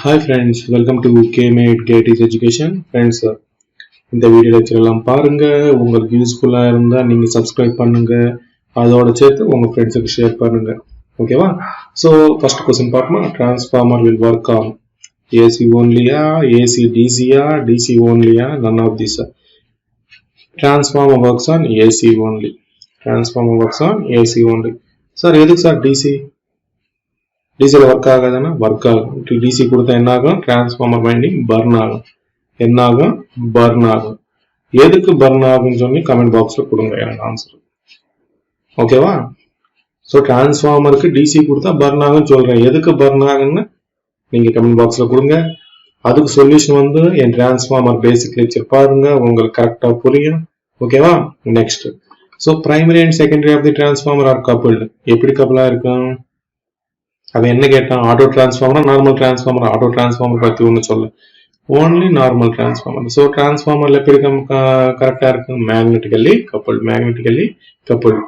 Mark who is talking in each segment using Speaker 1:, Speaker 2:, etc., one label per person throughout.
Speaker 1: Hi friends, welcome to KMate Gaity's Education. Friends, இந்த video lecture எல்லாம் பாருங்க. உங்களுக்கு யூஸ்ஃபுல்லா இருந்தா நீங்க சப்ஸ்கிரைப் பண்ணுங்க. அதோட சேர்த்து உங்க ஃப்ரெண்ட்ஸுக்கு ஷேர் பண்ணுங்க. ஓகேவா? So first question பார்ப்போமா? Transformer will work on AC only, AC DC, DC only, none of these. Transformer works on AC only. Transformer works on AC only. Sir, எதுக்கு சார் DC? டிசியில் ஒர்க் ஆகாதுன்னா ஒர்க் ஆகும். DC கொடுத்தா என்ன ஆகும்? Transformer winding burn ஆகும். என்ன ஆகும்? Burn ஆகும். எதுக்கு பர்ன் ஆகும்னு சொல்லி கமெண்ட் பாக்ஸ்ல கொடுங்க எனக்கு ஆன்சர். ஓகேவா? ஸோ டிரான்ஸ்ஃபார்மருக்கு டிசி கொடுத்தா பர்ன் ஆகும் சொல்றேன். எதுக்கு பர்ன் ஆகுன்னு நீங்க கமெண்ட் பாக்ஸ்ல கொடுங்க. அதுக்கு சொல்யூஷன் வந்து என் டிரான்ஸ்ஃபார்மர் பேசிக் லெக்சர் பாருங்க, உங்களுக்கு கரெக்டா புரியும். ஓகேவா? Next, so primary and secondary of the transformer are coupled. எப்படி கப்புளா இருக்கும்? அவன் என்ன கேட்டான்? Auto transformer, normal transformer. Auto transformer பத்தி ஒன்று சொல்ல, ஓன்லி நார்மல் டிரான்ஸ்ஃபார்மர். ஸோ டிரான்ஸ்ஃபார்மர்ல எப்படி கரெக்டா இருக்கு? Magnetically coupled. Magnetically coupled.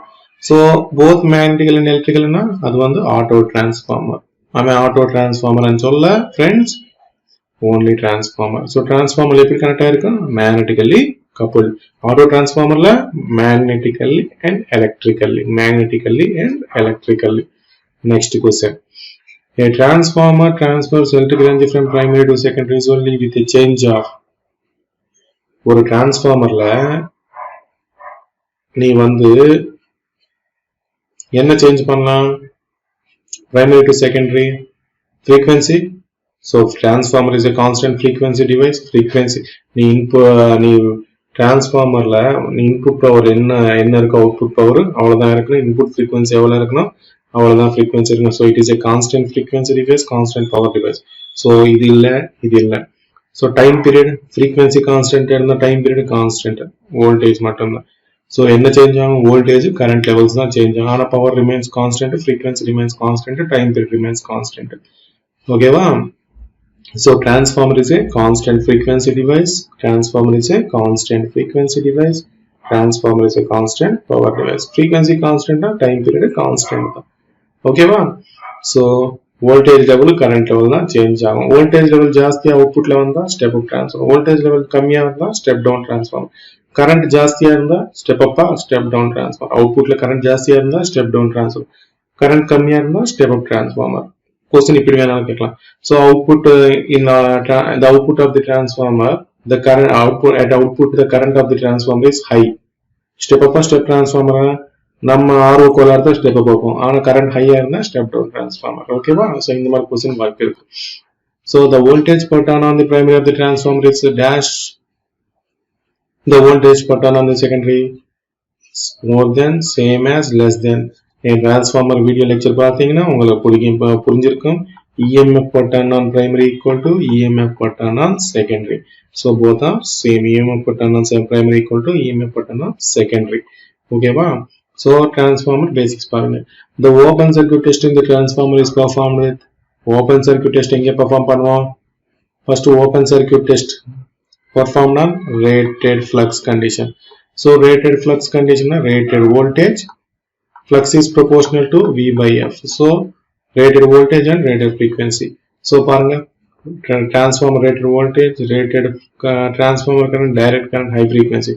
Speaker 1: So both magnetical and எலக்ட்ரிக்கல்னா அது வந்து ஆட்டோ டிரான்ஸ்ஃபார்மர். அவன் ஆட்டோ டிரான்ஸ்ஃபார்மர்னு சொல்ல ஃப்ரெண்ட்ஸ், ஓன்லி டிரான்ஸ்ஃபார்மர். ஸோ டிரான்ஸ்ஃபார்மர்ல எப்படி கரெக்டா இருக்கு? Magnetically coupled. Auto transformer la magnetically and electrically. Magnetically and electrically. Next question. A transformer transfers electric energy from primary to secondary only with a change of. ஒரு டிரான்ஸ்ஃபார்மர்ல நீ வந்து என்ன change பண்ணலாம்? primary to secondary frequency. So transformer is a constant frequency device. Frequency நீ டிரான்ஸ்ஃபார்மர்ல input power என்ன இருக்கு, output power அவ்வளவுதான் இருக்கணும். இன்புட் ஃப்ரீக்வன்சி எவ்வளவு இருக்கணும், அவ்வளவுதான் ஃப்ரீக்வன்சி இருக்கணும். So it is a constant frequency device, constant power device. So இது இல்லை, இது இல்லை. So time period frequency constant இருந்தால் டைம் பீரியட் கான்ஸ்டன்ட், வோல்டேஜ் மட்டும்தான். ஸோ என்ன சேஞ்ச் ஆகும்? வோல்டேஜ் கரண்ட் லெவல்ஸ் தான் சேஞ்ச் ஆகும். ஆனால் power remains constant, frequency remains constant, time period remains constant. ஓகேவா? So transformer is a constant frequency device. Transformer is a constant frequency device. Transformer is a constant power device. Frequency constant, time period constant. Okay va? So voltage level, current level na change agum. Voltage level jaasti output la vanda step up transformer. Voltage level kammiya irundha step down transformer. Current jaasti irundha step up step down transformer. Output la current jaasti irundha step down transformer. Current kammiya irundha step up transformer. Question இப்படி வேணாலும் கேட்கலாம். So output in the output of the transformer, the current output at output the current of the transformer is high. Step up step transformer நம்ம ஆர்வ கோளாறு தான் step up ஆகும். ஆனா current ஹையா இருந்தா ஸ்டெப் டவுன் டிரான்ஸ்ஃபார்மர். ஓகேவா? ஸோ இந்த மாதிரி கொஸ்டின் வாய்ப்பு இருக்கு. So the voltage per turn on the primary of the transformer is dash. The voltage per turn on the secondary is more than, same as, less than. Transformer video lecture பார்த்தீங்கன்னா உங்களுக்கு புரிஞ்சிருக்கும். EMF per turn on primary equal to EMF per turn on secondary. So both are same. EMF per turn on primary equal to EMF per turn on secondary. ஓகேவா? So transformer basics பாருங்க. The open circuit test in the transformer is performed with. Open circuit test எங்க perform பண்ணுவோம்? First open circuit test performed on rated flux condition. So rated flux condition, rated voltage. Flux is proportional to V by F. So rated voltage and rated frequency. So பாருங்க, transformer rated voltage, rated transformer current, direct current, high frequency.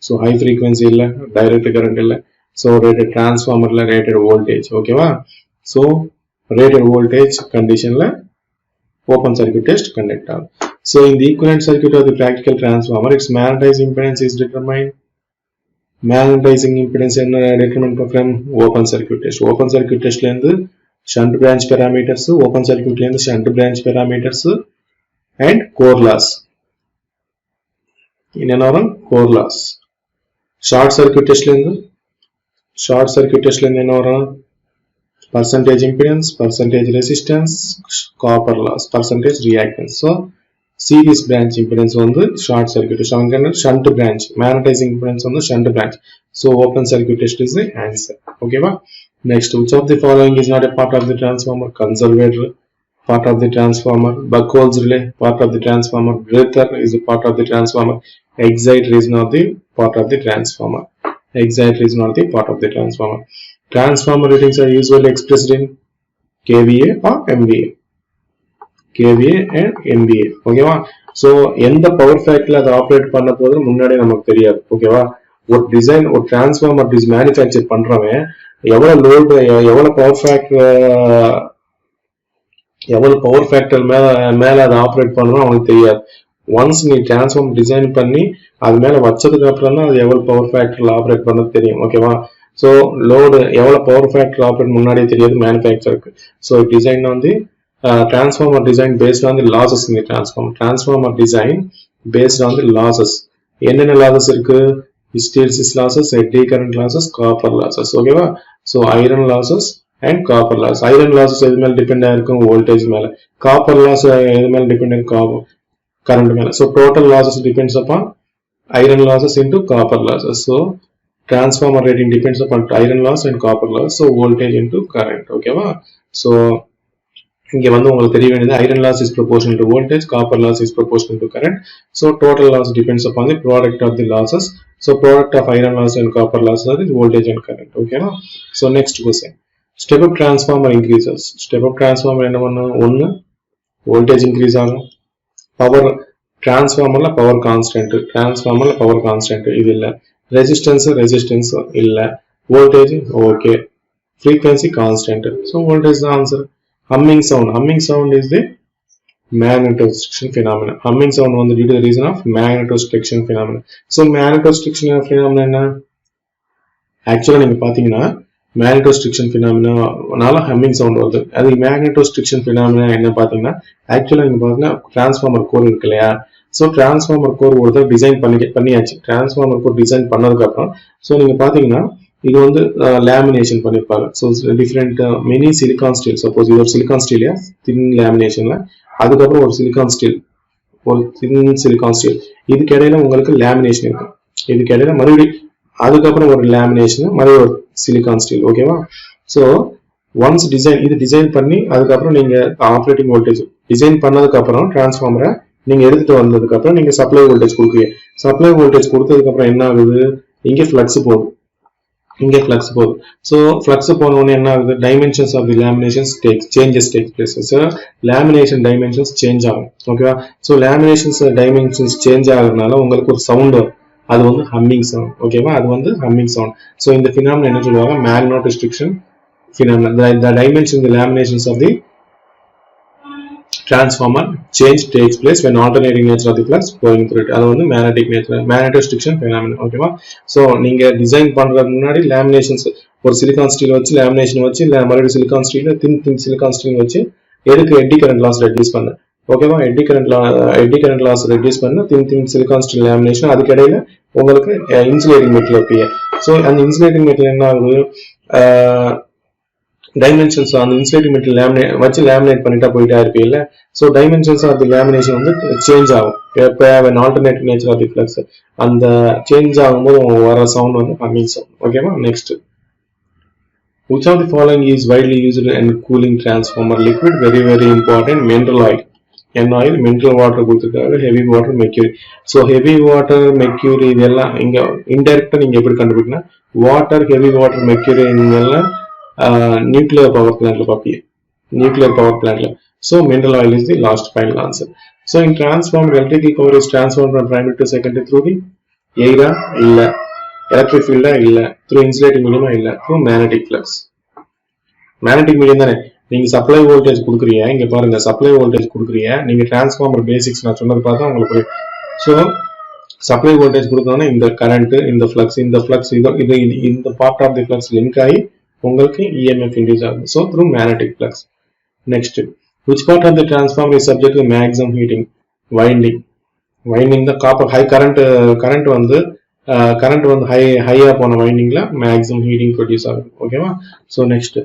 Speaker 1: So high frequency இல்ல, direct current இல்ல. So rated transformerல rated voltage. ஓகேவா? So rated voltage conditionல open circuit test conduct ஆகும். So in the equivalent circuit of the practical transformer, its magnetizing impedance is determined. Magnetizing impedance என்ன determine from open circuit test. Open circuit test ல இருந்து shunt branch parameters, open circuit ல இருந்து shunt branch parameters and core loss. என்ன வரும்? core loss. Short circuit test ல இருந்து என்ன வரும்? Percentage impedance, percentage resistance, copper loss, percentage reactance. So series branch impedance வந்து short circuit, shunt branch, magnetizing impedance வந்து shunt branch. So open circuit test is the answer. Okay va? Next, which of the following is not a part of the transformer? Conservator part of the transformer, Buchholz relay part of the transformer, breather is a part of the transformer, exciter is not the part of the transformer. Exciter is not the part of the transformer. Transformer ratings are usually expressed in kVA or MVA. kVA and MVA. ஓகேவா? So எந்த power ஃபேக்டர்ல அதை operate பண்ண போது முன்னாடி நமக்கு தெரியாது. ஓகேவா? ஒரு டிசைன் ஒரு டிரான்ஸ்ஃபார்மர் மேனுஃபேக்சர் பண்றவன் எவ்வளவு லோடு எவ்வளவு பவர் ஃபேக்டர் மேல அதை ஆப்ரேட் பண்ணணும் அவனுக்கு தெரியாது. ஒன்ஸ் நீ டிரான்ஸ்ஃபார்மர் டிசைன் பண்ணி அது மேல வச்சதுக்கு அப்புறம் தான் அது எவ்வளவு பவர் ஃபேக்டர்ல ஆப்ரேட் பண்ண தெரியும். ஓகேவா? ஸோ லோடு எவ்வளவு பவர் ஃபேக்டர் ஆப்ரேட் முன்னாடியே தெரியாது மேனுஃபேக்சருக்கு. ஸோ டிசைன் வந்து transformer design based on the losses in the transformer design based on the losses. என்னென்ன losses இருக்கு? hysteresis losses, eddy current losses, copper losses. ஓகேவா? so iron losses and copper loss. iron losses எது மேல depend ஆயிருக்கும்? Voltage மேல. copper loss எது மேல depend ஆயிருக்கும்? current மேல. so total losses depends upon iron losses into copper losses. so transformer rating depends upon iron loss and copper loss. so voltage into current. ஓகேவா? so இங்க வந்து உங்களுக்கு தெரிய வேண்டியது iron loss is proportional to voltage, copper loss is proportional to current. so total loss depends upon the product of the losses. so product of iron loss and copper loss is voltage and current. okay na? so next question, step up transformer increases. step up transformer என்ன பண்ணும்? ஒன்னு voltage increase ஆகும். power transformerல power constant, transformerல power constant இது இல்ல. resistance இல்ல. voltage okay. frequency constant. so voltage is the answer. Humming sound is the magnetostriction phenomenon. Humming sound வந்து due to the reason of magnetostriction phenomenon. so magnetostriction phenomenon என்ன? actually நீங்க பாத்தீங்கன்னா magnetostriction phenomenon நால humming sound வருது. அது magnetostriction phenomenon என்ன பாத்தீங்கன்னா actually நீங்க பாத்தீங்கன்னா transformer core இருக்கு இல்லையா? so transformer core ஒரு டிசைன் பண்ணியாச்சு. transformer core டிசைன் பண்ணதுக்கு அப்புறம் so நீங்க பாத்தீங்கன்னா இது வந்து லேமினேஷன் பண்ணிருப்பாங்க. So different many silicon steel, suppose இது ஒரு சிலிகான் ஸ்டீல் தின் லேமினேஷன்ல, அதுக்கப்புறம் ஒரு சிலிகான் ஸ்டீல் இதுக்கு இடையில உங்களுக்கு லேமினேஷன் இருக்கும். இதுக்கு இடையில மறுபடியும் அதுக்கப்புறம் ஒரு லேமினேஷன், மறுபடியும் ஒரு சிலிகான் ஸ்டீல். ஓகேவா? ஸோ ஒன்ஸ் டிசைன் பண்ணி அதுக்கப்புறம் நீங்க ஆப்ரேட்டிங் வோல்டேஜ் டிசைன் பண்ணதுக்கு அப்புறம் டிரான்ஸ்ஃபார்மரை நீங்க எடுத்துட்டு வந்ததுக்கு அப்புறம் நீங்க சப்ளை வோல்டேஜ் கொடுக்குறீங்க. சப்ளை வோல்டேஜ் கொடுத்ததுக்கு அப்புறம் என்ன ஆகுது? இங்க ஃபிளக்ஸ் போகுது. so flux போனோனே என்ன ஆகுது? dimensions of the laminations changes take place. so lamination dimensions change ஆகும். ஓகேவா? so laminations dimensions change ஆகுறதுனால உங்களுக்கு ஒரு சவுண்ட் வரும். அது வந்து humming sound. ஓகேவா? அது வந்து humming sound. so இந்த phenomenon என்ன சொல்லுவாங்க? magnetostriction phenomenon. the dimensions, the laminations of the transformer change takes place when alternating nature of the flux flowing through it. அது வந்து magnetostriction phenomenon. ஓகேவா? சோ நீங்க டிசைன் பண்றதுக்கு முன்னாடி லேமினேஷன்ஸ் ஒரு சிலிகான் ஸ்டீல் வச்சு லேமினேஷன் வச்சு இல்ல மறுபடியும் சிலிகான் ஸ்டீல்ல தின் சிலிகான் ஸ்டீல் வச்சு எதுக்கு எட்டி கரண்ட் லாஸ் ரெடியூஸ் பண்ண. ஓகேவா? எட்டி கரண்ட் லாஸ் ரெடியூஸ் பண்ண தின் சிலிகான் ஸ்டீல் லேமினேஷன். அதுக்கு இடையில உங்களுக்கு இன்சுலேட்டிங் மெட்டீரியல் இருக்கு. சோ அந்த இன்சுலேட்டிங் மெட்டீரியல் என்ன ஆகுது? dimensions on the insulating material வச்சு லேமினேட் பண்ணிட்டா போயிட்டா இருப்பீங்கல்ல. so dimensions of the lamination வந்து சேஞ்ச் ஆகும். எப்ப an alternate nature of the flux அந்த சேஞ்ச் ஆகும்போது வர சவுண்ட் வந்து humming sound. ஓகேவா? Next, which of the following is widely used in cooling transformer liquid? very very important, mineral oil. oil, mineral water கொடுத்திருக்காரு, heavy water, mercury. so heavy water, mercury இதெல்லாம் இங்க இன்டைரக்ட்டா நீங்க எப்படி கண்டுபிடிக்கணும்? water, heavy water, mercury இதெல்லாம் nuclear power plant so mineral oil is the last final answer. so in transformer, electrical power is transformed from primary to secondary through the air illa, electric field illa, through insulating medium illa, through magnetic flux. magnetic medium தானே நீங்க supply voltage கொடுக்குறீங்க. இங்க பாருங்க, supply voltage கொடுக்குறீங்க. நீங்க transformer basics நான் சொன்னது பார்த்தா உங்களுக்கு. so சப்ளை வோல்டேஜ் கொடுத்தோம்னா இந்த கரண்ட், இந்த ஃப்ளக்ஸ் இது இந்த part of the flux link ஆகி உங்களுக்கு EMF induce ஆகுது. so through magnetic flux. next, which part of the transformer is subject to maximum heating? winding the copper high current வந்து ஹையா போன வைண்டிங்ல maximum heating produce ஆகுது. ஓகேவா? so next,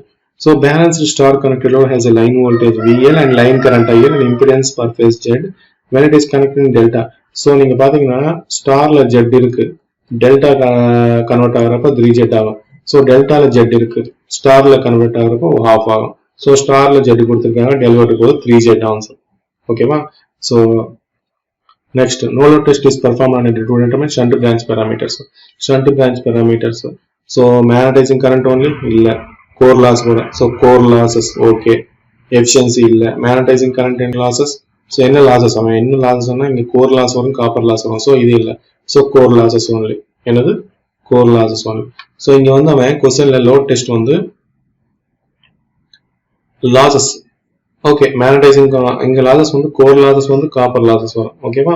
Speaker 1: so balanced star connected load has a line voltage VL and line current IL and impedance per phase Z when it is connected in delta. so நீங்க பாத்தீங்கன்னா ஸ்டார்ல Z இருக்கு, delta convert ஆகுறப்ப 3Z ஆகும். so டெல்டால Z இருக்கு, ஸ்டார்ல convert ஆகுறப்போ half ஆகும். so ஸ்டார்ல Z கொடுத்திருக்காங்க, டெல்டாக்கு 3Z ஆன்சர். ஓகேவா? so next, no load test is performed on to determine shunt branch parameters. so magnetizing current only இல்ல, core loss கூட. so core losses okay, efficiency இல்ல, magnetizing current and losses. So என்ன losses அவன் என்ன லாசஸ்னா இங்க core loss வரும், copper loss வரும். ஸோ இது இல்லை. So core losses only. என்னது? Core losses only. ஸோ இங்க வந்து அவன் கொஸ்டின்ல லோட் டெஸ்ட் வந்து லாசஸ், ஓகே, மேக்னடைசிங் இங்க லாசஸ் வந்து கோர் லாசஸ் வந்து காப்பர் லாசஸ் வரும். ஓகேவா?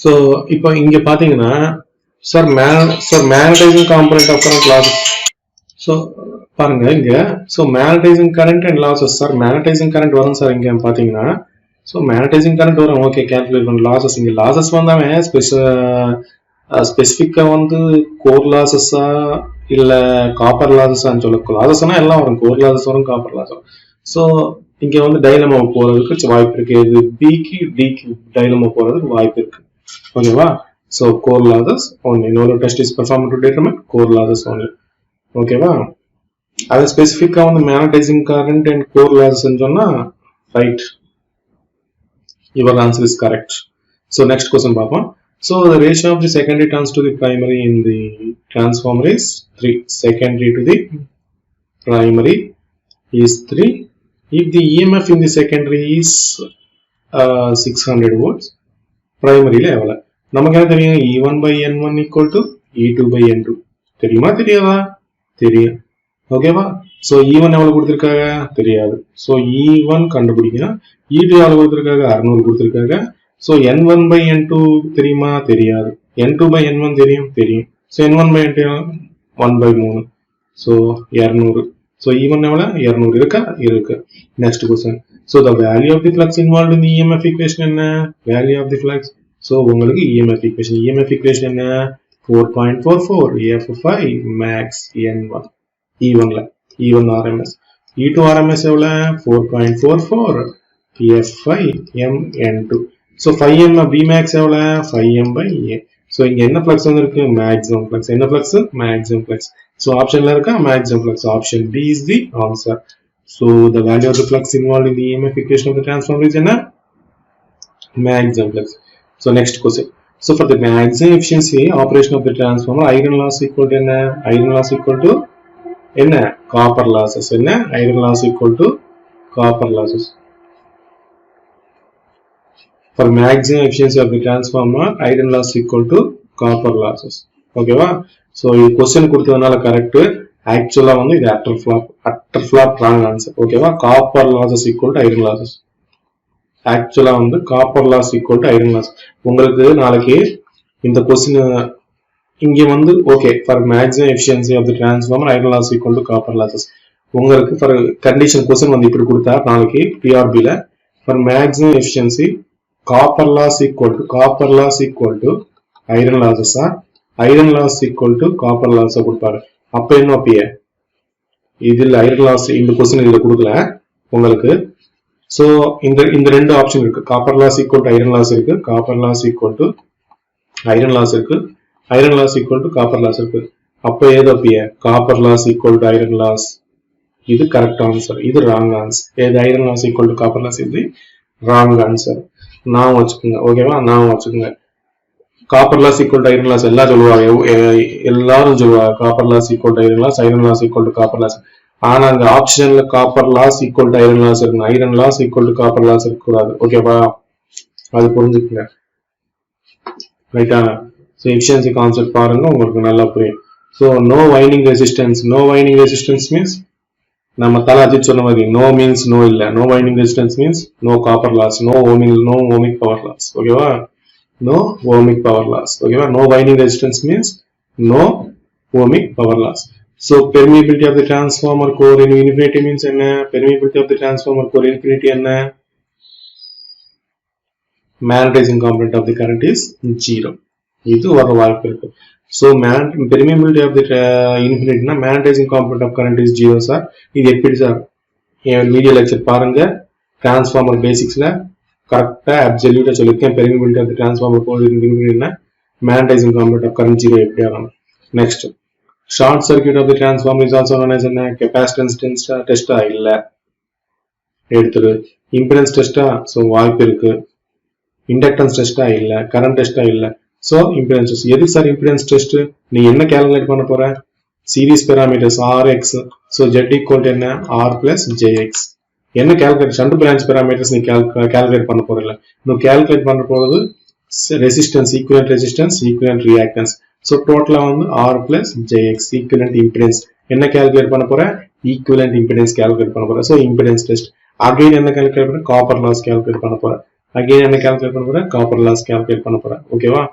Speaker 1: ஸோ இப்போ இங்க பாத்தீங்கன்னா sir magnetizing component of current losses. So பாருங்க இங்க, so magnetising current and losses. Sir magnetising current வரும் சார் இங்க பாத்தீங்கன்னா. ஸோ மேக்னடைசிங் கரண்ட் வரும், ஓகே, கேல்குலேட் பண்ண. லாசஸ் இங்க லாசஸ் வந்தாவன் ஸ்பெசிஃபிக்கா வந்து கோர் லாசஸா இல்ல காப்பர் லாசஸான்னு சொல்ல. லாசஸ்னா எல்லாம் வரும், கோர் லாசஸ் வரும், காப்பர் லாஸ் வரும். ஸோ இங்க வந்து டைலமா போறதுக்கு வாய்ப்பு இருக்கு. இது பிக்கு டிக்கு டைலமா போறதுக்கு வாய்ப்பு இருக்கு. ஓகேவா? So core losses only. No test is perform to determine core losses only. ஓகேவா? அது ஸ்பெசிஃபிக்கா வந்து magnetising current and core losses சொன்னா right. Your answer is correct. So next question பார்ப்போம். So the ratio of the secondary turns to the primary in the transformer is 3. Secondary to the primary is 3. If the EMF in the secondary is 600 volts, primary ல எவ்வளவு? நமக்கு என்ன தெரியும்? E1 by N1 equal to E2 by N2. தெரியுமா தெரியாதா? தெரியும். ஓகேவா? So E1 எவ்வளவு கொடுத்திருக்காங்க? தெரியாது. சோ E1 கண்டுபிடிக்கணும். E2 எவ்வளவு கொடுத்திருக்காங்க? 600 கொடுத்திருக்காங்க. சோ N1 by N2 தெரியுமா? தெரியாது. N2 by N1 தெரியும்? தெரியும். So N1 by N2 1 by 3. So 200. So E1 எவ்வளவு? 200 இருக்கா? இருக்கு. Next question. So the value of the flux involved in the EMF equation என்ன? Value of the flux. So உங்களுக்கு EMF equation. EMF equation என்ன? 4.44 F5 max N1. E1 ல E1 RMS. E2 RMS எவ்வளவு? 4.44 F5 M N2. So 5M Bmax எவ்வளவு? 5M by A. So இங்க என்ன flux வந்திருக்கு? Maximum flux. என்ன flux? Maximum flux. So optionல இருக்கா? Maximum flux. Option B is the answer. So the value of the flux involved in the EMF equation of the transformer is என்ன? Maximum flux. So next question. So for the maximum efficiency operation of the transformer, iron loss equal to என்ன? Iron loss equal to என்ன? Copper losses. என்ன? Iron loss equal to copper losses. For maximum efficiency of the transformer, iron loss equal to copper losses. ஓகேவா? So இது question கொடுத்ததுனால correct. ஆக்சுவலா வந்து இது utter flop wrong answer. ஓகேவா? copper losses equal to iron losses. ஆக்சுவலா வந்து copper loss equal to iron loss. உங்களுக்கு நாளைக்கு இந்த question இங்க வந்து okay for maximum efficiency of the transformer iron loss equal to copper losses. உங்களுக்கு ஃபார் கண்டிஷன் क्वेश्चन வந்து இப்படி கொடுத்தா நாளைக்கு பிஆர்பி ல for maximum efficiency copper loss equal to iron லாசஸா iron loss equal to copper loss கொடுப்பாரு. அப்ப என்ன பிஏ இதுல ஐரன் லாஸ் இந்த क्वेश्चन இதுல கொடுக்கல உங்களுக்கு. சோ இந்த ரெண்டு ஆப்ஷன் இருக்கு. Copper loss equal to iron loss இருக்கு, copper loss equal to iron loss இருக்கு, iron loss equal to copper loss இருக்கு. அப்ப ஏதோ பிய copper loss equal to iron loss. இது கரெக்ட் ஆன்சர். இது ராங் ஆன்சர். ஏது iron loss equal to copper loss இது wrong answer. நான் வச்சுக்கோங்க. ஓகேவா? நான் வச்சுக்கோங்க. copper loss equal to iron loss எல்லாரும் சொல்லுவாங்க. copper loss equal to iron loss equal to copper loss. ஆனா அந்த ஆப்ஷன்ல copper loss equal to iron loss இருக்கு. iron loss equal to copper loss இருக்க கூடாது. ஓகேவா? அது புரிஞ்சுக்கங்க. ரைட்டா? So efficiency concept பாருங்க உங்களுக்கு நல்லா புரியும். So no winding resistance means நம்ம தல அஜித் சொன்ன மாதிரி no means no இல்ல. No winding resistance means no copper loss, no ohmic power loss. ஓகேவா? No ohmic power loss. ஓகேவா? No winding resistance means no ohmic power loss. So permeability of the transformer core in infinity means என்ன? Permeability of the transformer core infinity என்ன? Magnetizing component of the current is 0. இது வர வாய்ப்பு இருக்கு. So permeability of the infinity na magnetizing component of current is 0 sir. இது எப்படி sir? என் video lecture பாருங்க. Transformer பேசிக்ஸ்ல கரெக்டா அப்சல்யூட்டா சொல்லிருக்கேன். permeability of the transformer core infinity na magnetizing component of current 0 எப்படி ஆகும். Next short circuit of the transformer is also known as என்ன? capacitance டெஸ்டா இல்ல. எடுத்துரு. impedance டெஸ்டா? சோ வாய்ப்பு இருக்கு. inductance டெஸ்டா இல்ல. current டெஸ்டா இல்ல. So impedance test. எது சார் impedance test? நீ என்ன calculate பண்ண போற? series parameters Rx. So Z equal to என்ன? R plus JX. என்ன கால்குலேட் ஷண்ட் பிரான்ச் பாராமீட்டர்ஸ் நீ கால்குலேட் பண்ண போறல நீ கால்குலேட் பண்ண போறது ரெசிஸ்டன்ஸ் ஈக்குவலன்ட் ரியாக்டன்ஸ் சோ டோட்டலா வந்து R plus jx equivalent impedance என்ன கால்குலேட் பண்ண போற ஈக்குவலன்ட் இம்பிடன்ஸ் கால்குலேட் பண்ண போற சோ இம்பிடன்ஸ் டெஸ்ட் அகைன் என்ன கால்குலேட் பண்ண காப்பர் லாஸ் கால்குலேட் பண்ண போற அகைன் என்ன கால்குலேட் பண்ண போற காப்பர் லாஸ் கால்குலேட் பண்ண போற ஓகேவா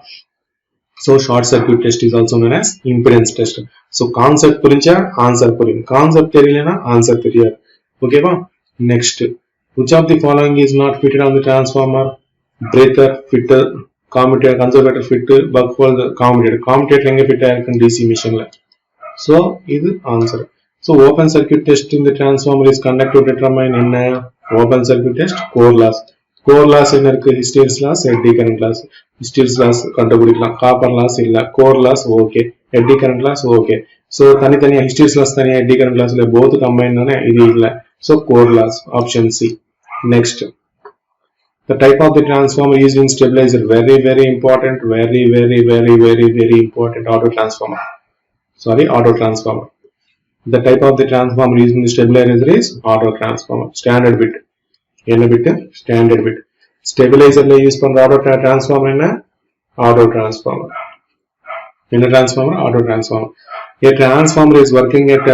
Speaker 1: so short circuit test is also known as impedance test so concept புரிஞ்சா ஆன்சர் புரியும் கான்செப்ட் தெரியலனா ஆன்சர் தெரியாது ஓகேவா next which of the following is not fitted on the transformer breaker fitter commutator conservator fitter buck hole commutator எங்க fit ஆயிருக்கு DC machine ல so இது answer so open circuit test in the transformer is conducted to determine என்ன open circuit test core loss என்ன இருக்கு hysteresis loss eddy current loss hysteresis loss கண்டுபிடிக்கலாம் copper loss இல்ல core loss okay eddy current loss okay so தனித்தனியா hysteresis loss தனியா eddy current loss இல்ல both combine தானே இது இல்ல so core loss option C next the type of the transformer used in stabilizer very important very important auto transformer the type of the transformer used in the stabilizer is auto transformer standard bit என்ன bit standard bit stabilizer ல use பண்ற auto transformer என்ன auto transformer என்ன transformer auto transformer a transformer is working at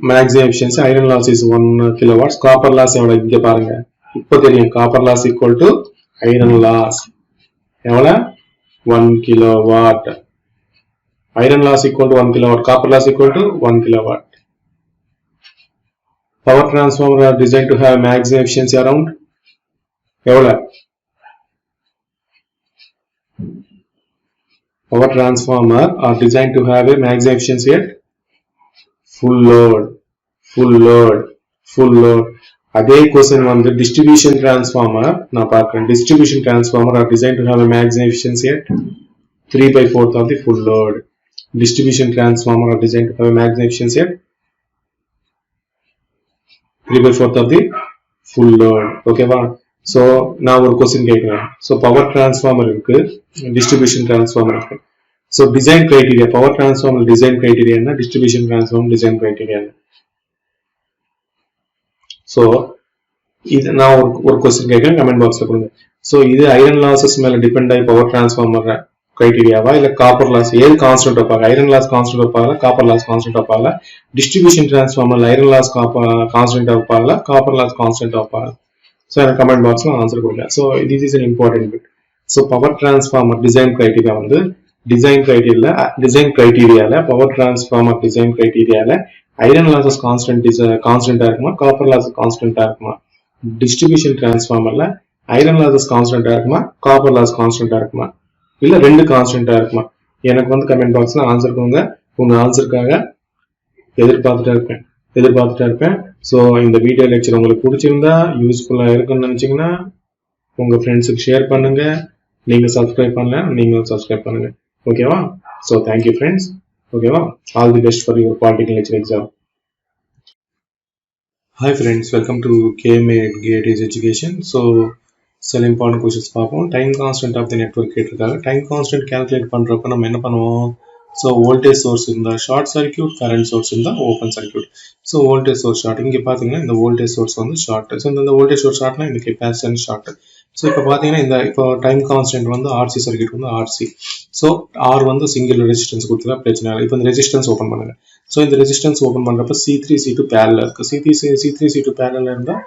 Speaker 1: maximum efficiency iron loss is 1 kilowatts copper loss எவ்வளவு இங்க பாருங்க இப்போ தெரியும் copper loss equal to iron loss எவ்வளவு 1 kilowatt iron loss equal to 1 kilowatt copper loss equal to 1 kilowatt power transformer are designed to have maximum efficiency around எவ்வளவு power transformer are designed to have a maximum efficiency at full load அதே question வந்து distribution transformer நான் பார்க்கிறேன் distribution transformer are designed to have a maximum efficiency at 3/4 of the full load distribution transformer are designed to have a maximum efficiency at 3/4 of the full load ஓகேவா so நான் ஒரு question கேக்குறேன் so power transformer இருக்கு distribution transformer இருக்கு so design criteria power transformer design criteria என்ன distribution transformer design criteria என்ன so இது நான் ஒரு question கேக்குறேன் கமெண்ட் பாக்ஸ்ல கொடுங்க so இது iron losses மேல டிபெண்ட் ஆகி power transformer criteria-வா இல்ல copper loss ஏது கான்ஸ்டன்ட் வைப்பாங்க iron loss கான்ஸ்டன்ட் வைப்பாங்க copper loss கான்ஸ்டன்ட் வைப்பாங்க distribution transformer iron loss constant வைப்பாங்க copper loss கான்ஸ்டன்ட் வைப்பாங்க so எனக்கு கமெண்ட் பாக்ஸ்ல ஆன்சர் கொடுங்க so this is an important bit so power transformer design criteria வந்து design criteria-ல power transformer design criteria-ல iron losses கான்ஸ்டன்ட்டா இருக்குமா copper loss கான்ஸ்டன்ட்டா இருக்குமா distribution transformer-ல iron losses கான்ஸ்டன்ட்டா இருக்குமா copper loss கான்ஸ்டன்ட்டா இருக்குமா இல்ல ரெண்டு கான்ஸ்டன்ட்டா இருக்குமா எனக்கு வந்து கமெண்ட் பாக்ஸ்ல ஆன்சர் கொடுங்க உங்க ஆன்சருக்காக எதிர்பார்த்துட்டே இருப்பேன் சோ இந்த வீடியோ லெக்சர் உங்களுக்கு பிடிச்சிருந்தா யூஸ்ஃபுல்லா இருக்குன்னு நினைச்சீங்கன்னா உங்க ஃப்ரெண்ட்ஸ்க்கு ஷேர் பண்ணுங்க நீங்க சப்ஸ்கிரைப் பண்ணல நீங்களும் சப்ஸ்கிரைப் பண்ணுங்க ஓகேவா சோ thank you friends ஓகேவா all the best for your political lecture exam hi friends welcome to KMA GATE's education so சில இம்பார்ட்டன்ட் क्वेश्चंस பார்ப்போம் time constant of the network கேட்டிருக்காங்க டைம் கான்ஸ்டன்ட் கால்குலேட் பண்றப்ப நம்ம என்ன பண்ணுவோம் சோ வோல்டேஜ் சோர்ஸ் இருந்தா short circuit current source இருந்தா open circuit so voltage source short இங்க பாத்தீங்கன்னா இந்த வோல்டேஜ் சோர்ஸ் வந்து ஷார்ட் சோ இந்த வோல்டேஜ் சோர்ஸ் ஷார்ட்னா இந்த கெபாசிட்டன்ஸ் ஷார்ட் சோ இப்போ பாத்தீங்கன்னா இந்த இப்போ டைம் கான்ஸ்டன்ட் வந்து RC சர்க்யூட் வந்து RC சோ R வந்து சிங்கிள் ரெசிஸ்டன்ஸ் கொடுத்தா பிரச்சனை இல்லை இப்போ இந்த ரெசிஸ்டன்ஸ் ஓபன் பண்ணுங்க சோ இந்த ரெசிஸ்டன்ஸ் ஓபன் பண்றப்ப C3 C2 parallel இருக்கு C3 C2 parallel இருந்தா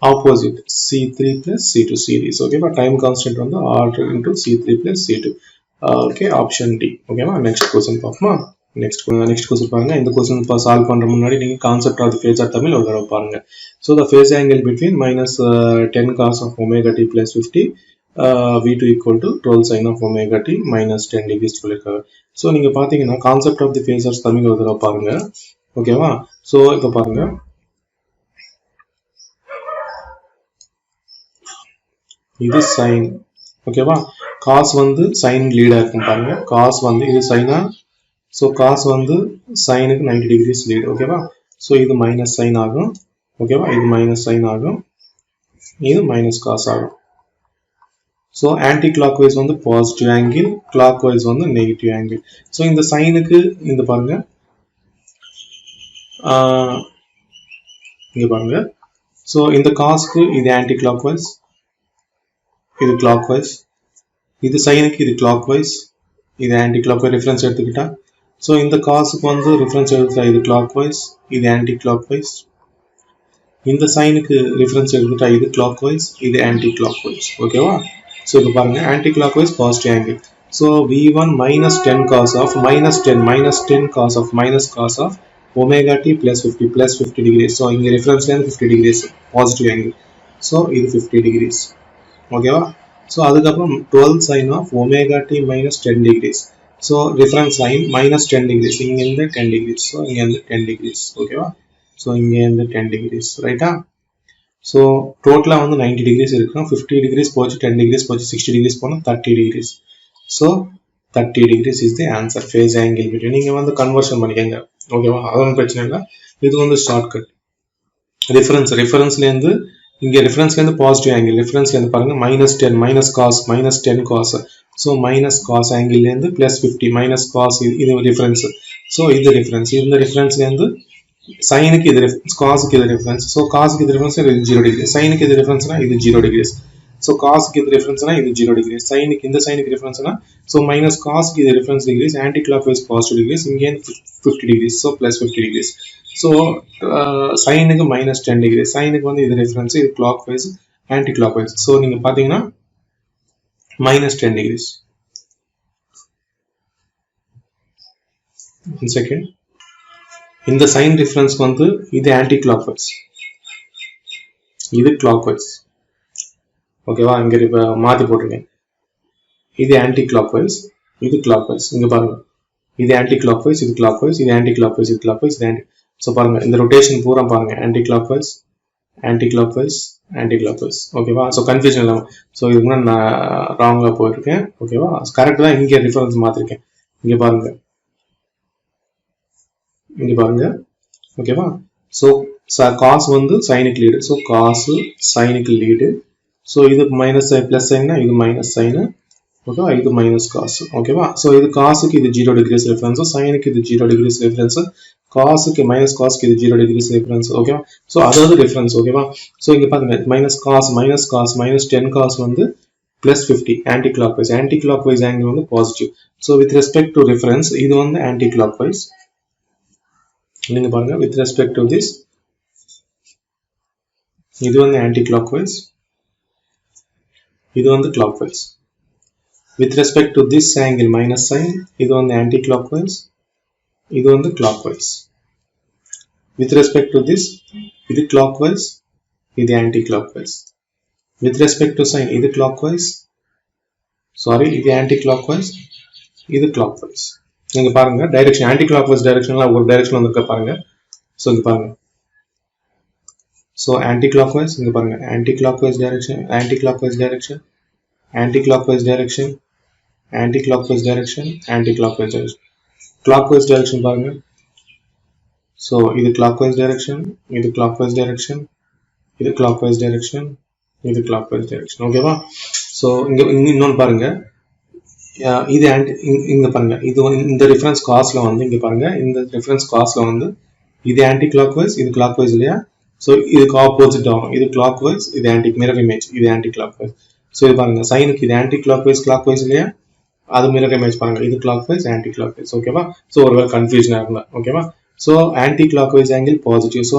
Speaker 1: opposite C3 plus C2 series okay but time constant வந்து R into C3 plus C2 okay option D okay ma next question பாப்போமா next question பாருங்க இந்த question solve பண்ற முன்னாடி நீங்க concept of the phasor Tamil ஒரு தடவை பாருங்க so the phase angle between minus 10 cos of omega t plus 50 V2 equal to 12 sin of omega t minus 10 degrees சொல்லிருக்காங்க so நீங்க பாத்தீங்கன்னா concept of the phasors Tamil ஒரு தடவை பாருங்க ஓகேவா so இப்போ பாருங்க இது sin ஓகேவா cos வந்து sin லீடா இருக்கும் பாருங்க cos வந்து இது sinஆ சோ cos வந்து sin க்கு 90 degrees லீட் ஓகேவா சோ இது மைனஸ் sin ஆகும் ஓகேவா இது மைனஸ் sin ஆகும் இது மைனஸ் cos ஆகும் சோ ஆன்டி கிளாக்வைஸ் வந்து பாசிட்டிவ் ஆங்கிள் கிளாக்வைஸ் வந்து நெகட்டிவ் ஆங்கிள் சோ இந்த sin க்கு இந்த பாருங்க இங்க பாருங்க. ஸோ இந்த காஸ்க்கு இது ஆன்டி கிளாக் வைஸ், இது கிளாக் வைஸ், இது சைனுக்கு இது கிளாக் வைஸ், இது ஆன்டி கிளாக் வைஸ் ரெஃபரன்ஸ் எடுத்துக்கிட்டா. ஸோ இந்த காசுக்கு வந்து ரெஃபரன்ஸ் எடுத்துட்டா இது கிளாக் வைஸ், இது ஆன்டி கிளாக் வைஸ். இந்த சைனுக்கு ரெஃபரன்ஸ் எடுத்துட்டா இது கிளாக் வைஸ், இது ஆன்டி கிளாக் வைஸ். ஓகேவா? ஸோ இப்போ பாருங்க anticlockwise positive angle. So V1 minus 10 cos of minus 10 cos of omega t plus 50 degrees. So இங்கே ரெஃபரன்ஸ்லேருந்து 50 degrees பாசிட்டிவ் ஆங்கிள். ஸோ இது 50 degrees. ஓகேவா? ஸோ அதுக்கப்புறம் 12 sin of omega t minus 10 degrees. So reference line minus 10 degrees. இங்கேருந்து 10 degrees. So இங்கேருந்து 10 degrees. ஓகேவா? So இங்கேருந்து 10 degrees. ரைட்டா? So டோட்டலாக வந்து 90 degrees இருக்கும். 50 degrees போச்சு, 10 degrees போச்சு, 60 degrees போனால் 30 degrees. So 30 degrees is the answer phase angle between. நீங்க வந்து கன்வர்ஷன் பண்ணிக்கங்க. ஓகேவா? அதுவும் பிரச்சனை இல்லை. இது வந்து ஷார்ட்கட். ரெஃபரன்ஸ்ல இருந்து இங்க ரெஃபரன்ஸ்ல இருந்து பாசிட்டிவ் ஆங்கிள், ரெஃபரன்ஸ்ல இருந்து பாருங்க minus 10 cos. So minus cos angle இருந்து பிளஸ் 50 மைனஸ் காஸ், இது ரெஃபரன்ஸ். ஸோ இது ரெஃபரன்ஸ். இந்த ரெஃபரன்ஸ்ல இருந்து சைனுக்கு இது ரெஃபரன்ஸ், காஸுக்கு இது ரெஃபரன்ஸ். ஸோ காஸுக்கு இது ரெஃபரன்ஸ், இது 0 டிகிரி. சைனுக்கு இது ரெஃபரன்ஸ்னா இது 0 டிகிரிஸ். ஸோ காஸுக்கு இது ரெஃபரன்ஸ்னா இது 0 டிகிரிஸ். சைனுக்கு இந்த சைனுக்கு ரெஃபரன்ஸ்னா ஸோ மைனஸ் காஸுக்கு இது reference degrees, anticlockwise positive degrees, இங்கே 50 degrees. So plus 50 degrees. So சைனுக்கு மைனஸ் 10 டிகிரி, சைனுக்கு வந்து இது ரெஃபரன்ஸ், இது clock wise, anticlockwise. So நீங்க பாத்தீங்கன்னா minus 10 degrees. One second. இந்த சைன் டிஃபரன்ஸ் வந்து இது ஆன்டி கிளாக் வைஸ், இது கிளாக் வைஸ். ஓகேவா? இங்க இப்ப மாத்தி போட்டிருக்கேன். இது ஆன்டி கிளாக் வைஸ், இது கிளாக் வைஸ். இங்க பாருங்க, இது ஆன்டி கிளாக் வைஸ், இது கிளாக் வைஸ், இது ஆன்டி கிளாக் வைஸ், இது கிளாக் வைஸ், இது ஆன்டி. ஸோ பாருங்க இந்த ரொட்டேஷன் பூரா பாருங்க, anti clock wise, anti clock wise, anti clock wise. ஓகேவா? ஸோ கன்ஃபியூஷன் இல்லாமல். ஸோ இதுக்கு முன்னாடி நான் ராங்காக போயிருக்கேன். ஓகேவா? கரெக்ட் தான். இங்கே டிஃபரன்ஸ் மாற்றிருக்கேன். இங்கே பாருங்க, இங்கே பாருங்க. ஓகேவா? ஸோ காசு வந்து சைனுக்கு லீடு. ஸோ காசு சைனுக்கு லீடு. ஸோ இது மைனஸ் பிளஸ் சைன்னா இது மைனஸ் சைனு. ஓகேவா? இது மைனஸ் காசு. ஓகேவா? ஸோ இது காசுக்கு இது 0 டிகிரிஸ் ரெஃபரன்ஸ், சைனுக்கு இது 0 டிகிரிஸ் ரெஃபரன்ஸ், காசுக்கு மைனஸ் காசுக்கு இது 0 டிகிரிஸ் ரெஃபரன்ஸ். ஓகேவா? ஸோ அதாவது டிஃபரன்ஸ். ஓகேவா? ஸோ இங்க பாருங்க மைனஸ் காஸ் மைனஸ் 10 காஸ் வந்து plus 50 anti clock wise, anticlockwise angle வந்து positive. So with respect to reference இது வந்து ஆன்டி கிளாக் வைஸ். நீங்க பாருங்க வித் ரெஸ்பெக்ட் டு திஸ் இது வந்து ஆன்டி கிளாக் வைஸ், இது வந்து clockwise. With respect to this angle minus sign, இது வந்து anti-clockwise, இது வந்து clockwise. With respect to this, இது clockwise, இது anti-clockwise. With respect to sign, இது clockwise, sorry, இது anti-clockwise, இது clockwise. நீங்க பாருங்க direction, anti-clockwise directionல ஒரு direction வந்திருக்க பாருங்க. So இங்க பாருங்க. So anti-clockwise, இங்க பாருங்க anti-clockwise direction, anti-clockwise direction, anti-clockwise direction, anti-clockwise direction, anti-clockwise direction. Clockwise direction பாருங்க. So இது clockwise direction, இது clockwise direction, இது clockwise direction, இது clockwise direction. ஓகேவா? So இங்க இன்னொன்னு பாருங்க, இது இங்க பாருங்க, இது இந்த ரெஃபரன்ஸ் காஸ்ல வந்து இங்க பாருங்க, இந்த ரெஃபரன்ஸ் காஸ்ல வந்து இது ஆன்டி கிளாக்வைஸ், இது கிளாக்வைஸ் இல்லையா? ஸோ இதுக்கு ஆப்போசிட் ஆகும், இது கிளாக்வைஸ், இது ஆன்டி மிரர் இமேஜ், இது ஆன்டி கிளாக்வைஸ். ஸோ இது பாருங்க சைனுக்கு இது ஆன்டி கிளாக்வைஸ் கிளாக்வைஸ் இல்லையா? அது மிரர் இமேஜ் பாருங்க, இது கிளாக்வைஸ் ஆன்டி கிளாக்வைஸ். ஓகேவா? ஸோ ஒருவேளை கன்ஃபியூஷன் ஆகல. ஓகேவா? So anti clockwise angle positive. So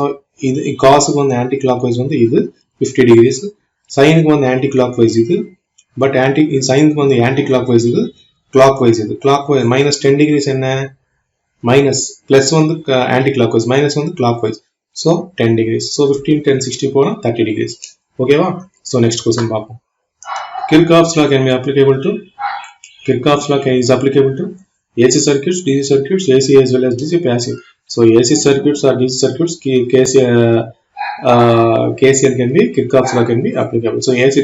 Speaker 1: இது காசுக்கு வந்து ஆன்டி கிளாக்வைஸ் வந்து இது 50 டிகிரிஸ், சைனுக்கு வந்து ஆன்டி கிளாக்வைஸ் இது, பட் சைனுக்கு வந்து ஆன்டி கிளாக்வைஸ் இது, கிளாக்வைஸ் இது. கிளாக்வைஸ் மைனஸ் 10 டிகிரிஸ் என்ன? மைனஸ் பிளஸ் வந்து ஆன்டி கிளாக்வைஸ், மைனஸ் வந்து கிளாக்வைஸ். So 10 degrees. ஸோ 15, 10, 60 போனால் 30 டிகிரிஸ். ஓகேவா? ஸோ நெக்ஸ்ட் கொஸ்டின் பார்ப்போம். Kirchhoff's law can be applicable to, Kirchhoff's law is applicable to AC circuits, DC circuits, AC as well as DC passive. So AC circuits or DC circuits, KCL can be, Kirchhoff's law can be applicable. So AC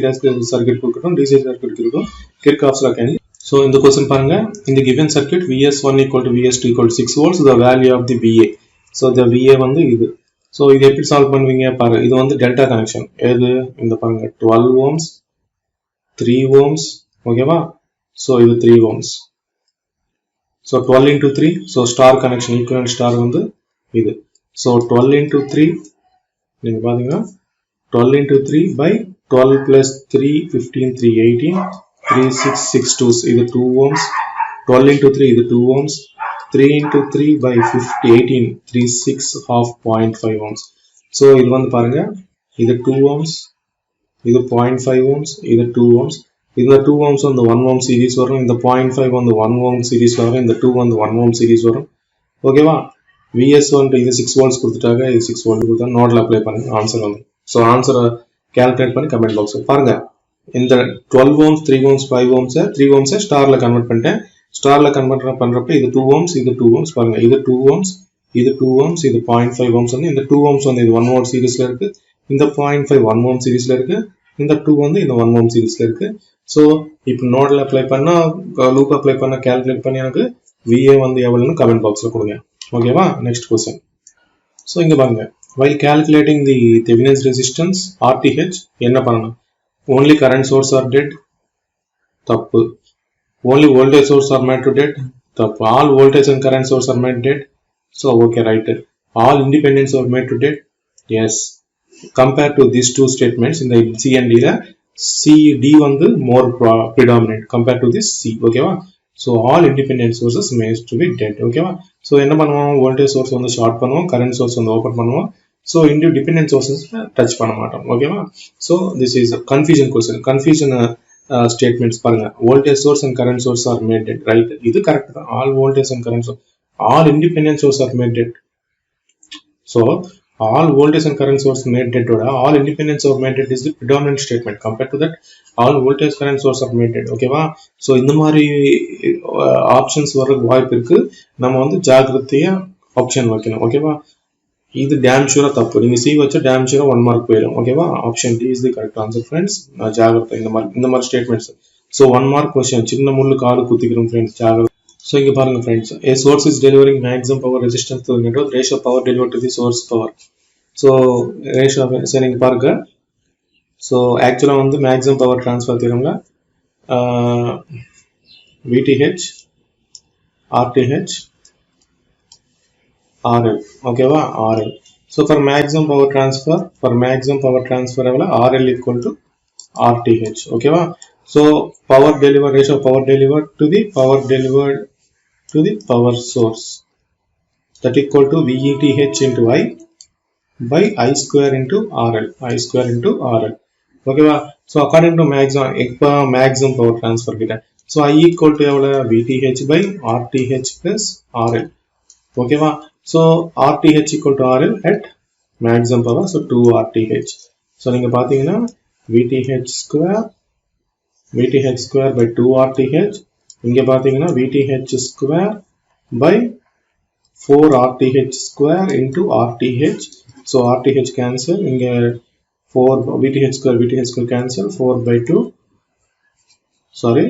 Speaker 1: circuit கொடுக்கட்டும், DC circuit கொடுக்கட்டும், Kirchhoff's law can be. So in the question பாருங்க, in the given circuit VS1 equal to VS2 equal to 6 volts, the value of the VA. So the VA வந்து இது. So இது எப்படி solve பண்ணுவீங்க பாருங்க, இது வந்து டெல்டா கனெக்ஷன். எது? இந்த பாருங்க 12 ohms, 3 ohms. ஓகேவா? So இது 3 ohms. So 12 into 3, so star connection, equivalent star வந்து இது. So 12 into 3 நீங்கள் பார்த்தீங்கன்னா 12 into 3 by 12 plus 3 15 3 18 3 6 6 2 இது 2 ohms 12 into 3 இது 2 ohms 3 into 3 by 50 18 3 6 half 0.5 ohms. So இது வந்து பாருங்க இது 2 ohms இது 0.5 ohms இது 2 ohms இந்த 2 ohms வந்து 1 ohm series வரும் இந்த 0.5 வந்து 1 ohm series வரும் இந்த 2 வந்து 1 ohm series வரும் ஓகேவா VS1 இது 6 volts கொடுத்துட்டாங்க இது 6 volt கொடுத்தா நோட்ல அப்ளை பண்ணுங்க ஆன்சர் வந்து ஸோ ஆன்சரை கால்குலேட் பண்ணி கமெண்ட் பாக்ஸில் பாருங்க இந்த 12 ohms 3 ohms 5 ohms 3 ohms ஸ்டார்ல கன்வெர்ட் பண்ணிட்டேன் ஸ்டார்ல கன்வெர்ட் பண்றப்ப இது 2 ohms இது 2 ohms பாருங்க இது 2 ohms இது 2 ohms இது 0.5 ohms வந்து இந்த 2 ohms வந்து இது 1 ohm சீரிஸ்ல இருக்கு இந்த 0.5 1 ohm சீரிஸ்ல இருக்கு இந்த 2 வந்து இந்த 1 ohm சீரிஸ்ல இருக்கு ஸோ இப்போ நோட்ல அப்ளை பண்ணா லூப் அப்ளை பண்ண கால்குலேட் பண்ணி எனக்கு VA வந்து எவ்வளவுன்னு கமெண்ட் பாக்ஸ்ல கொடுங்க ஓகேவா நெக்ஸ்ட் क्वेश्चन ஸோ இங்க பாருங்க while calculating the Thevenin's resistance RTH என்ன பண்ணணும் only current source are dead தப்பு only voltage source are made to dead தப்பு all voltage and current source are made dead so okay right all independents are made to dead yes compared to these two statements in the C and D la C D வந்து more predominant compared to this C ஓகேவா so all independent sources made to be dead ஓகேவா so என்ன பண்ணுவோம் voltage source வந்து short பண்ணுவோம் current source வந்து open பண்ணுவோம் so independent sources touch பண்ண மாட்டோம் ஓகேவா so this is a confusion question confusion statements பாருங்க voltage source and current source are made dead right இது கரெக்ட் தான் all voltage and current source all independent sources are made dead so all voltage and current source made dead oda all independent source made dead is the predominant statement compared to that all voltage current source are made dead ஓகேவா so இந்த மாதிரி options வரதுக்கு வாய்ப்பு இருக்கு நம்ம வந்து ஜாக்கிரதையா option வைக்கணும் ஓகேவா இது டேம் ஷூரா தப்பு நீங்க சி வச்சா டேம் ஷூரா 1 மார்க் போயிடும் ஓகேவா option D is the correct answer friends ஜாக்கிரதை இந்த மாதிரி ஸ்டேட்மெண்ட்ஸ் சோ 1 மார்க் क्वेश्चन சின்ன முள்ளு காடு குத்திக்கிறோம் फ्रेंड्स ஜாக்கிரதை so இங்க பாருங்க friends a source is delivering maximum power resistance to the network ratio of power delivered to the source power so ratio so நீங்க பாருங்க so actually வந்து maximum power transfer theoremல VTH RTH RL ஓகேவா RL so for maximum power transfer எவ்வளவு RL equal to RTH ஓகேவா so power delivered ratio of power delivered to the power source that equal to VETH into I by I square into RL ஓகேவா so according to maximum power transfer கிட்ட so I equal to எவ்வளவு VTH by RTH plus RL ஓகேவா so RTH equal to RL at maximum power so 2 RTH so நீங்க பாத்தீங்கன்னா VTH square by 2 RTH இங்க பாத்தீங்கன்னா VTH square by 4 RTH square into RTH so RTH cancel இங்க 4 VTH square cancel 4 by 2 sorry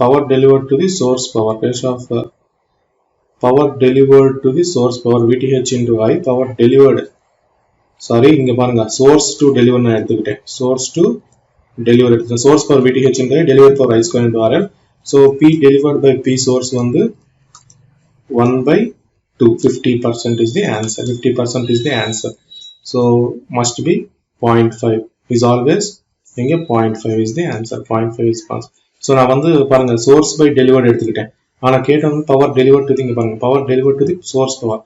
Speaker 1: power delivered to the source power ratio of power delivered to the source power VTH into I power delivered sorry இங்க பாருங்க source to deliver நான் எடுத்துக்கிட்டேன் source to deliver எடுத்துக்கிட்டேன் source power VTH into I delivered for I square into RL so P delivered by P source வந்து 1 by 2 50% is the answer so must be 0.5 is always இங்க 0.5 is the answer 0.5 is answer so நான் வந்து பாருங்க source by delivered எடுத்துக்கிட்டேன் ஆனா கேட்ட வந்து power delivered to இங்க பாருங்க power delivered to the source power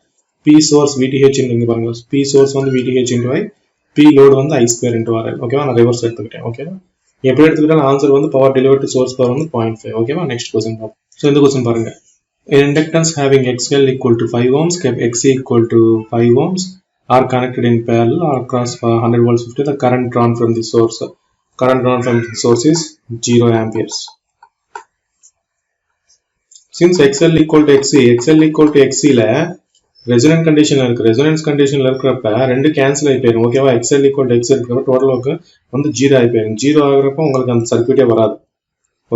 Speaker 1: P source VTH இங்க பாருங்க P source வந்து VTH into I P load வந்து I square into RL ஓகேவா நான் ரிவர்ஸ் எடுத்துக்கிட்டேன் ஓகேவா எப்படி எடுத்துக்கிட்டாலும் ஆன்சர் வந்து power delivered to source power வந்து 0.5 ஓகேவா நெக்ஸ்ட் क्वेश्चन பாப்போம் சோ இந்த क्वेश्चन பாருங்க inductance having XL equal to 5 ohms kept XC equal to 5 ohms are connected in parallel or across 100 volts 50 the current drawn from the source is 0 amperes since XL equal to XC ல resonance conditionல இருக்கிறப்ப ரெண்டு cancel ஆகி போயிடும் ஓகேவா XL equal to XC இருக்கிறப்ப total work வந்து 0 ஆகி போயிடும் 0 ஆகுறப்ப உங்களுக்கு அந்த சர்க்யூட்டே வராது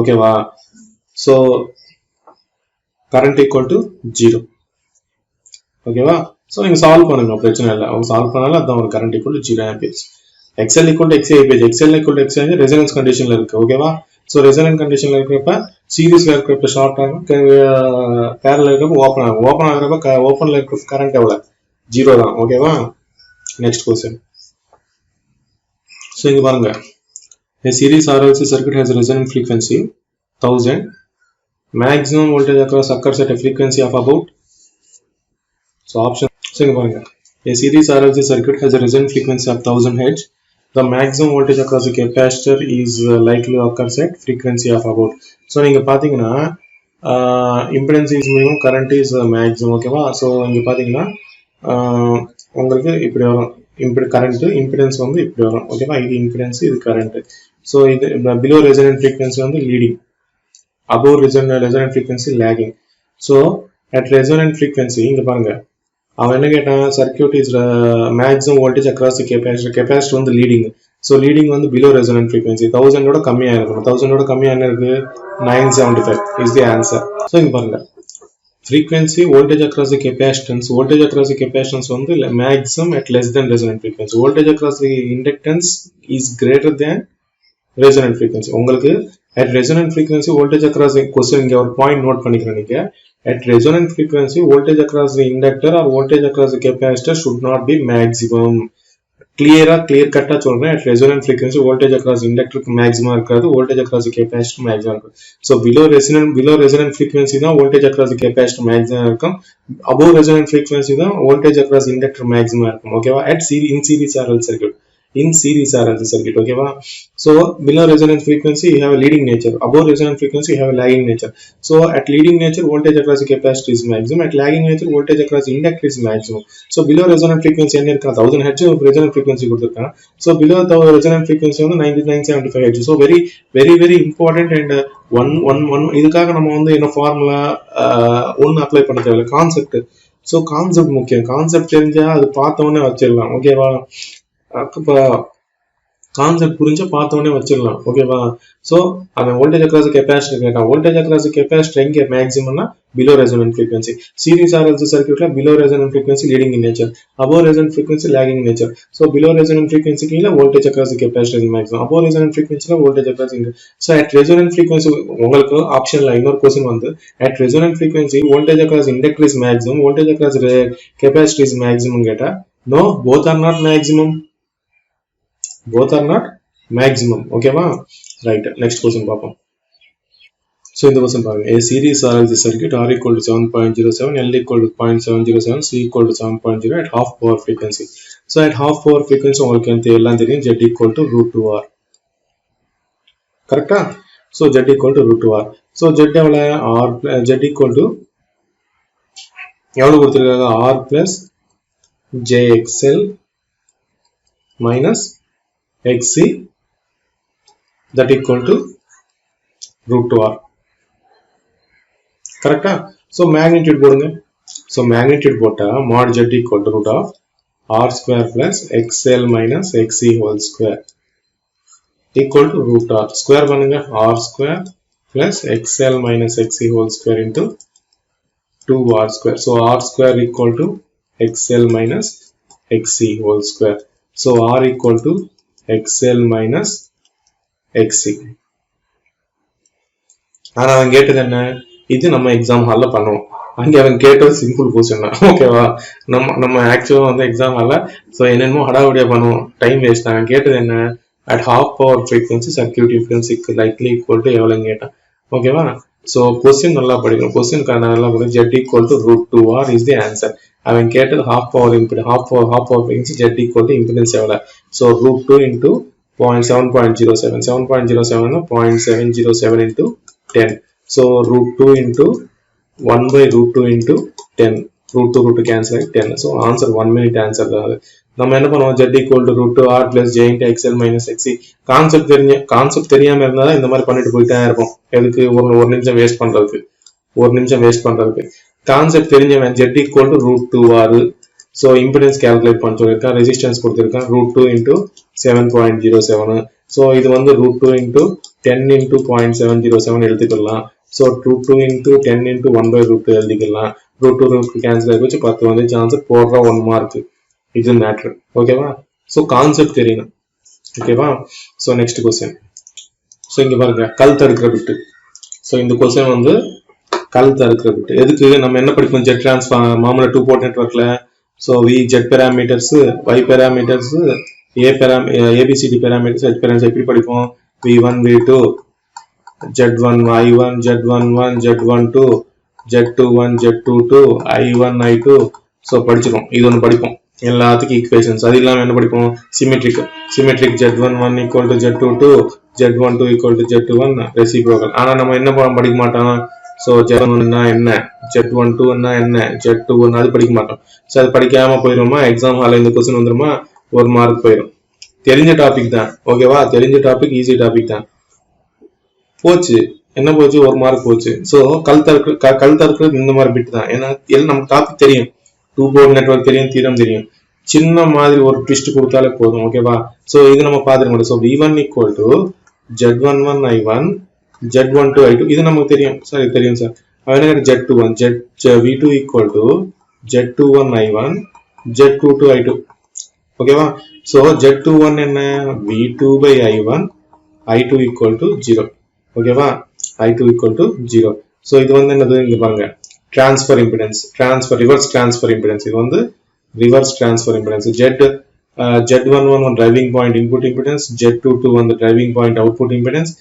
Speaker 1: ஓகேவா சோ current equal to 0 ஓகேவா சோ நீங்க சால்வ் பண்ணுங்க பிரச்சனை இல்ல அவங்க சால்வ் பண்ணால அதான் ஒரு current equal to 0 amperes XL equal to XC ஆகி XL equal to XC resonance conditionல இருக்கு ஓகேவா ஸோ ரெசனன்ட் கண்டிஷன்ல இருக்கிறப்ப சீரீஸ்ல இருக்கிறப்ப ஷார்ட் ஆகும், பேரல இருக்கிறப்ப ஓப்பன் ஆகும். ஓப்பன் ஆகிறப்ப ஓப்பன்ல இருக்கிற கரண்ட் எவ்வளோ? 0 தான். ஓகேவா? Next question. ஸோ இங்க பாருங்க, a series RLC circuit has a resonant frequency 1000. Maximum voltage across occurs at a frequency of about. So option. So இங்க பாருங்க, a series RLC circuit has a resonant frequency of 1000 Hz. The maximum voltage across the capacitor is likely to occur at frequency of about. So நீங்க பாத்தீங்கன்னா impedance is minimum, current is maximum. ஓகேவா? So இங்க பாத்தீங்கன்னா உங்களுக்கு இப்படி வரும், current impedance வந்து இப்படி வரும். ஓகேவா? இது இம்பிடன்ஸ், இது கரண்ட். ஸோ இது பிலோ ரெசனன்ட் ஃப்ரீக்வன்சி வந்து leading, above resonant frequency lagging. So at resonant frequency இங்க பாருங்க, அவன் என்ன கேட்டான், circuit is maximum voltage across the capacitor. Capacitor வந்து லீடிங். ஸோ லீடிங் வந்து பிலோ ரெசனன்ட் ஃப்ரீக்வன்சி 1000 கம்மியாக இருக்கணும். 1000 கம்மியாக என்ன இருக்கு? 975 இஸ் தி ஆன்சர். ஸோ இங்க பாருங்க, frequency voltage across the capacitance, voltage across the capacitance வந்து maximum at less than resonant frequency. Voltage across the inductance is greater than resonant frequency. உங்களுக்கு at resonant frequency voltage across the question இங்க ஒரு point note பண்ணிக்கிறீங்க. At resonant frequency voltage across the inductor or voltage across the capacitor should not be maximum. clear கட்டா சொல்றேன். at resonant frequency voltage across inductor maximum இருக்காது, voltage across the capacitor maximum இருக்கும். so below resonant frequency தான் voltage across the capacitor maximum இருக்கும், above resonant frequency தான் voltage across inductor maximum இருக்கும். ஓகேவா? in series RLC circuit, ஓகேவா? so below resonant frequency you have a leading nature, above resonant frequency you have a lagging nature. so at leading nature voltage across the capacitor is maximum, at lagging nature voltage across the inductor is maximum. so below resonant frequency என்ன இருக்கா? 1000 Hz resonant frequency கொடுத்திருக்கான். so below the resonant frequency வந்து 9975 Hz. so very important. and one இதுக்காக நம்ம வந்து என்ன formula ஒன்னு apply பண்ண தேவையில்லை, கான்செப்ட். so கான்செப்ட் முக்கியம். கான்செப்ட் தெரிஞ்சா அது பார்த்தவொடனே வச்சிடலாம். ஓகேவா? அப்ப கான்செப்ட் புரிஞ்சா பார்த்தவொடனே வச்சிடலாம். ஓகேவா? சோ அவன் வோல்டேஜ் அக்ராஸ் கெபாசிட்டர் கேட்டான். வோல்டேஜ் அக்ராஸ் கெபாசிட்டர் எங்க மேக்ஸிமம்னா below resonant frequency. Series RLC சர்க்யூட்ல below resonant frequency leading in nature, above resonant frequency lagging nature. So below resonant frequency கீழ voltage across capacitor is maximum, above resonant ஃப்ரீக்வன்சில voltage across இங்க. So at resonant frequency உங்களுக்கு ஆப்ஷன்ல இன்னொரு question வந்து at resonant frequency voltage across inductor is maximum, voltage across capacitor is maximum கேட்டா no, both are not maximum. ஓகேவா? Right. Next question பார்ப்போம். So இந்த क्वेश्चन பாருங்க, a series RLC circuit R equal to 7.07, L equal to 0.707, C equal to 7.0 at half power frequency. so at half power frequency உங்களுக்கு எல்லாம் தெரியும், Z equal to √2R. கரெக்ட்டா? so Z equal to √2R. so Z எவ்வளவு? Z equal to எவ்வளவு கொடுத்திருக்காங்க? R plus JXL minus XC that equal to √2R. கரெக்ட்டா? so magnitude போடுங்க. so magnitude போட்டா mod Z equal to root of R square plus XL minus XC whole square equal to √R. square பண்ணுங்க, R square plus XL minus XC whole square into 2R square. so R square equal to XL minus XC whole square. so R equal to XL minus XC. ஆனா அவன் கேட்டது என்ன? இது நம்ம exam ஹால்ல பண்ணுவோம். அங்க அவன் கேட்டது சிம்பிள் क्वेश्चन தான். ஓகேவா? நம்ம ஆக்சுவலா வந்து எக்ஸாம் ஹால்ல சோ என்னென்னமோ ஹடாவுடியா பண்ணுவோம், டைம் வேஸ்ட். அவன் கேட்டது என்ன? at half power frequency circuit impedance likely equal to எவ்வளவுன்னு கேட்டான். ஓகேவா? சோ क्वेश्चन நல்லா படிக்கணும். क्वेश्चन நல்லா படிக்கணும். Z equal to √2R is the answer. அவன் கேட்டது half power impedance, half power frequency Z equal to impedance எவ்வளவு? so √2 into 7.07, 7.07 னா 0.707 into 10. so √2 into 1 by √2 into 10, √2 cancel ஆகி 10. so answer 1 minute answer தான். நம்ம என்ன பண்ணுவோம்? Z equal to √2R plus J into XL minus XC. Concept தெரியாம இருந்தா இந்த மாதிரி பண்ணிட்டு போயிட்டே இருப்போம். எதுக்கு? ஒரு நிமிஷம் வேஸ்ட் பண்றதுக்கு. கான்செப்ட் தெரிஞ்சவன் Z equal to √2R. so impedance calculate பண்ண சொல்லிருக்கான், ரெசிஸ்டன்ஸ் கொடுத்திருக்கான் √2 into 7.07. so இது வந்து √2 into 10 into 0.707 எழுதிக்கலாம். so √2 into 10 into 1 by √2 எழுதிக்கலாம். √2 கேன்சல் ஆகி வச்சு 10 வந்து ஆன்சர் போடுற 1 மார்க். இது மேட்டர். ஓகேவா? so கான்செப்ட் தெரியணும். ஓகேவா? so next question. ஸோ இங்க பாருங்க கல் தடுக்கிற பிட்டு. ஸோ இந்த கொஸ்டின் வந்து கல் தடுக்கிற பிட்டு. எதுக்கு நம்ம என்ன படிப்போம் ஜெட் டிரான்ஸ்ஃபார்ம் மாமூல 2 போர்ட் நெட்வொர்க்ல. So we Z parameters, Y parameters, ABCD parameters, H parameters எப்படி படிப்போம்? V1 V2 Z1 I1 Z11 Z12 Z21 Z22 I1 I2. So படிச்சிடும். இது ஒன்று படிப்போம் எல்லாத்துக்கும் ஈக்குவேஷன்ஸ். அது இல்லாமல் என்ன படிப்போம்? Symmetric Z11 equal to Z22 Z12 equal to Z21 reciprocal. ஆனால் நம்ம என்ன படிக்க மாட்டோம்? ஸோ Z1 என்ன, Z12 என்ன, Z21 அது படிக்க மாட்டோம். ஸோ அது படிக்காம போயிடுமா எக்ஸாம் ஹாலில் இந்த கொஸ்டின் வந்துருமா 1 மார்க் போயிடும். தெரிஞ்ச டாபிக் தான், ஓகேவா? தெரிஞ்ச டாபிக், ஈஸி டாபிக் தான். போச்சு, என்ன போச்சு? 1 மார்க் போச்சு. ஸோ கல் தடுக்கிறது இந்த மாதிரி பிட் தான். ஏன்னா நமக்கு டாபிக் தெரியும், 2 போர்ட் நெட்வொர்க் தெரியும், தீரம் தெரியும். சின்ன மாதிரி ஒரு ட்விஸ்ட் கொடுத்தாலே போதும், ஓகேவா? ஸோ இது நம்ம பார்த்துக்க முடியும். So V1 equal to Z11 I1 Z12 I2 இது நமக்கு தெரியும் சார், இது தெரியும் சார். அதனால Z21 V2 equal to Z21 I1 Z22 I2, ஓகேவா? ஸோ Z21 என்ன? V2 by I1 I2 equal to 0, ஓகேவா? I2 equal to 0. ஸோ இது வந்து என்னது? இங்க பாருங்க transfer impedance, reverse transfer impedance. இது வந்து reverse transfer impedance. Z11 driving point input impedance, Z22 வந்து driving point output impedance,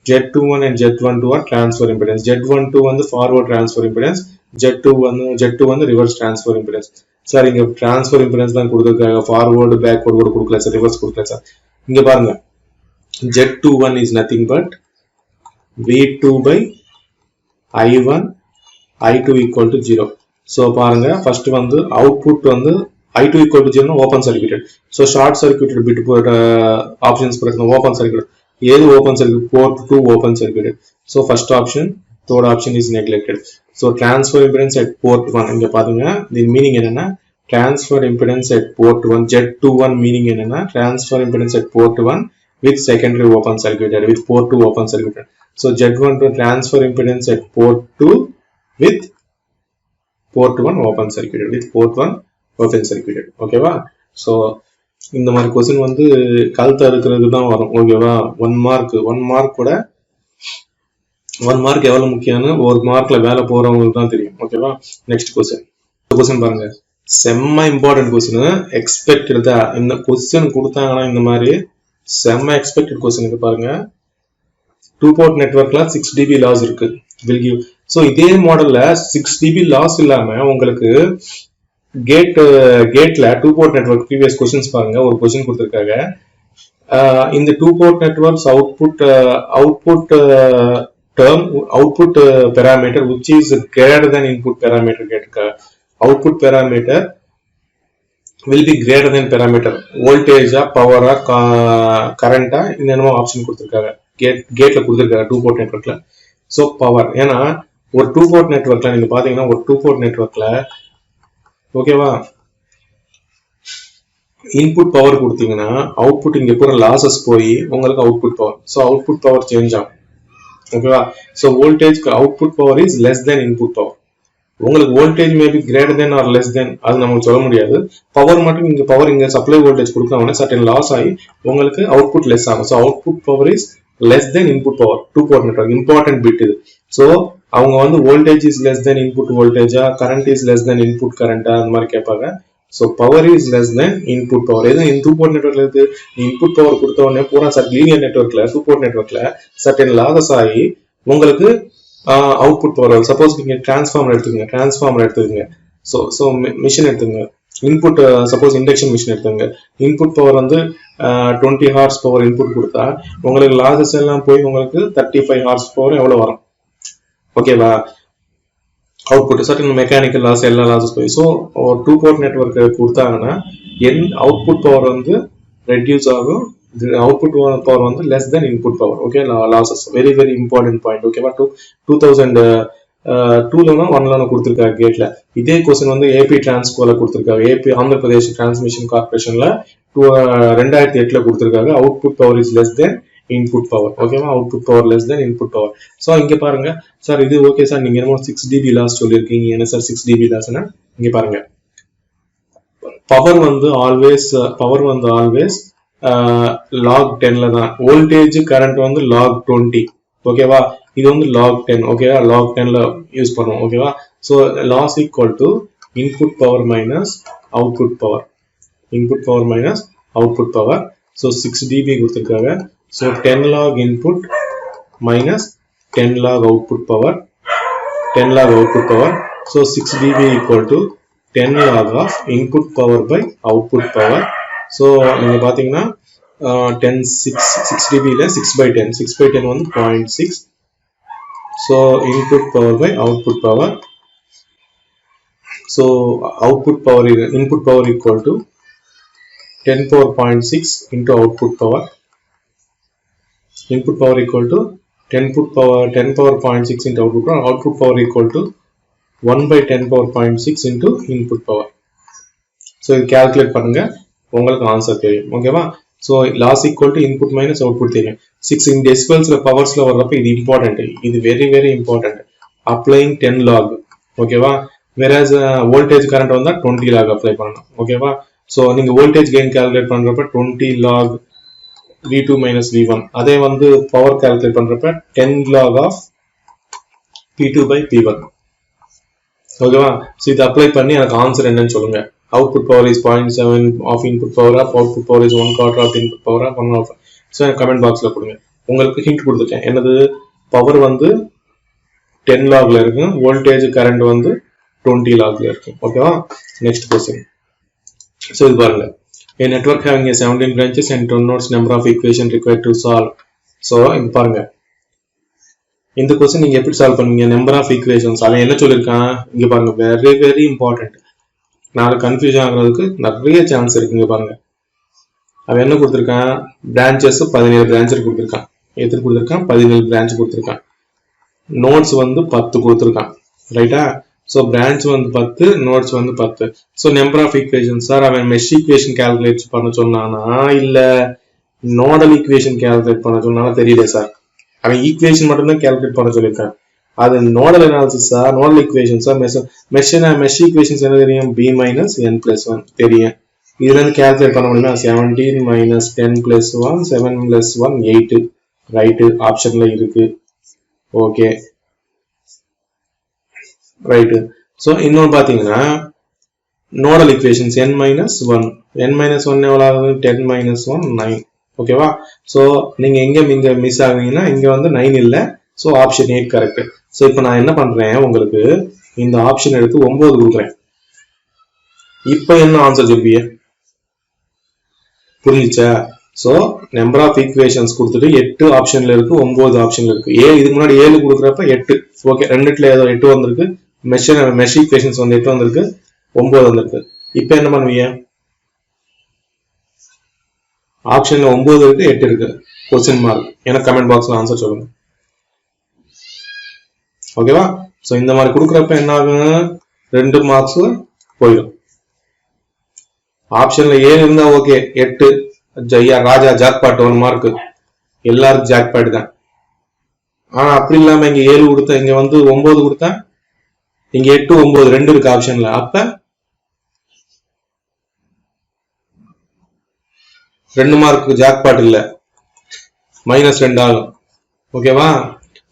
Speaker 1: Z21 and Z12 are transfer impedance. Z12 வந்து forward transfer impedance, Z2 வந்து reverse transfer impedance. சார் இங்க transfer impedance தான் கொடுத்திருக்காங்க, forward backward கூட கொடுக்கல sir, reverse கொடுக்கல sir. இங்க பாருங்க Z21 is nothing but V2 by I1 I2 equal to 0. So பாருங்க first வந்து output வந்து I2 equal to 0 open circuited. So short circuited bit options போடுறோம், open circuited. ஏது open circuit? Port 2 open circuit. So first option, third option is neglected. So transfer impedance at port 1 இங்க பாருங்க, இது meaning என்னன்னா transfer impedance at port 1. Z21 meaning என்னன்னா transfer impedance at port 1 with secondary open circuited, with port 2 open circuited. So Z12 transfer impedance at port 2 with port 1 open circuited, with port 1 open circuited, ஓகேவா? So இந்த மாதிரி question வந்து கல் தடுக்கிறது தான் வரும், ஓகேவா? 1 மார்க் கூட 1 மார்க் எவ்வளவு முக்கியம்னு 1 மார்க்ல வேலை போறவங்களுக்கு தான் தெரியும், ஓகேவா? நெக்ஸ்ட் கொஸ்டின் பாருங்க, செம்ம இம்பார்ட்டன்ட் கொஸ்டின். எக்ஸ்பெக்டட் தான் இந்த கொஸ்டின் கொடுத்தாங்கன்னா, இந்த மாதிரி செம்ம எக்ஸ்பெக்டட் கொஸ்டினுக்கு பாருங்க. 2 போர்ட் நெட்வொர்க்ல 6 dB லாஸ் இருக்கு, will give. ஸோ இதே மாடல்ல 6 dB லாஸ் இல்லாம உங்களுக்கு கேட்ல 2 போர்ட் நெட்வொர்க் ப்ரீவியஸ் கொஸ்டின்ஸ் பாருங்க. ஒரு கொஸ்டின் கொடுத்திருக்காங்க, இந்த 2 port networks output parameter which is greater than input parameter கேட்டிருக்காங்க. Output parameter will be greater than parameter, வோல்டேஜா பவரா கரண்டா, இந்த என்னமோ ஆப்ஷன் கொடுத்திருக்காங்க. கேட்ல கொடுத்திருக்காங்க 2 போர்ட் நெட்வொர்க்ல. ஸோ பவர், ஏன்னா ஒரு 2 போர்ட் நெட்வொர்க்ல நீங்க பாத்தீங்கன்னா, ஒரு 2 போர்ட் நெட்வொர்க்ல, ஓகேவா, இன்புட் பவர் கொடுத்தீங்கன்னா அவுட்புட் இங்க போற லாசஸ் போய் உங்களுக்கு output power, so output power change ஆகும், ஓகேவா? So voltage output power is less than input power. உங்களுக்கு voltage maybe greater than or less than, அது நமக்கு சொல்ல முடியாது. பவர் மட்டும் இங்க பவர் இங்க சப்ளை வோல்டேஜ் கொடுக்கறவங்க சர்டன் லாஸ் ஆகி உங்களுக்கு அவுட்புட் லெஸ் ஆகும். So output power is less than input power. 2 port network important bit இது. So அவங்க வந்து voltage is less than input voltage, current is less than input current அந்த மாதிரி கேட்பாங்க. So power is less than input power. இது 2 port networkல இருக்கு. input power கொடுத்த உடனே பூரா linear networkல 2 port networkல certain losses ஆகி உங்களுக்கு அவுட்புட் பவர். சப்போஸ் நீங்க டிரான்ஸ்ஃபார்மர் எடுத்துக்கங்க. so மிஷின் எடுத்துக்கங்க. இன்புட் சப்போஸ் இண்டக்ஷன் மிஷின் எடுத்துங்க. இன்புட் பவர் வந்து 20 ஹார்ஸ் பவர் இன்புட் கொடுத்தா உங்களுக்கு லாசஸ் எல்லாம் போய் உங்களுக்கு 35 ஹார்ஸ் பவர் எவ்வளவு வரும், ஓகேவா? அவுட்புட் சர்டன் மெக்கானிக்கல் லாஸ் எல்லா லாசஸ் போய். ஸோ ஒரு 2 போர்ட் நெட்வொர்க் கொடுத்தாங்கன்னா அவுட்புட் பவர் வந்து ரெடியூஸ் ஆகும், அவுட்புட் பவர் வந்து less than input power, okay? Losses very very important point, ஓகேவா? 2002 1 கொடுத்திருக்காங்க கேட்ல. இதே கொஸ்டின் வந்து ஏபி டிரான்ஸ்கோல கொடுத்திருக்காங்க, ஏபி ஆந்திர பிரதேஷ் டிரான்ஸ்மிஷன் கார்பரேஷன்ல 2008 கொடுத்திருக்காங்க. Output power is less than input power, ஓகேவா? Output power less than input power. So இங்க பாருங்க சார், இது ஓகே சார், நீங்க என்னமோ 6 dB லாஸ் சொல்லியிருக்கீங்க, என்ன சார் 6 dB லாஸ்னா? இங்க பாருங்க, பவர் வந்து ஆல்வேஸ் log 10ல தான் வோல்டேஜ் கரண்ட் வந்து log 20 ஓகேவா இது வந்து log 10 ஓகேவா log 10ல யூஸ் பண்ணுவோம் ஓகேவா so loss equal to input power minus output power so 6 dB கொடுத்திருக்காங்க so 10 log input minus 10 log output power so 6 dB equal to 10 log of input power by output power so நீங்க பாத்தீங்கன்னா 6 dB ல 6 by 10 வந்து 0.6 so input power by output power so input power equal to 10 power 0.6 into output power input power equal to 10 power 0.6 into output power equal to 1 by 10 power 0.6 into input power so இது calculate பண்ணுங்க உங்களுக்கு answer தெரியும் ஓகேவா so loss equal to input minus output தெரியும் 6 in decibels பவர்ஸ்ல வரப்ப இது important இது very important applying 10 log ஓகேவா whereas voltage current வந்தா 20 log apply பண்ணனும் ஓகேவா so நீங்க voltage gain calculate பண்றப்ப 20 log v2 minus v1 அதே வந்து பவர் calculate பண்றப்ப 10 log of p2 by p1 ஓகேவா so இது அப்ளை பண்ணி எனக்கு ஆன்சர் என்னன்னு சொல்லுங்க output power is 0.7 of input power of output power is 1/4 of input power of 1/2 so comment boxல கொடுங்க உங்களுக்கு ஹிண்ட் கொடுத்துட்டேன் என்னது பவர் வந்து 10 logல இருக்கு வோல்டேஜ் கரண்ட் வந்து 20 logல இருக்கு ஓகேவா நெக்ஸ்ட் क्वेश्चन so இது பாருங்க a network having a 17 branches and 10 nodes number of equation required to solve so இது பாருங்க இந்த क्वेश्चन நீங்க எப்படி சால்வ் பண்ணுவீங்க நம்பர் ஆஃப் ஈக்குவேஷன்ஸ் அவன் என்ன சொல்லிருக்கான் இங்க பாருங்க very important நாளை கன்ஃபியூஷன் ஆகிறதுக்கு நிறைய சான்ஸ் இருக்குங்க பாருங்க அவன் என்ன கொடுத்திருக்கான் பிரான்ச்சஸ் 17 பிரான்ச் கொடுத்திருக்கான் எத்தனை கொடுத்திருக்கான் 17 பிரான்ச் கொடுத்திருக்கான் நோட்ஸ் வந்து 10 கொடுத்திருக்கான் ரைட்டா சோ பிரான்ச் வந்து 10 நோட்ஸ் வந்து 10 so number of equations sir அவன் மெஷ் ஈக்குவேஷன் கால்குலேட் பண்ண சொன்னானா இல்ல நோடல் ஈக்குவேஷன் கால்குலேட் பண்ண சொன்னானா தெரியல சார் அவன் ஈக்குவேஷன் மட்டும் தான் கால்குலேட் பண்ண சொல்லிருக்கான் அது நோடல் அனாலிசிஸா நோடல் ஈக்குவேஷன்ஸா மெஷ் ஈக்குவேஷன்ஸ் என்ன தெரியும் b minus n plus 1 தெரியும் இதுல இருந்து கால்குலேட் பண்ண முடியுமா 17 minus 10 plus 1 7 plus 1 8 ரைட் ஆப்ஷன்ல இருக்கு ஓகே ரைட் சோ இன்னொரு பாத்தீங்கன்னா நோடல் ஈக்குவேஷன்ஸ் n minus 1 எவ்வளவு ஆகுது 10 minus 1 9 ஓகேவா சோ நீங்க எங்க மிஸ் ஆகுறீங்கன்னா இங்க வந்து 9 இல்ல சோ ஆப்ஷன் 8 கரெக்ட் சோ இப்போ நான் என்ன பண்றேன் உங்களுக்கு இந்த ஆப்ஷன் எடுத்து 9 கொடுக்கிறேன் இப்போ என்ன ஆன்சர் சொல்வீங்க புரிஞ்சுச்சா சோ நம்பர் ஆஃப் ஈக்குவேஷன்ஸ் கொடுத்துட்டு 8 ஆப்ஷன்ல இருக்கு 9 ஆப்ஷன்ல இருக்கு இதுக்கு முன்னாடி 7 கொடுக்கறப்ப 8 ஓகே ரெண்டுல ஏதோ 8 வந்திருக்கு மெஷ் ஈக்குவேஷன்ஸ் வந்து 8 வந்திருக்கு 9 வந்திருக்கு இப்போ என்ன பண்ணுவீங்க ஆப்ஷன்ல 9 இருக்கு 8 இருக்கு क्वेश्चन மார்க் எனக்கு கமெண்ட் பாக்ஸ்ல ஆன்சர் சொல்லுங்க ஓகேவா சோ இந்த மாதிரி கொடுக்கறப்ப என்ன ஆகும் 2 மார்க்ஸ் போயிடும் ஆப்ஷன்ல 7 இருந்தா ஓகே 8 ஜெயா ராஜா ஜாக்பாட் 1 மார்க் எல்லாரும் ஜாக்பாட் தான் ஆனா அப்படி இல்லாம இங்க 7 கொடுத்தா இங்க வந்து 9 கொடுத்தா இங்க 8 9 ரெண்டு இருக்கு ஆப்ஷன்ல அப்ப 2 மார்க் ஜாக்பாட் இல்ல -2 ஆகும் ஓகேவா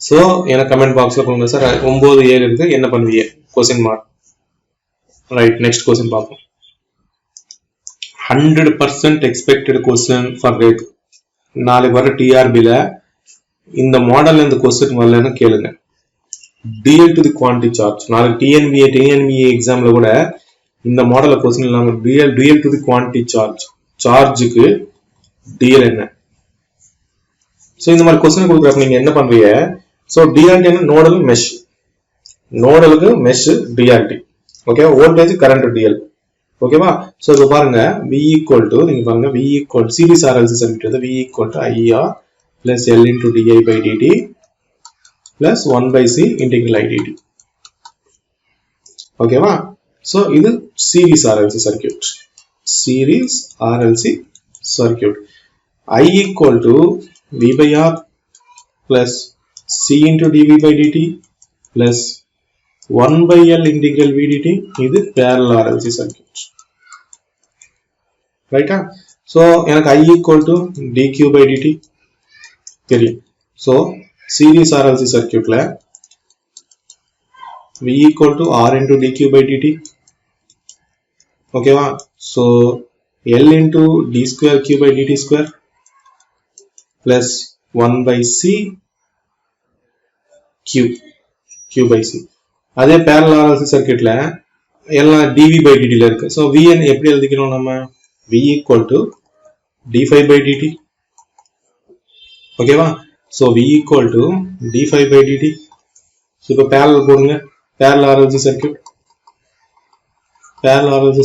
Speaker 1: சோ எனக்கு கமெண்ட் பாக்ஸ்ல கொடுங்க சார் 9 7 இருக்கு என்ன பண்ணுவீங்க question mark right next question பாப்போம் 100% expected question for rate நாளைக்கு வர டிஆர்பி ல இந்த மாடல்ல இந்த क्वेश्चन வரலன்னு கேளுங்க dual to the quantity charge நாளைக்கு டிஎன்பிஏ எக்ஸாம்ல கூட இந்த மாடல்ல क्वेश्चन இல்லாம dual to the quantity சார்ஜ்க்கு dual என்ன சோ இந்த மாதிரி क्वेश्चन கொடுக்கறப்ப நீங்க என்ன பண்றீங்க சோ டிஆர்டி என்ன நோடல் மெஷ் நோடலுக்கு மெஷ் டிஆர்டி ஓகே வோல்டேஜ் கரண்ட் டிஎல் ஓகேவா சோ இத பாருங்க v நீங்க பாருங்க v சீரிஸ் RLC சர்க்யூட் வந்து v IR plus L into di by dt plus 1 by C integral I dt ஓகேவா சோ இது series RLC circuit I equal to v by R plus C into dv by dt plus 1 by L integral v dt இது parallel RLC circuit ரைட்டா so எனக்கு I equal to dq by dt தெரியும். So series RLC சர்க்கியூட்ல V equal to R into dq by dt. ஓகேவா? So L into d square q by dt square plus 1 by c q by c. அதே parallel RLC சர்க்கியூட்ல எல்லாம் dv by dt ல இருக்கு. So Vn எப்படி எழுதிக்கிறோம் நம்ம? V equal to d5 by dt. ஓகேவா? So V equal to d5 by dt. So இப்போ parallel போடுங்க. parallel RLC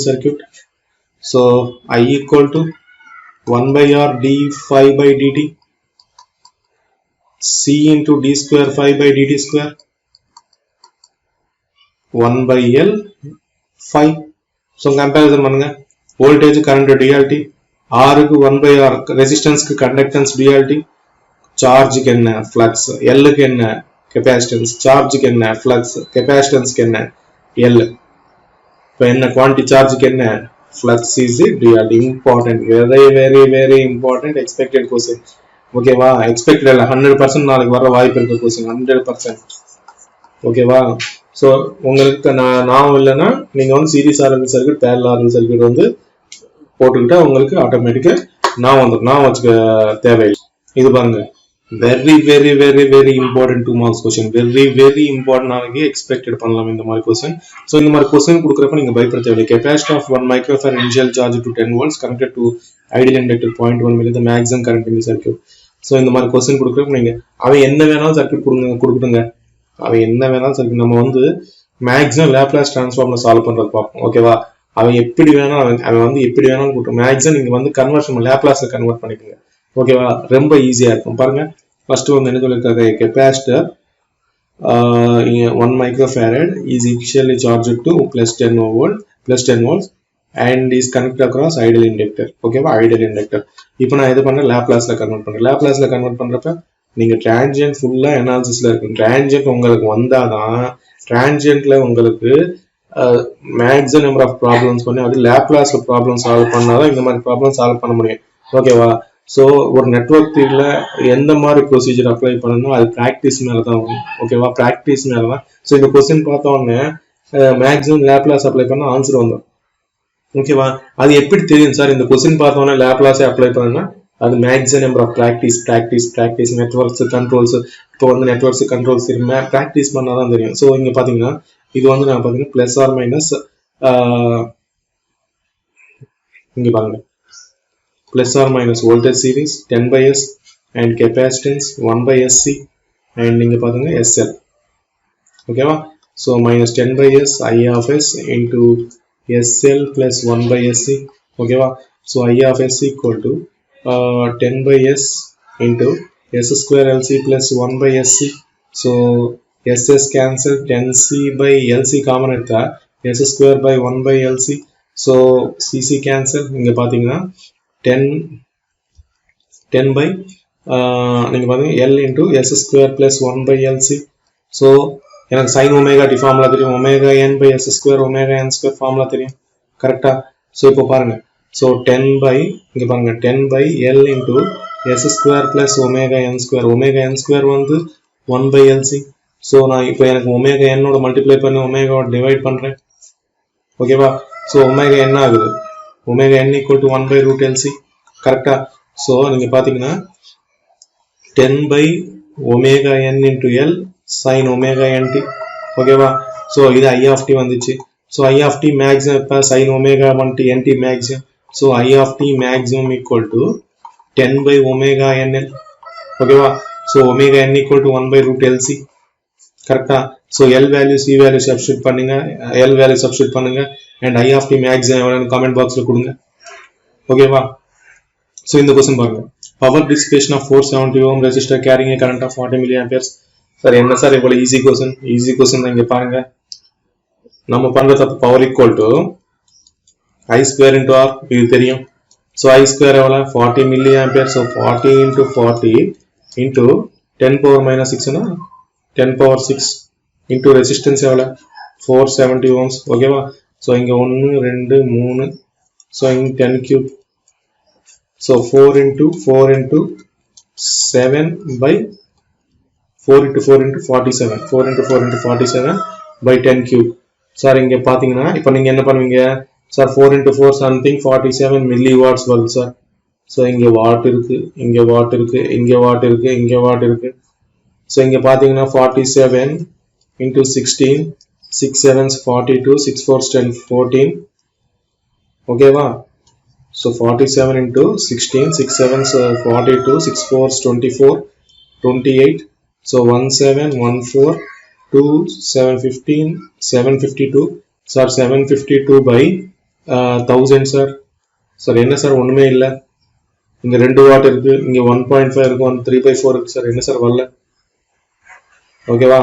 Speaker 1: circuit. So I equal to 1 by R d5 by dt. C into d square 5 by dt square. 1 by L 5. So comparison பண்ணுங்க. Voltage current duality. R க்கு 1 by R resistance க்கு conductance duality. Charge க்கு என்ன flux. L க்கு என்ன capacitance. Charge க்கு என்ன flux. Capacitance க்கு என்ன L. இப்போ என்ன quantity charge க்கு என்ன flux is duality. Important. Very important expected question. ஓகேவா? expected இல்ல 100% நாளைக்கு வர வாய்ப்பு இருக்கு question 100%. ஓகேவா? ஸோ உங்களுக்கு நான் இல்லைன்னா நீங்க வந்து series RLC circuit parallel RLC circuit வந்து போட்டுக்கிட்டா உங்களுக்கு ஆட்டோமேட்டிக்கா நான் வச்சுக்க தேவையில்லை. இது பாருங்க very important 2 marks question. very important நாளைக்கு எக்ஸ்பெக்டட் பண்ணலாம் இந்த மாதிரி question. ஸோ இந்த மாதிரி question கொடுக்குறப்ப நீங்க பயப்பட தேவையில்லை. Capacitor of 1 microfarad initial charge to 10 volts connected to ideal inductor 0.1 milli the maximum current in the circuit. So இந்த மாதிரி question கொடுக்குறப்ப நீங்க அவன் என்ன வேணாலும் சர்க்கியூட் கொடுக்கட்டுங்க. அவன் என்ன வேணாலும் சர்க்கியூட் நம்ம வந்து மேக்ஸிமம் லேப்லாஸ் டிரான்ஸ்ஃபார்ம்ல சால்வ் பண்றது பார்ப்போம். ஓகேவா? அவன் எப்படி வேணாலும் அவன் வந்து எப்படி வேணாலும் கொடுக்கும். மேக்ஸிமம் நீங்க வந்து கன்வர்ஷன் லேப்லாஸ்ல கன்வெர்ட் பண்ணிக்கோங்க. ஓகேவா? ரொம்ப ஈஸியா இருக்கும். பாருங்க ஃபர்ஸ்ட் வந்து என்ன சொல்லிருக்காங்க? Capacitor 1 microfarad is initially charged to plus 10 volts and is connected across ideal inductor. ஓகேவா? ideal inductor. இப்போ நான் இது பண்ண லேப்லாஸ்ல கன்வெர்ட் பண்றேன். லேப்லாஸ்ல கன்வெர்ட் பண்றப்ப நீங்க டிரான்சியன்ட் ஃபுல்லா அனாலிசிஸ்ல இருக்கு. டிரான்சியன்ட் உங்களுக்கு வந்தாதான் டிரான்சியன்ட்ல உங்களுக்கு மேக்ஸிமம் நம்பர் ஆஃப் ப்ராப்ளம்ஸ் பண்ணி அது லேப்லாஸ்ல ப்ராப்ளம் சால்வ் பண்ணாதான் இந்த மாதிரி ப்ராப்ளம் சால்வ் பண்ண முடியும். ஓகேவா? ஸோ ஒரு நெட்வொர்க் தியரியில எந்த மாதிரி ப்ரொசீஜர் அப்ளை பண்ணணும் அது ப்ராக்டிஸ் மேல தான் வரும். ஓகேவா? ப்ராக்டிஸ் மேல தான். ஸோ இந்த கொஸ்டின் பார்த்த உடனே மேக்ஸிமம் லேப்லாஸ் அப்ளை பண்ண ஆன்சர் வந்துடும். ஓகேவா? அது எப்படி தெரியும் சார்? இந்த கொஸ்டின் பார்த்த உடனே லேப்லாஸே அப்ளை பண்ணா அது maximum number of practice networks controls. இப்போ வந்து நெட்வொர்க்ஸ் கண்ட்ரோல்ஸ் ப்ராக்டிஸ் பண்ணாதான் தெரியும். ஸோ இங்க பாத்தீங்கன்னா இது வந்து நான் பாத்தீங்கன்னா பிளஸ் ஆர் மைனஸ் இங்க பாருங்க plus or minus voltage series 10 by S and capacitance 1 by SC and நீங்க பாருங்க SL. ஓகேவா? so minus 10 by S I of S into SL plus 1 by SC. ஓகேவா? so I of S equal to 10 by S into S square LC plus 1 by SC. so SS cancel 10C by LC common எடுத்தா S square by 1 by LC. so CC cancel இங்க பாத்தீங்கன்னா 10 by நீங்க பாருங்க L into S square plus 1 by LC. so எனக்கு sin omega t formula தெரியும். omega n by S square omega n square formula தெரியும். கரெக்ட்டா? so இப்போ பாருங்க so 10 by இங்க பாருங்க 10 by L into S square plus omega n square வந்து 1 by LC. so நான் இப்போ எனக்கு omega n ஓட மல்டிப்ளை பண்ணி omega ஓட டிவைட் பண்றேன். ஓகேவா? so omega n ஆகுது. omega n equal to 1 by root LC. கரெக்டா? so நீங்க பாத்தீங்கன்னா 10 by omega n into L sin omega nt. ஓகேவா? so இது I of t வந்துச்சு. so I of t maximum இப்ப sin omega nt maximum. so I of t maximum equal to 10 by omega nl. ஓகேவா? so omega n equal to 1 by root LC. கரெக்டா? so L value C value substitute பண்ணுங்க. L value substitute பண்ணுங்க and I of t maximum எவ்வளவுன்னு comment பாக்ஸ்ல கொடுங்க. ஓகேவா? so இந்த question பாருங்க. power dissipation of 470 ohm resistor carrying a current of 40 milliamperes. Sir என்ன சார் இவ்வளவு ஈஸி क्वेश्चन தான். இங்க பாருங்க நம்ம பண்ற தப்பு. power equal to I square into R இது தெரியும். so I square எவ்வளவு 40 milliampere. so 40 into 40 into 10 power minus 6 னா 10 power 6 into resistance எவ்வளவு 470 ohms. ஓகேவா? so இங்க 1 2 3 so இங்க 10 cube So 4 into 4 into 7 by 4 into 4 into 47. 4 into 4 into 47 by 10 cube. Sir இங்க பாத்தீங்கன்னா இப்போ நீங்க என்ன பண்ணுவீங்க சார் 4 into 4 something 47 milliwatts வருது சார். ஸோ இங்க வாட் இருக்கு, இங்க வாட் இருக்கு, இங்க வாட் இருக்கு, இங்க வாட் இருக்கு. ஸோ இங்க பாத்தீங்கன்னா 47 into 16, 6 7s 42, 6 4s 10 14. ஓகேவா? So 47 into 16, 6 7s 42, 6 4s 24, 28. So 1714, 2 715, 752. Sir 752 by 1000 sir. Sir என்ன சார் ஒண்ணுமே இல்ல. இங்க 2 வாட் இருக்கு, இங்க 1.5 இருக்கு, 3/4 இருக்கு சார். என்ன சார் வரல? ஓகேவா?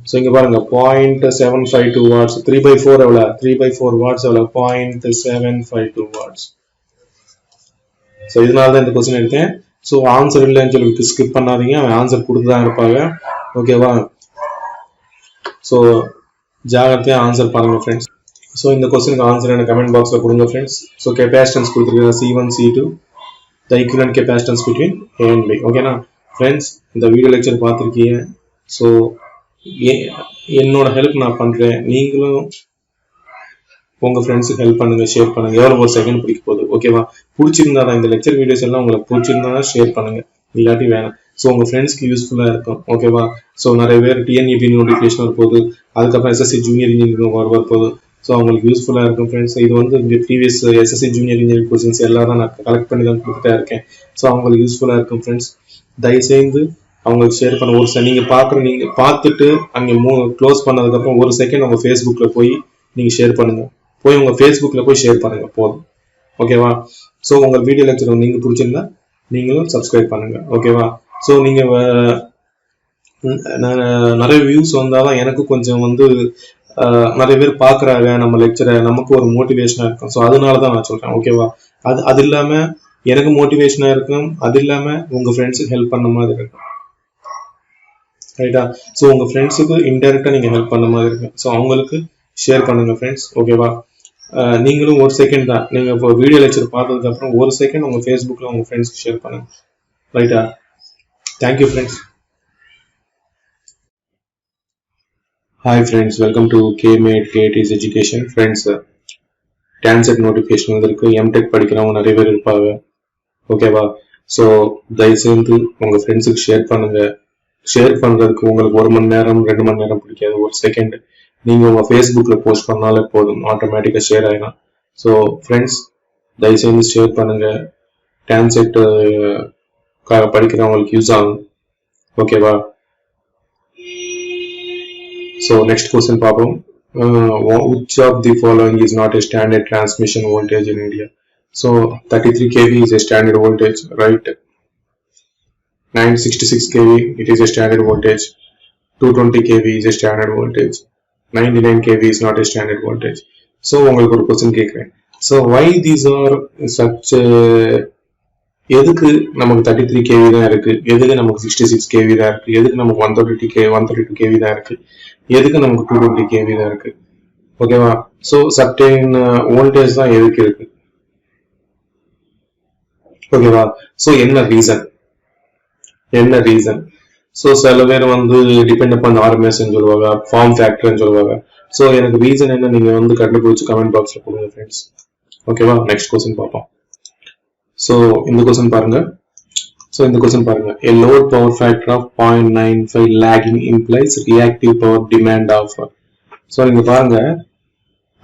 Speaker 1: சோ இங்க பாருங்க 0.752 watts. 3/4 எவ்வளவு? 3/4 watts எவ்வளவு? 0.752 watts. சோ இதனால தான் இந்த क्वेश्चन எடுத்தேன். சோ ஆன்சர் இல்லன்னு சொல்லி ஸ்கிப் பண்ணாதீங்க. அவன் ஆன்சர் கொடுத்து தான் இருப்பாங்க. ஓகேவா? சோ ஜாகிரதையா ஆன்சர் பாருங்க फ्रेंड्स. சோ இந்த क्वेश्चनக்கு ஆன்சர் என்ன கமெண்ட் பாக்ஸ்ல கொடுங்க फ्रेंड्स. சோ கெபாசிட்டன்ஸ் கொடுத்திருக்கீங்க C1 C2 the equivalent capacitance between A and B. ஓகேனா फ्रेंड्स இந்த வீடியோ லெக்சர் பார்த்திருக்கீங்க. சோ என்னோட ஹெல்ப் நான் பண்றேன். நீங்களும் உங்க ஃப்ரெண்ட்ஸ்க்கு ஹெல்ப் பண்ணுங்க, ஷேர் பண்ணுங்க. எவ்வளவு ஒரு செகண்ட் பிடிக்க போகுது. ஓகேவா? பிடிச்சிருந்தா இந்த லெக்சர் வீடியோஸ் எல்லாம் உங்களுக்கு பிடிச்சிருந்தா ஷேர் பண்ணுங்க, இல்லாட்டி வேணாம். ஸோ உங்க ஃப்ரெண்ட்ஸ்க்கு யூஸ்ஃபுல்லா இருக்கும். ஓகேவா? ஸோ நிறைய பேர் டிஎன்இபி நோட்டிஃபிகேஷன் வரப்போகுது, அதுக்கப்புறம் எஸ்எஸ்சி ஜூனியர் இன்ஜினியரிங் வரப்போகுது. ஸோ அவங்களுக்கு யூஸ்ஃபுல்லா இருக்கும் ஃப்ரெண்ட்ஸ். இது இந்த previous SSC junior engineering questions எல்லாம் தான் நான் கலெக்ட் பண்ணி தான் கொடுத்துட்டே இருக்கேன். ஸோ அவங்களுக்கு யூஸ்ஃபுல்லா இருக்கும் ஃப்ரெண்ட்ஸ். தயவுசெய்து அவங்களுக்கு ஷேர் பண்ண ஒரு நீங்க பார்த்துட்டு அங்கே க்ளோஸ் பண்ணதுக்கப்புறம் ஒரு செகண்ட் உங்க ஃபேஸ்புக்ல போய் நீங்க ஷேர் பண்ணுங்க. போய் உங்க ஃபேஸ்புக்ல போய் ஷேர் பண்ணுங்க போதும். ஓகேவா? ஸோ உங்க வீடியோ லெக்சர் நீங்க பிடிச்சிருந்தா நீங்களும் சப்ஸ்கிரைப் பண்ணுங்க. ஓகேவா? ஸோ நீங்க நிறைய வியூஸ் வந்தாதான் எனக்கு கொஞ்சம் நிறைய பேர் பாக்குறாங்க நம்ம லெக்சரை, நமக்கு ஒரு மோட்டிவேஷனா இருக்கும். ஸோ அதனாலதான் நான் சொல்றேன். ஓகேவா? அது இல்லாம எனக்கு மோட்டிவேஷனா இருக்கும், அது இல்லாம உங்க ஃப்ரெண்ட்ஸுக்கு ஹெல்ப் பண்ண மாதிரி இருக்கும். ரைட்டா? ஸோ உங்க ஃப்ரெண்ட்ஸுக்கு இன்டெரக்டா நீங்க ஹெல்ப் பண்ண மாதிரி இருக்கும். ஸோ அவங்களுக்கு ஷேர் பண்ணுங்க ஃப்ரெண்ட்ஸ். ஓகேவா? நீங்களும் ஒரு செகண்ட் தான், நீங்க இப்போ வீடியோ லெக்சர் பார்த்ததுக்கு அப்புறம் ஒரு செகண்ட் உங்க ஃபேஸ்புக்ல உங்க ஃப்ரெண்ட்ஸ்க்கு ஷேர் பண்ணுங்க. ரைட்டா? Thank you friends. Hi friends, welcome to KMAT KT's education. Friends, TANCET notification வந்திருக்கு. எம்டெக் படிக்கிறவங்க நிறைய பேர் இருப்பாங்க. ஓகேவா? ஸோ தயவுசெய்து உங்க ஃப்ரெண்ட்ஸுக்கு ஷேர் பண்ணுங்க. ஷேர் பண்றதுக்கு உங்களுக்கு 1 மணி நேரம் 2 மணி நேரம் பிடிக்காது, ஒரு செகண்ட் நீங்க உங்க ஃபேஸ்புக்ல போஸ்ட் பண்ணாலே போதும், ஆட்டோமேட்டிக்கா ஷேர் ஆயிடும். ஸோ ஃப்ரெண்ட்ஸ், தயவுசெய்து ஷேர் பண்ணுங்க. டான்செட் படிக்கிறவங்களுக்கு யூஸ் ஆகும். ஓகேவா? ஸோ நெக்ஸ்ட் क्वेश्चन பார்ப்போம். which of the following is not a standard transmission voltage in India? So 33 kV is a standard voltage, right? 966 kV it is a standard voltage. 220 kV is a standard voltage. 99 kV is not a standard voltage. So உங்களுக்கு ஒரு question கேக்குறேன். So why these are such எதுக்கு நமக்கு 33 kV தான் இருக்கு, எதுக்கு நமக்கு 66 kV தான் இருக்கு, எதுக்கு நமக்கு 132 kV தான் இருக்கு, எதுக்கு நமக்கு 220 kV தான் இருக்கு? ஓகேவா? சோ சர்டைன் வோல்டேஜ் தான் எதுக்கு இருக்கு? ஓகேவா? சோ என்ன ரீசன்? சோ சில பேர் டிபெண்ட் அப்பான் RMS ன்னு சொல்லுவாங்க, ஃபார்ம் ஃபேக்டர்னு சொல்லுவாங்க. சோ எனக்கு ரீசன் என்ன நீங்க கண்டுபிடிச்சு கமெண்ட் பாக்ஸ்ல கொடுங்க ஃப்ரெண்ட்ஸ். ஓகேவா? நெக்ஸ்ட் क्वेश्चन பார்ப்போம். சோ இந்த क्वेश्चन பாருங்க. A load power factor of 0.95 lagging implies reactive power demand of. So இங்க பாருங்க,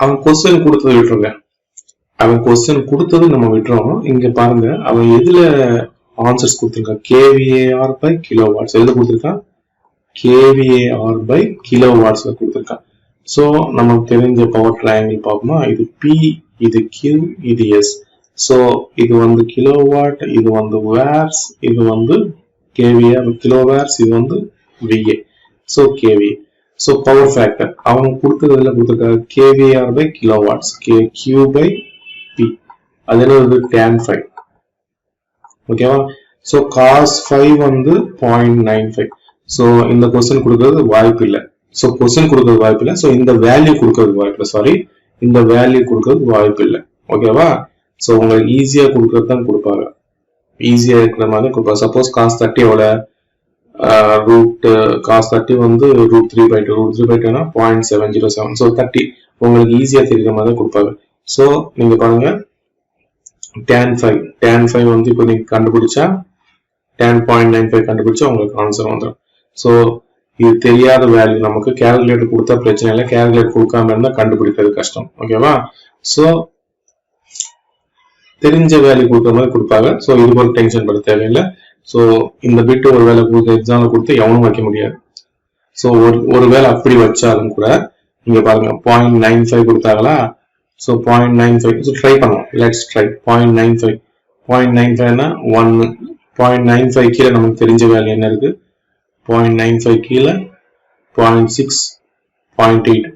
Speaker 1: அவன் क्वेश्चन கொடுத்தது விட்டுருங்க. நம்ம விட்டுறோம். இங்க பாருங்க, அவன் எதுல ஆன்சர்ஸ் கொடுத்திருக்கான்? kVAR by kilowatts எதுல கொடுத்திருக்கான்? kVAR by kilowatts கொடுத்திருக்கான். சோ நமக்கு தெரிஞ்ச பவர் ட்ரையாங்கிள் பார்ப்போமா? இது P, இது Q, இது S. சோ இது கிலோவாட், இது வாட்ஸ், இது kVA கிலோவாட்ஸ், இது VA. So kVA. So power factor அவங்க கொடுத்ததுல கொடுத்திருக்காங்க kVAR by kilowatts, Q by P. அது என்ன? tan 5. ஓகேவா? So cos 5 0.95. சோ இந்த क्वेश्चन கொடுக்கிறது வாய்ப்பு இல்ல. சோ இந்த வேல்யூ கொடுக்கிறது வாய்ப்பு இல்ல. சாரி, இந்த வேல்யூ கொடுக்கிறது வாய்ப்பு இல்ல. ஓகேவா? சோ உங்களுக்கு ஈஸியா கொடுக்கிறது தான் கொடுப்பாங்க. ஈஸியா இருக்கிற மாதிரி கொடுப்போம். சப்போஸ் cos 30 எவ்வளவு ரூட் cos 30 வந்து √3/2 √3/2 0.707. ஸோ 30 உங்களுக்கு ஈஸியா தெரியுற மாதிரி கொடுப்பாங்க. ஸோ நீங்க பாருங்க tan 5 வந்து இப்போ நீங்க கண்டுபிடிச்சா tan 0.95 கண்டுபிடிச்சா உங்களுக்கு ஆன்சர் வந்துடும். ஸோ இது தெரியாத வேல்யூ நமக்கு கால்குலேட்டர் கொடுத்தா பிரச்சனை இல்லை, கால்குலேட்டர் கொடுக்காம இருந்தா கண்டுபிடிக்கிறது கஷ்டம். ஓகேவா? ஸோ தெரிஞ்ச வேல்யூ கொடுக்குற மாதிரி கொடுப்பாங்க. ஸோ இது ஒரு டென்ஷன் பட தேவையில்லை. ஸோ இந்த பிட் ஒரு வேலை கொடுத்து எக்ஸாம்ல கொடுத்து எவனும் வைக்க முடியாது. ஸோ ஒரு வேலை அப்படி வச்சாலும் கூட நீங்க பாருங்க 0.95 கொடுத்தாங்களா? ஸோ 0.95 ட்ரை பண்ணுவோம். லெட்ஸ் ட்ரை 0.95 0.95னா 1 0.95 கீழே நமக்கு தெரிஞ்ச வேல்யூ என்ன இருக்கு? 0.95 கீழே 0.6 0.8.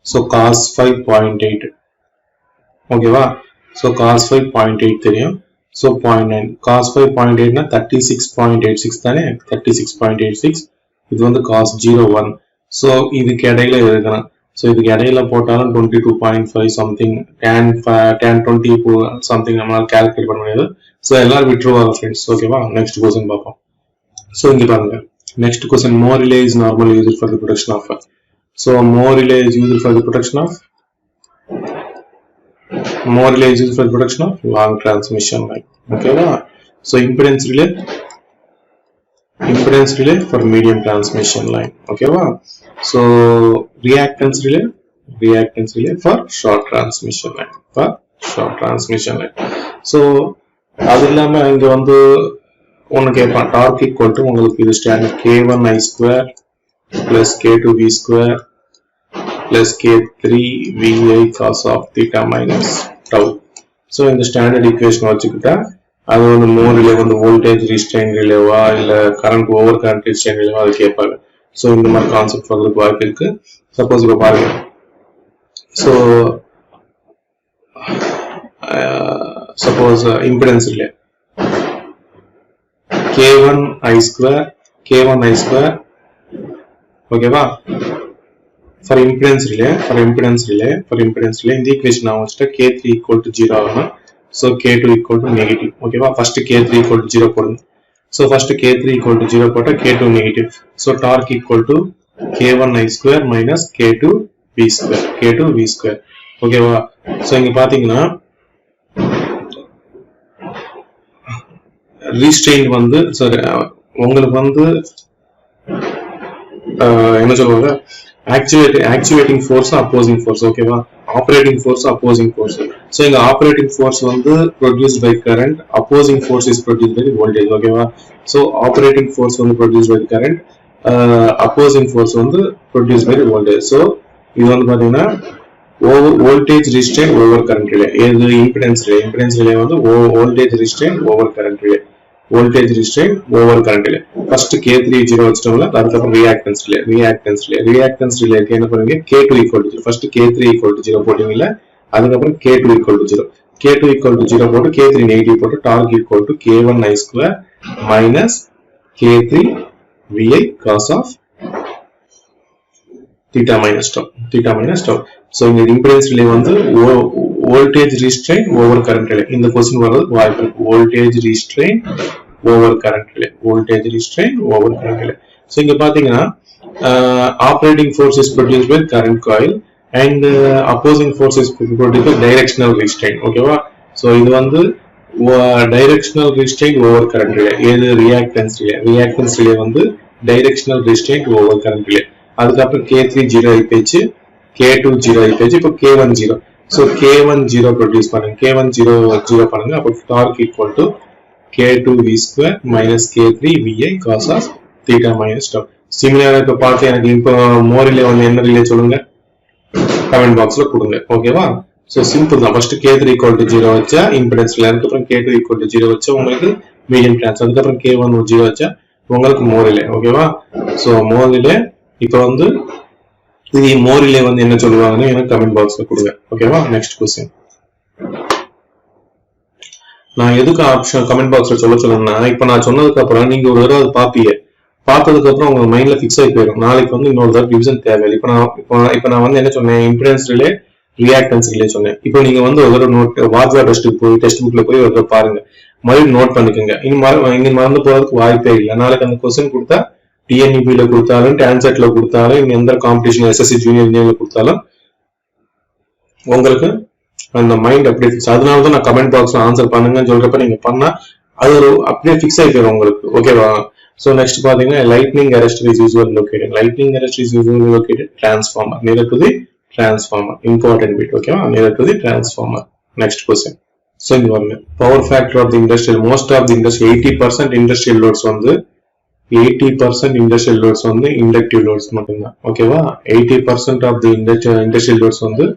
Speaker 1: So cos 5 0.8. ஓகேவா? ஸோ cos 5 0.8 தெரியும். ஸோ 0.9 cos 5 0.8னா 36.86 தானே? 36.86. இது வந்து cos 01. ஸோ இதுக்கு இடையில இருக்கணும். ஸோ இதுக்கு இடையில போட்டாலும் 22.5 சம்திங் tan 20 சம்திங் நம்மளால கால்குலேட் பண்ண முடியாது. ஸோ எல்லாரும் விட்டுருவாங்க ஃப்ரெண்ட்ஸ். ஓகேவா? நெக்ஸ்ட் கொஸ்டின் பார்ப்போம். ஸோ இங்க பாருங்க next question, more relay is normally used for the protection of. So more relay is used for the protection of long transmission line. Okay, so impedance relay for medium transmission line. Okay, so reactance relay for short transmission line. So அது இல்லாம இங்க வந்து ஒன்னு கேட்பான், dark equal to உங்களுக்கு இது standard k1i² plus k2v² plus k3vi cos of theta minus tau. So இந்த standard equation வச்சுக்கிட்டா அது வந்து மோர் ரிலே வந்து வோல்டேஜ் ரிஸ்ட்ரெயின் ரிலேவா இல்ல கரண்ட் ஓவர் கரண்ட் ரிஸ்ட்ரெயின் ரிலேவா அது கேட்பாங்க. ஸோ இந்த மாதிரி கான்செப்ட் வரதுக்கு வாய்ப்பு இருக்கு. சப்போஸ் இப்போ பாருங்க, so suppose impedance relay k1i² ஓகேவா? For impedance relay இந்த ஈக்குவேஷன் நான் வச்சுட்டா k3 equal to 0 ஆகணும். So k2 equal to negative. ஓகேவா? ஃபர்ஸ்ட் k3 equal to 0 போடுங்க. So first k3 equal to 0 போட்டா k2 negative. So torque equal to k1i² minus k2v². ஓகேவா? So இங்க பாத்தீங்கன்னா restraint வந்து சாரி உங்களுக்கு வந்து என்ன சொல்லுவாங்க, actuating force opposing force. ஓகேவா? operating force opposing force. so இங்க operating force வந்து produced by current, opposing force is produced by voltage. ஓகேவா? so operating force வந்து produced by current, opposing force வந்து produced by voltage. so இது வந்து பாத்தீங்கன்னா voltage restraint over current relay. இது impedance relay வந்து voltage restraint over current relay. voltage restraint over current relay. first k3 0 வச்சிட்டோம்ல, அதுக்கப்புறம் reactance relay என்ன பண்ணுவீங்க, k2 equal to 0. first k3 equal to 0 போட்டீங்கல்ல, அதுக்கப்புறம் k2 equal to 0 போட்டு k3 negative போட்டு torque equal to k1i² minus k3vi cos of theta minus tau. so இந்த impedance relay வந்து voltage restraint over current relay. இந்த question வரது வாய்ப்பு இருக்கு. voltage restraint over current relay. so இங்க பாத்தீங்கன்னா operating force is produced by current coil and opposing force is produced by directional restraint. ஓகேவா? so இது வந்து directional restraint over current relay. இது reactance relay வந்து directional restraint over current relay. அதுக்கப்புறம் k3 0 ஆயிடுச்சு, k2 0 ஆயிடுச்சு, இப்போ k1 0. so k1 0 ப்ரொடியூஸ் பண்ணுங்க, k1 0 பண்ணுங்க. அப்போ torque equal to k2v² minus k3vi cos of theta minus tau. சிமிலரா இப்ப பார்த்து எனக்கு இப்போ மோர் ரிலே வந்து என்ன ரிலே சொல்லுங்க, கமெண்ட் பாக்ஸ்ல கொடுங்க. ஓகேவா? சோ சிம்பிள் தான். ஃபர்ஸ்ட் k3 equal to 0 வச்சா இம்பிடன்ஸ் ரிலே, அதுக்கப்புறம் k2 equal to 0 வச்சா உங்களுக்கு மீடியம் டிரான்ஸ், அதுக்கப்புறம் k1 0 வச்சா உங்களுக்கு மோர் ரிலே. ஓகேவா? சோ மோர் ரிலே இப்போ வந்து இது மோர் ரிலே வந்து என்ன சொல்லுவாங்கன்னு எனக்கு கமெண்ட் பாக்ஸ்ல கொடுங்க. ஓகேவா? Next question. நான் எதுக்கு ஆப்ஷன் கமெண்ட் பாக்ஸ்ல சொல்லணும்னா, இப்போ நான் சொன்னதுக்கு அப்புறம் நீங்க ஒரு தடவை பாப்பீங்க, பார்த்ததுக்கு அப்புறம் உங்க மைண்ட்ல ஃபிக்ஸ் ஆகி போயிடும். நாளைக்கு வந்து இன்னொரு தடவை ரிவிஷன் தேவையில்லை. இப்போ நான் வந்து என்ன சொன்னேன், இம்பிடன்ஸ் ரிலே ரியாக்டன்ஸ் ரிலே சொன்னேன். இப்போ நீங்க வந்து ஒரு தடவை நோட் வாட்ஸ்அப் டெஸ்ட் புக்ல போய் ஒரு தடவை பாருங்க. மறுபடியும் நோட் பண்ணிக்கோங்க. இங்க மறந்து போறதுக்கு வாய்ப்பே இல்லை. நாளைக்கு அந்த கொஸ்டின் கொடுத்தா டிஎன்இபில கொடுத்தாலும் டான்செட்ல கொடுத்தாலும் இங்க எந்த காம்படிஷன் எஸ்எஸ்சி ஜூனியர் இன்ஜினியர்ல கொடுத்தாலும் உங்களுக்கு அந்த மைண்ட் அப்படியே ஃபிக்ஸ். அதனாலதான் நான் கமெண்ட் பாக்ஸ்ல ஆன்சர் பண்ணுங்கன்னு சொல்றப்ப நீங்க பண்ணா அது ஒரு அப்படியே ஃபிக்ஸ் ஆயிடும் உங்களுக்கு. ஓகேவா? So next பாத்தீங்கன்னா lightning arrestor is usually located. Lightning arrestor is usually located transformer near to the transformer. Important bit. Okay, near to the transformer. Next question. So in one power factor of the industrial, most of the industry 80% industrial loads on the 80% industrial loads on the inductive loads. Okay, 80% of the industrial loads on the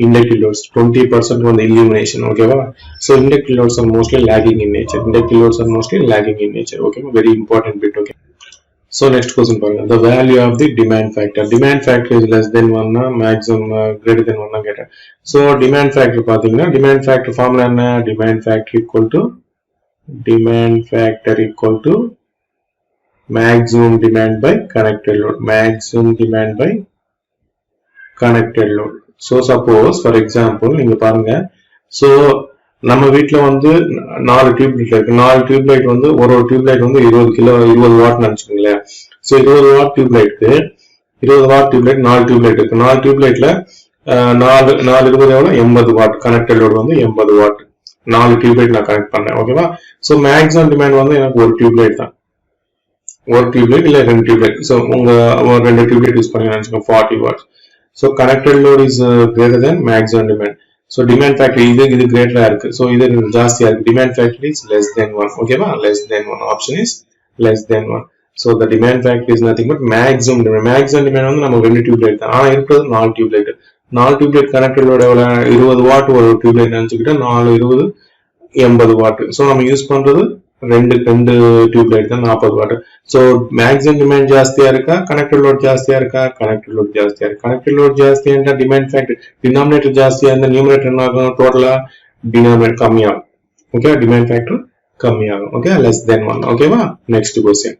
Speaker 1: inductive loads, 20% on the illumination. Okay, so inductive loads are mostly lagging in nature. Inductive loads are mostly lagging in nature. Okay, very important bit. Okay, so next question, the value of the demand factor. Demand factor is less than 1, maximum greater than 1 get. So demand factor pathina, demand factor formula na, demand factor equal to maximum demand by connected load. Maximum demand by connected load. So suppose for example நீங்க பாருங்க, so நம்ம வீட்ல வந்து 4 tube light இருக்கு. 4 tube light வந்து ஒரு tube light வந்து 20 watt நினைச்சுக்கோங்களேன். சோ 20 வாட் டியூப் லைட்க்கு 20 watt tube light 4 tube light இருக்கு. 4 டியூப் லைட்ல 4 20 எவ்வளவு 80 வாட். கனெக்டட் லோட் வந்து 80 வாட். 4 டியூப் லைட் நான் கனெக்ட் பண்றேன். ஓகேவா? சோ மேக்ஸிமம் டிமாண்ட் வந்து எனக்கு ஒரு டியூப் லைட் தான். ஒரு டியூப் லைட் இல்ல 2 டியூப் லைட். சோ உங்க 2 டியூப் லைட் யூஸ் பண்ணீங்கன்னு நினைச்சுக்கோங்க 40 watts. So connected load is greater than maximum demand. So demand factor இது greater இருக்கு. So இது ஜாஸ்தியா இருக்கு. Demand factor is less than 1. Okay va? Less than 1. Option is less than 1. So the demand factor is nothing but maximum demand. Maximum demand வந்து நம்ம 2 tube light தான். ஆனா இருக்கிறது 4 tube light. 4 tube light connected load எவ்வளவு 20 what ஒரு tube light நினைச்சுக்கிட்டா 4 20 80 what. So நம்ம use பண்றது ரெண்டு டியூப் லைட் தான் 40 வாட். சோ மேக்ஸிமம் டிமாண்ட் ஜாஸ்தியா இருக்கா, கனெக்டட் லோட் ஜாஸ்தியா இருக்கா? கனெக்டட் லோட் ஜாஸ்தியா இருக்கு. கனெக்டட் லோட் ஜாஸ்தியா இருந்தா டிமாண்ட் ஃபேக்டர் டினாமினேட்டர் ஜாஸ்தியா இருந்தா நியூமரேட்டர் என்ன ஆகும்? டோட்டலா டினாமினேட்டர் கம்மியாகும். ஓகே, டிமாண்ட் ஃபேக்டர் கம்மியாகும். Okay, less than 1. ஓகேவா? Next question.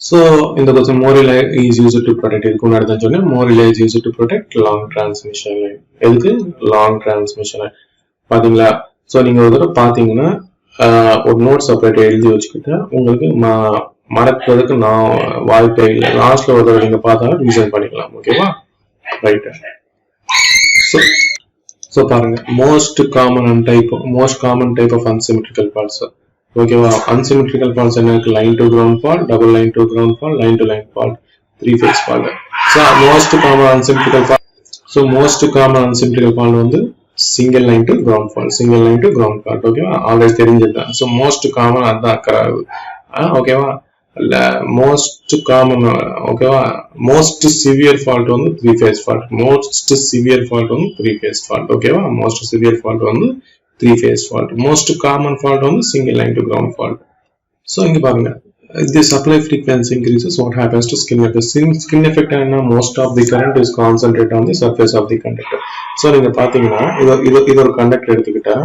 Speaker 1: So in the question, more relay is used to protect. இதுக்கு முன்னாடி தான் சொன்னேன், more relay is used to protect long transmission line. எதுக்கு? long transmission line. பாத்தீங்களா? So நீங்க ஒரு தடவை பாத்தீங்கன்னா ஒரு நோட் செப்பரேட் எழுதி வச்சுக்கிட்டு உங்களுக்கு மறக்கிறதுக்கு நான் வாய்ப்பே இல்லை. லாஸ்ட்ல ஒரு தடவை நீங்க பார்த்தாலும் ரிவிஷன் பண்ணிக்கலாம். ஓகேவா? ரைட். சோ பாருங்க, most common type of unsymmetrical faults. ஓகேவா? அன்சிமெட்ரிக்கல் ஃபால்ட்ஸ் என்ன இருக்கு? Line to ground fault, double line to ground fault, line to line fault, 3 phase fault. So most common unsymmetrical fault வந்து single line to ground fault. ஓகேவா? Already தெரிஞ்சதுதான். So most common அதான் அக்கறாது. ஓகேவா? Most common. ஓகேவா? Most severe fault வந்து 3 phase fault. ஓகேவா? Most severe fault வந்து 3 phase fault. Most common fault வந்து single line to ground fault. So இங்க பாருங்க, the supply frequency increases, what happens to skin effect? Skin effect and most of the current is concentrated on the surface of the conductor. So நீங்க பாத்தீங்கன்னா இது ஒரு conductor எடுத்துக்கிட்டா,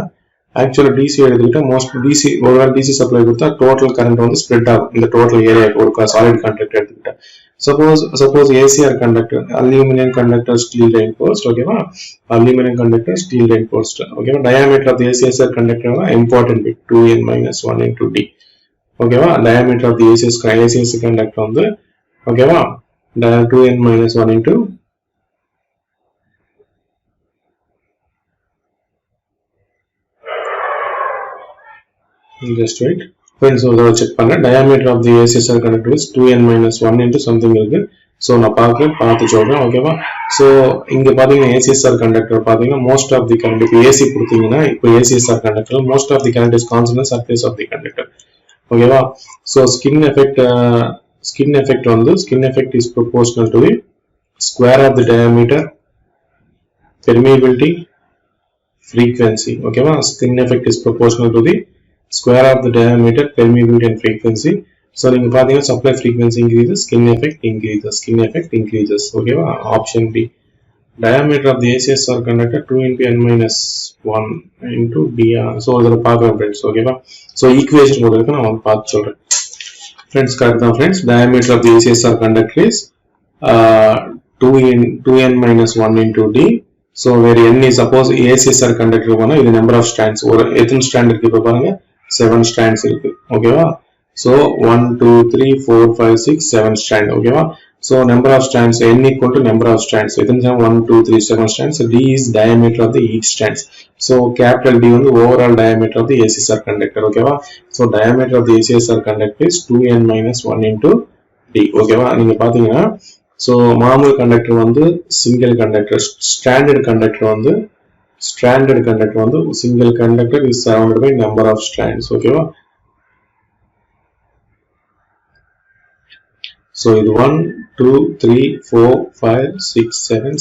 Speaker 1: ஆக்சுவலா DC எடுத்துக்கிட்டா most DC ஒருவேளை டிசி சப்ளை கொடுத்தா total current வந்து ஸ்ப்ரெட் ஆகும் இந்த டோட்டல் ஏரியாவுக்கு. ஒரு சாலிட் கண்டக்டர் எடுத்துக்கிட்டா, suppose ACR conductor, aluminium conductor, steel reinforced. ஓகேவா? Aluminium conductor, steel reinforced. ஓகேவா? Diameter of the ACR conductor important bit 2n-1 into d. ஓகேவா? diameter of the ACS conductor வந்து ஓகேவா 2n-1 into just wait friends, ஒரு check பண்ண. diameter of the ACS conductor is 2n-1 into something இருக்கு. So நான் பார்த்து சொல்றேன். ஓகேவா? சோ இங்க பாத்தீங்கன்னா ACSR conductor பாத்தீங்கன்னா most of the current, இப்போ AC கொடுத்தீங்கன்னா இப்போ ACSR conductor most of the current is constant on the surface of the conductor. ஓகேவா? so skin effect is proportional to the square of the diameter, permeability, frequency. ஓகேவா? skin effect is proportional to the square of the diameter, permeability and frequency. so நீங்க பாத்தீங்கன்னா supply frequency increases, skin effect increases. ஓகேவா? option B. diameter of the ACSR conductor 2n-1 into dr. so இதல பார்க்கலாம் friends. ஓகேவா? so equation கூட இருக்கு, நான் பார்த்து சொல்றேன் friends. கரெக்ட் தான் friends. diameter of the ACSR conductor is 2n-1 into d. So where n is suppose ACSR conductor போனா இது number of strands. ஒரு எத்தனை strand இருக்கு இப்ப பாருங்க 7 strands இருக்கு. ஓகேவா? So 1 2 3 4 5 6 7 strand. ஓகேவா? So number of strands n equal to number of strands. எத்தனை 1 2 3 7 strands. So D is diameter of the each strands. So capital D வந்து overall diameter of the ACSR conductor. ஓகேவா? So diameter of the ACSR conductor is 2n minus 1 into D. ஓகேவா? நீங்க பாத்தீங்கன்னா so மாமூல் conductor வந்து single conductor, standard conductor வந்து single conductor is surrounded by number of strands. ஓகேவா? so இது 1 2 3 4 5 6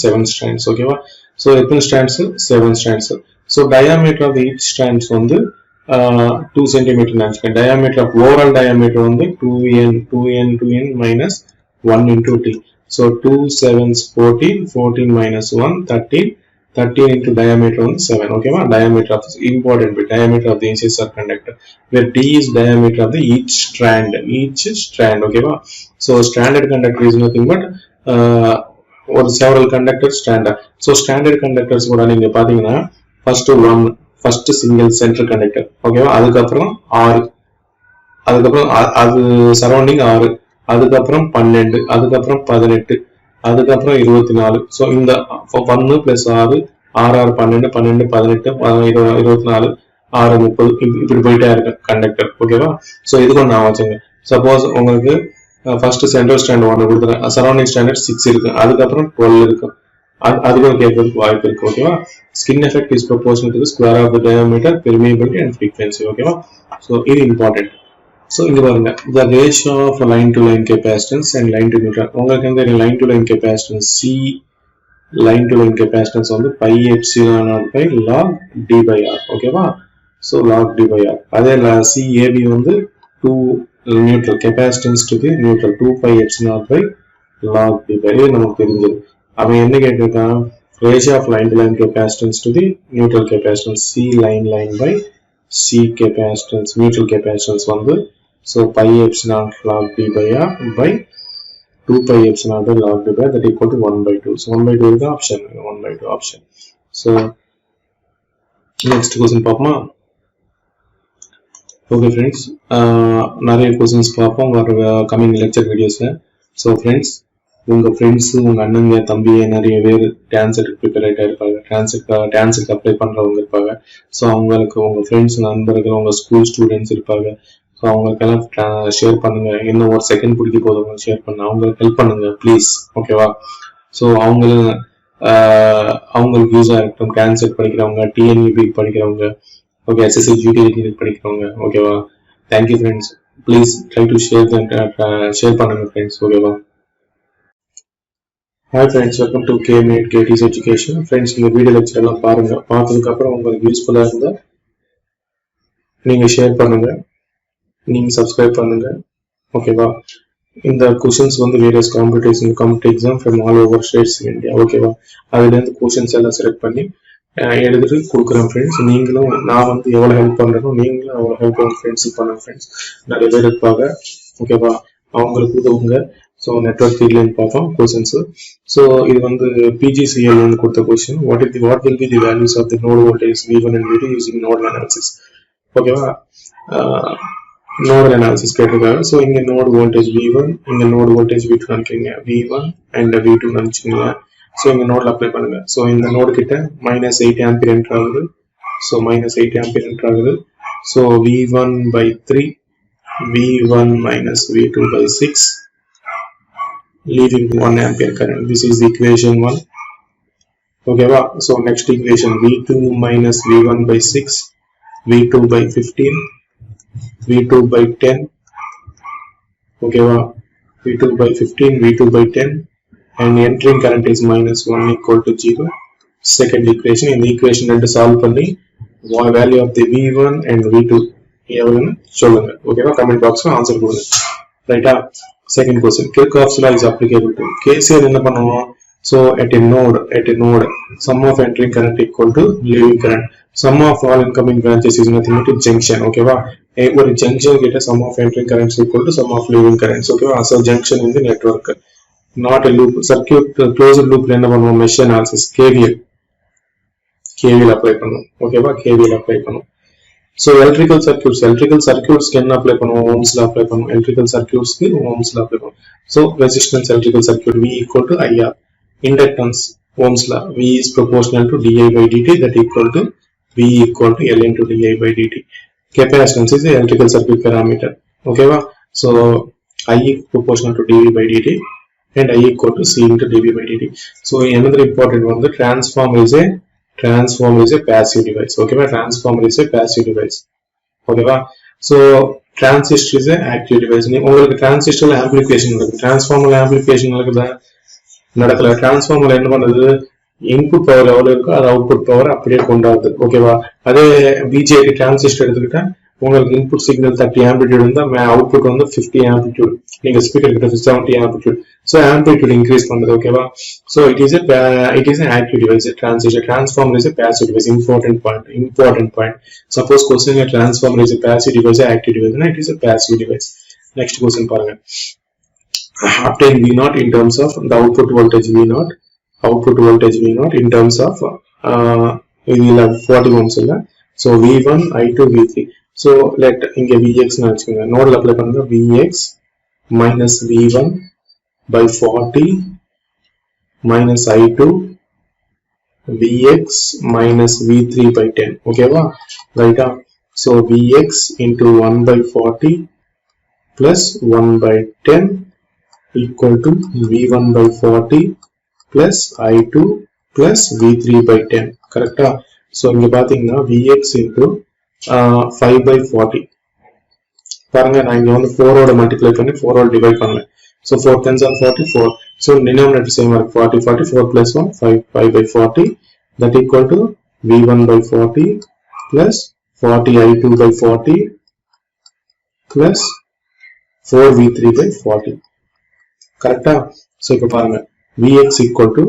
Speaker 1: 7 strands. ஓகேவா? so எத்தனை strands? 7 strands. so diameter of each strands வந்து 2 cm நினைச்சுக்க. diameter of overall diameter வந்து 2n minus 1 into t. so 2 7s 14 minus 1 13 into diameter on 7. okay ma? Diameter of this important bit, diameter of the ACSR conductor, where D is diameter of the each strand. Okay ma? So standard conductor is nothing but or several conductors standard. So standard conductors கூட நீங்க பாத்தீங்கன்னா first single center conductor. okay ma? அதுக்கப்புறம் 6, அதுக்கப்புறம் அது surrounding 6, அதுக்கப்புறம் 12, அதுக்கப்புறம் 18, அதுக்கப்புறம் 24. So இந்த 1 + 6 6 12 12 18 24 6 30 இப்படி போயிட்டே இருக்கு கண்டக்டர். ஓகேவா? ஸோ இதுக்கும் நான் வச்சுங்க. சப்போஸ் உங்களுக்கு ஃபர்ஸ்ட் சென்ட்ரல் ஸ்டாண்ட் 1 கொடுத்துறேன், சரௌண்டிங் ஸ்டாண்டர்ட் 6 இருக்கு, அதுக்கப்புறம் 12 இருக்கு, அதுக்கும் கேட்கறதுக்கு வாய்ப்பு இருக்கு. ஓகேவா? Skin effect is proportional to the square of the diameter, permeability and frequency. ஓகேவா? ஸோ இது இம்பார்ட்டன்ட். So இங்க பாருங்க, the ratio of line to line capacitance and line to neutral. உங்களுக்கு இந்த line to line capacitance C, line to line capacitance வந்து pi epsilon naught by log d by r. ஓகேவா? so log d by r. அதே CAB வந்து 2 neutral capacitance to the neutral 2 pi epsilon naught by log d by r. இது நமக்கு தெரிஞ்சது. அவன் என்ன கேட்டிருக்கான்? ratio of line to line capacitance to the neutral capacitance C line by C capacitance, mutual capacitance வந்து so pi epsilon log d by r by 2 pi epsilon by log d by r, that equal to 1 by 2. So 1 by 2 is the option, 1 by 2 option. So next question பாப்போமா? okay friends, நிறைய questions பாப்போம் வர coming lecture videosல. so friends, உங்க friends, உங்க அண்ணங்க, தம்பி நிறைய பேர் dancer prepare ஆகிட்டா இருப்பாங்க, டான்ஸுக்கு அப்ளை பண்றவங்க இருப்பாங்க. ஸோ அவங்களுக்கு உங்க ஃப்ரெண்ட்ஸ், நண்பர்கள், உங்க ஸ்கூல் ஸ்டூடெண்ட்ஸ் இருப்பாங்க. ஸோ அவங்களுக்கெல்லாம் ஷேர் பண்ணுங்க. இன்னும் ஒரு செகண்ட் பிடிக்க போதும் ஷேர் பண்ண, அவங்களுக்கு ஹெல்ப் பண்ணுங்க ப்ளீஸ். ஓகேவா? ஸோ அவங்களுக்கு யூஸாக இருக்கட்டும். டான்ஸர் படிக்கிறவங்க, டிஎன்இபி படிக்கிறவங்க, ஓகே, எஸ்எஸ்சி ஜிடி படிக்கிறவங்க. ஓகேவா? Thank you friends. Please try to share பண்ணுங்க ஃப்ரெண்ட்ஸ். ஓகேவா? Hi friends, welcome to KMate KT's Education. Friends, இந்த வீடியோ லெக்சர் எல்லாம் பாருங்க. பார்த்ததுக்கு அப்புறம் உங்களுக்கு யூஸ்ஃபுல்லா இருந்தா நீங்க ஷேர் பண்ணுங்க, நீங்க சப்ஸ்கிரைப் பண்ணுங்க. ஓகேவா? இந்த क्वेश्चंस வந்து various competitive exam from all over states in India. ஓகேவா? அதுல இருந்து क्वेश्चंस எல்லாம் செலக்ட் பண்ணி எடுத்துட்டு கொடுக்குறேன் ஃப்ரெண்ட்ஸ். நீங்களும் நான் வந்து எவ்வளவு ஹெல்ப் பண்றேனோ நீங்களும் அவ்வளவு ஹெல்ப் உங்க ஃப்ரெண்ட்ஸுக்கு பண்ணுங்க ஃப்ரெண்ட்ஸ். நிறைய பேர் இருப்பாங்க. ஓகேவா? அவங்களுக்கு உதவுங்க. ஸோ நெட்வொர்க் ஃபீல்ட்லைன் பார்த்தோம் கொஸ்டின்ஸ். ஸோ இது வந்து PGCL கொடுத்த கொஸ்டின். What will be the values of the node voltage V1 and V2 using nodal analysis. ஓகேவா? நோடல் அனாலிசிஸ் கேட்டிருக்காங்க. ஸோ இங்க நோட் வோல்டேஜ் V1, இங்க நோட் வோல்டேஜ் V2 நினைக்கிறீங்க, V1 and V2 நினைச்சுக்கீங்க. ஸோ இங்க நோட்ல அப்ளை பண்ணுங்க. ஸோ இந்த நோடு கிட்ட -8 ஆம்பியர் என்டர் ஆகுது. ஸோ -8 ஆம்பியர் என்டர் ஆகுது. So V1 by 3, V1 minus V2 by 6, leaving 1 ampere current. This is equation 1. Okay, so next equation V2 minus V1 by 6, V2 by 15, V2 by 10. Okay, V2 by 15, V2 by 10, and entering current is -1 equal to 0. Second equation, in the equation and solve பண்ணி value of the V1 and V2 எவ்வளவுன்னு சொல்லுங்க. ஓகேவா? Comment பாக்ஸ்ல answer கொடுங்க. ரைட்டா? Second question, Kirchhoff's law is applicable to KCL. என்ன பண்ணுவோம்? So at a node, sum of entering current equal to leaving current. Sum of all incoming branches is nothing but junction. ஓகேவா? ஒரு junction கிட்ட sum of entering currents equal to sum of leaving currents. ஓகேவா? So junction in the network, not a loop. Circuit closed loop என்ன பண்ணுவோம்? Mesh analysis, KVL. KVL apply பண்ணும் ஓகேவா KVL apply பண்ணும் So electrical circuits can apply பண்ணுவோம் ohms law apply பண்ணுவோம் electrical circuits க்கு ohms law apply பண்ணுவோம் so resistance electrical circuit V equal to IR inductance ohms law V is proportional to di by dt that equal to V equal to L into di by dt capacitance is the electrical circuit parameter okay va so I proportional to dV by dt and I equal to C into dV by dt so another important one the transformer is a passive device okay va transformer is a passive device okay va so transistor is a active device நீ உங்களுக்கு transistor amplification நடக்குது transformer amplification நடக்கல transformer என்ன பண்ணுது input power எவ்வளவு இருக்கோ அது output power அப்படியே கொண்டாடுது ஓகேவா அதே BJT transistor எடுத்துக்கிட்டா உங்களுக்கு input signal 30 amplitude இருந்தா output வந்து 50 amplitude நீங்க speaker கிட்ட 70 amplitude so amplitude increase பண்ணுது ஓகேவா so it is an active device transistor transformer is a passive device important point suppose question a transformer is a passive device active device it is a passive device next question பாருங்க obtain V0 in terms of the output voltage V0 in terms of we will have 40 ohms illa so V1 I2 V3 so let inge Vx na vechunga node la apply pannunga Vx minus V1 by 40 minus I2 Vx minus V3 by 10 okay va right so Vx into 1 by 40 plus 1 by 10 equal to V1 by 40 plus I2 plus V3 by 10 correct so inge pathina Vx into 5 by 40 பாருங்க நான் இங்க வந்து 4 ஓட multiply பண்ணி 4 ஓட divide பண்ணேன் so 4 10s are 44 so denominator same are 40 44 plus 1 5 by 40 that equal to V1 by 40 plus 40 I2 by 40 plus 4 V3 by 40 correct so இப்ப பாருங்க Vx equal to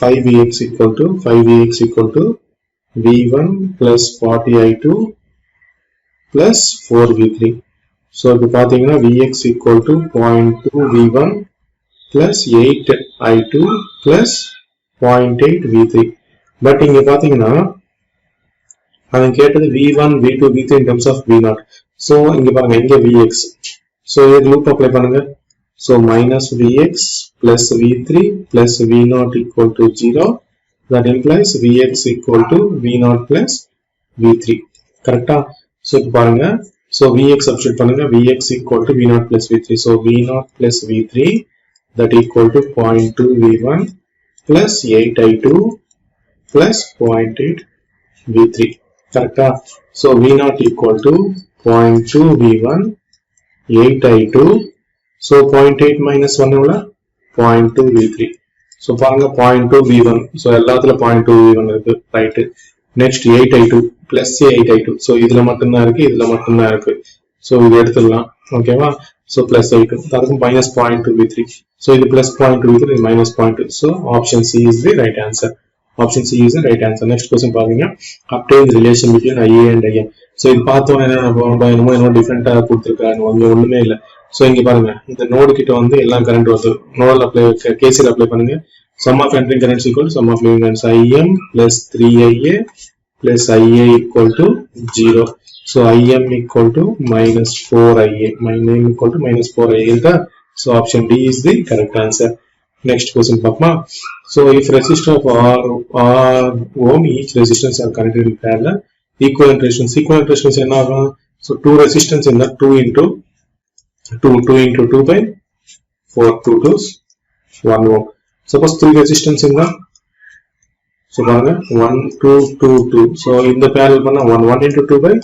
Speaker 1: 5Vx equal to V1 plus 40 I2 plus 4 V3 so இப்ப பாத்தீங்கன்னா Vx equal to 0.2 V1 plus 8 I2 plus 0.8 V3 but இங்க பாத்தீங்கன்னா அவன் கேட்டது V1 V2 V3 in terms of V0 so இங்க பாருங்க இங்க Vx so இது loop apply பண்ணுங்க so minus Vx plus V3 plus V0 equal to 0 that implies Vx equal to V0 plus V3 correct so இப்ப பாருங்க so Vx substitute பண்ணுங்க Vx equal to V0 plus V3 so V0 plus V3 that equal to 0.2 V1 plus 8 I2 plus 0.8 V3 correct so V0 equal to 0.2 V1 8 I2 so 0.8 minus 1 எவ்வளவு 0.2 V3 so பாருங்க 0.2 V1 so எல்லாத்துல 0.2 V1 இருக்கு right next 8 I2 plus 8 I2 so இதுல மட்டும் தான் இருக்கு so இது எடுத்துடலாம் ஓகேவா so plus 8 அதுக்கு minus 0.2 V3 so இது plus 0.2 V3 இது minus 0.2 so option C is the right answer next question பாருங்க obtain the relation between IA and IM so இது பார்த்தோம் என்ன டிஃபரெண்டா கொடுத்திருக்காங்க அங்க ஒண்ணுமே இல்ல so இங்க பாருங்க இந்த நோட் கிட்ட வந்து எல்லா கரண்ட் வருது நோட்ல அப்ளை KCL அப்ளை பண்ணுங்க sum of entering currents equal to sum of leaving currents IM plus 3IA plus IA equal to 0 so IM equal to minus 4IA IM equal to minus 4IA so option D is the correct answer next question பாப்போமா so if resistor of R ohm each resistance are connected in parallel equivalent resistance என்ன ஆகும் so two resistance in the 2 into 2 by 4 2 to 1 ohm suppose 3 resistance in the so பாருங்க 1 2 2 2 so in the parallel பண்ணா 1 into 2 by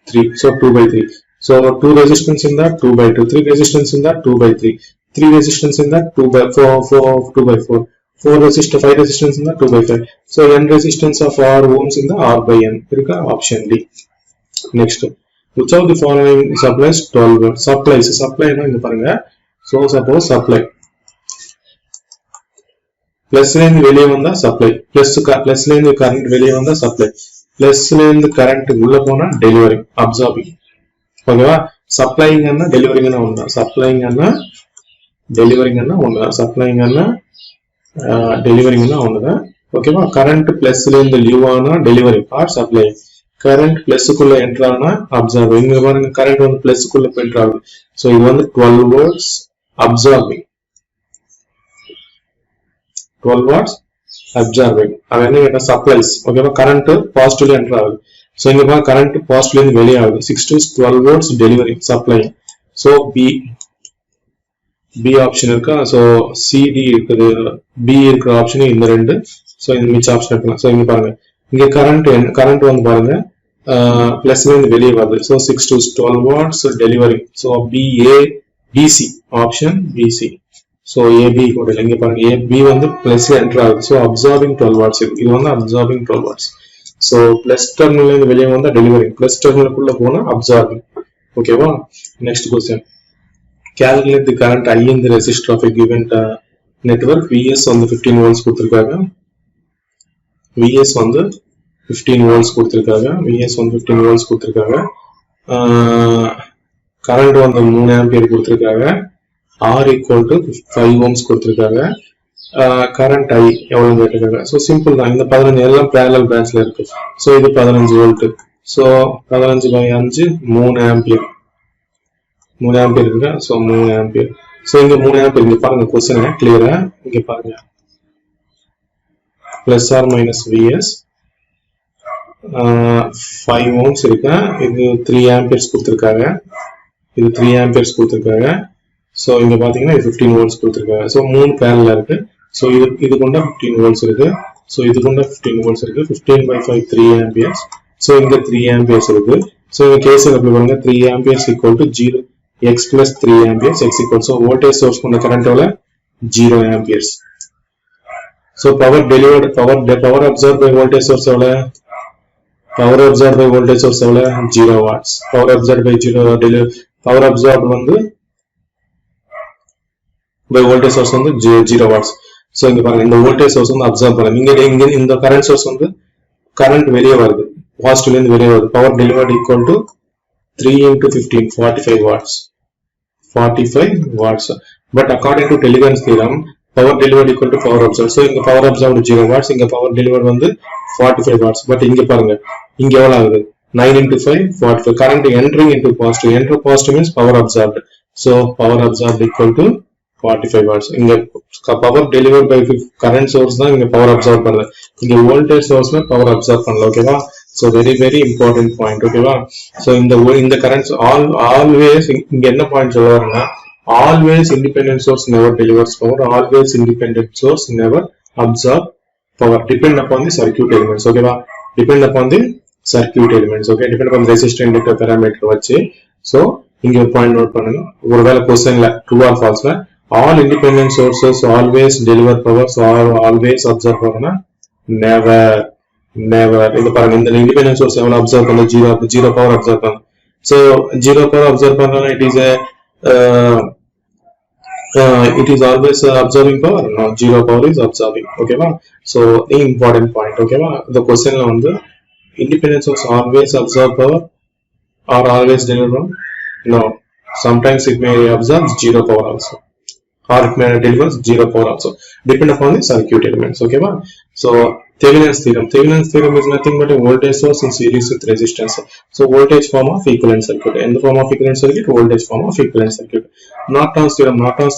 Speaker 1: 3 so 2 by 3 so 2 resistance in that 2 by 2 3 resistance in that 2 by 3 3 resistance in that 2 by 4 2 by 4 5 resistance in the 2 by 5 so n resistance of R ohms in the R by n irukka option D next which of the following supplies 12 volt supply na inga parunga so suppose supply plus la indha veliya vanda supply plus la indha current veliya vanda supply plus la indha current ulla pona delivering absorbing okay va supplying anna delivering anna unda supplying anna டெலிவரிங்கன்னா ஒண்ணுதான், சப்ளைங்கன்னா டெலிவரிங்கன்னா ஒண்ணுதான். ஓகேவா? Current பிளஸ்ல இருந்து leave ஆனா delivery or supply. Current பிளஸ்க்குள்ள enter ஆனா observe. இங்க பாருங்க current வந்து பிளஸ்க்குள்ள என்டர் ஆகுது. ஸோ இது வந்து 12 volts அப்சர்விங், 12 watts அப்சர்விங். அது என்ன கேட்டா சப்ளைஸ். ஓகேவா? கரண்ட் பாசிட்டிவ்ல என்டர் ஆகுது. ஸோ இங்க பாருங்க கரண்ட் பாசிட்டிவ்ல இருந்து வெளியே ஆகுது. 6 to 12 volts delivery supply. So B option இருக்கா? ஸோ சிடி இருக்குது, பி இருக்கிற ஆப்ஷன் இந்த ரெண்டு. ஸோ இந்த மிச்ச ஆப்ஷன் இருக்கலாம். ஸோ இங்க பாருங்க இங்க கரண்ட் வந்து பாருங்க பிளஸ்ல இருந்து வெளியே வருது. So 6 to 12 watts delivery. So B C option B C. So A B கூட இல்லை. இங்க பாருங்க ஏபி வந்து பிளஸ்ல என்டர் ஆகுது. ஸோ அப்சார்பிங் 12 watts இது வந்து absorbing 12 watts. So plus terminal இருந்து வெளியே வந்தா டெலிவரி, பிளஸ் டெர்மினலுக்குள்ள போனா அப்சார்பிங். ஓகேவா? Next question. Calculate the current I in the resistor of a given network. Vs வந்து 15 volts கொடுத்திருக்காங்க. Vs வந்து 15 volts கொடுத்திருக்காங்க. Vs வந்து 15 volts கொடுத்திருக்காங்க. கரண்ட் வந்து 3 ஆம்பியர் கொடுத்திருக்காங்க. R equal to 5 ohms கொடுத்திருக்காங்க. கரண்ட் I எவ்வளவு கேட்டிருக்காங்க. ஸோ சிம்பிள் தான். இந்த 15 எல்லாம் parallel branchல இருக்கு. ஸோ இது 15 வோல்ட். So 15/5 3 ampere. 3 ஆம்பியர் இருக்கா? So 3 ampere. ஸோ இங்க 3 ஆம்பியர். இங்க பாருங்க क्वेश्चन கிளியரா இங்க பாருங்க. Plus or minus Vs 5 ohms இருக்கா. இது 3 ஆம்பியர்ஸ் கொடுத்திருக்காங்க. இது 3 ஆம்பியர்ஸ் கொடுத்திருக்காங்க. ஸோ இங்க பாத்தீங்கன்னா இது 15 volts கொடுத்திருக்காங்க. ஸோ 3 பேரலா இருக்கு. ஸோ இது கொண்ட 15 volts இருக்கு. ஸோ இது கொண்ட 15 volts இருக்கு. 15/5 3 ஆம்பியர்ஸ். ஸோ இங்க 3 ஆம்பியர்ஸ் இருக்கு. ஸோ இந்த கேஸ்ல எப்படி பாருங்க 3 amperes equal to 0 x plus 3 amperes x equals, so voltage source கொண்ட current எவ்வளவு 0 amperes. so power delivered, power absorbed by voltage source எவ்வளவு, power absorbed by voltage source எவ்வளவு 0 watts. power absorbed by 0 power absorbed வந்து by voltage source வந்து 0 watts. so இங்க பாருங்க இந்த voltage source வந்து absorb பண்ணுங்க. இங்க இந்த current source வந்து current வெளியே வருது, பாசிட்டிவ்ல இருந்து வெளியே வருது. power delivered equal to 3 into 15 45 watts. 45 watts. But according to Telegrand's theorem, power delivered equal to power absorbed. So இங்க power absorbed 0 watts, இங்க power delivered வந்து 45 watts. But இங்க பாருங்க இங்க எவ்வளவு ஆகுது 9 into 5 45. current entering into positive. enter positive means power absorbed. So power absorbed equal to 45 watts. இங்க power delivered by current source தான் இங்க power absorb பண்ணல. இங்க voltage source ல power absorb பண்ணல. ஓகேவா? So very important point. ஓகேவா? so இந்த currents always இங்க என்ன point சொல்லுவாருன்னா, always independent source never delivers power, always independent source never absorb power, depend upon the circuit elements. ஓகேவா? depend upon the circuit elements. okay, depend upon the resistor inductor parameter வச்சு. so இங்க ஒரு point note பண்ணுங்க. ஒருவேளை क्वेश्चनல true or false ல all independent sources always deliver power, so always absorb power, never. இது பாருங்க இந்த independent source எவ்வளவு அப்சர்வ் பண்ண 0 பவர் அப்சர்வ் பண்ண. so 0 பவர் அப்சர்வ் பண்ணா it is always absorbing power. no, 0 power is absorbing. ஓகேவா? so important point. ஓகேவா? இந்த क्वेश्चनல வந்து independent source always absorb power or always deliver? no, sometimes it may absorb 0 power also, or it may deliver 0 power also, depend upon the circuit elements. ஓகேவா? so Thevenin's theorem is nothing but a voltage source in series with resistance. so voltage form of equivalent circuit. in the form of equivalent circuit, voltage form of equivalent circuit. Norton's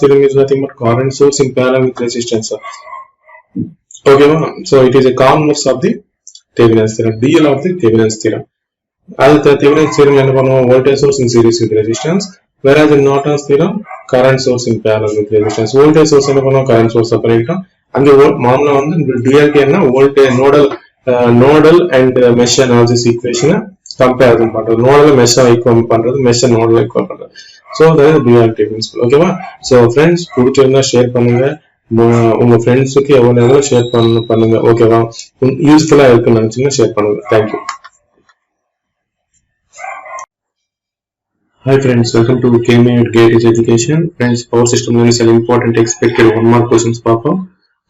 Speaker 1: theorem is nothing but current source in parallel with resistance. okay, so it is a converse of the Thevenin's theorem, DL of the Thevenin's theorem. as the Thevenin's theorem என்ன பண்ணுவோம், voltage source in series with resistance, whereas in Norton's theorem current source in parallel with resistance. voltage source என்ன பண்ணுவோம், current source பண்ணிட்டோம். அங்க மாமூலா வந்து duality என்ன, voltage nodal and mesh analysis equation comparison பண்றது, nodal mesh equal பண்றது, mesh nodal equal பண்றது. so that is duality principle. ஓகேவா? so friends பிடிச்சிருந்தா ஷேர் பண்ணுங்க, உங்க ஃப்ரெண்ட்ஸுக்கு எவ்வளவு நேரம் ஷேர் பண்ணுங்க. ஓகேவா? யூஸ்ஃபுல்லா இருக்குன்னு நினைச்சீங்கன்னா ஷேர் பண்ணுங்க. Thank you. Hi friends, welcome to KMA at Gate Education. Friends, power system is an important expected 1 mark questions பார்ப்போம்.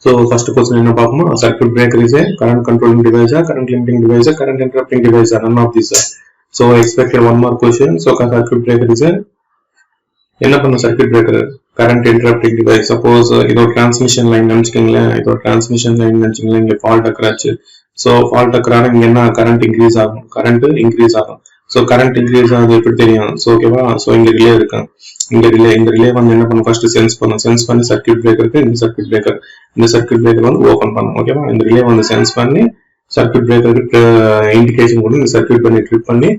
Speaker 1: So first question என்ன பார்ப்போம், circuit breaker is a current controlling device, current limiting device, current interrupting device, none of these. so expected 1 mark question. so circuit breaker is a என்ன பண்ணும், circuit breaker current interrupting device. Suppose இதோ transmission line நினைச்சுக்கீங்களேன், இதோ transmission line நினைச்சுங்களேன், இங்க fault அக்கராச்சு. So fault அக்கறான இங்க என்ன current increase ஆகும், current increase ஆகும். So current increase ஆகுது எப்படி தெரியும்? ஸோ ஓகேவா? ஸோ இங்க ரிலே இருக்கு, இந்த ரிலே வந்து என்ன பண்ணும், ஃபர்ஸ்ட் சென்ஸ் பண்ணி சர்க்யூட் பிரேக்கருக்கு இந்த சர்க்யூட் பிரேக்கர் வந்து ஓபன் பண்ணும். ஓகேவா? இந்த ரிலே வந்து சென்ஸ் பண்ணி சர்க்யூட் பிரேக்கருக்கு இண்டிகேஷன் கொடுத்து இந்த சர்க்யூட் பண்ணி ட்ரிப் பண்ணி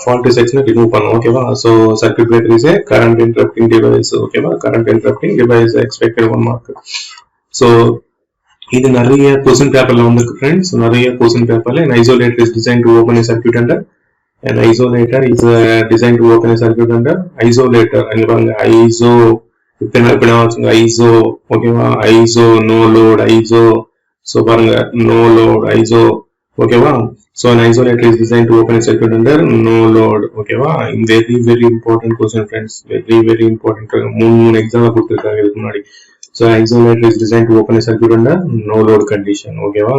Speaker 1: faulty section remove பண்ணும். ஓகேவா? So circuit breaker is a current interrupting device. ஓகேவா? Current interrupting device expected 1 mark. So இது நிறைய क्वेश्चन பேப்பர்ல வந்திருக்கு ஃப்ரெண்ட்ஸ். நிறைய क्वेश्चन பேப்பர்ல an isolator is designed to open a circuit under isolator அங்க பாருங்க ஐசோ இப்ப ஐசோ. ஓகேவா? ஐசோ நோ லோட் ஐசோ. ஸோ பாருங்க நோ லோட் ஐசோ. ஓகேவா? So an isolator is designed to open a circuit under no load. ஓகேவா? very important question friends, very important. மூணு எக்ஸாம்பிள் கொடுத்திருக்காங்க இதுக்கு முன்னாடி. So isolator is designed to open a circuit under no load condition. ஓகேவா?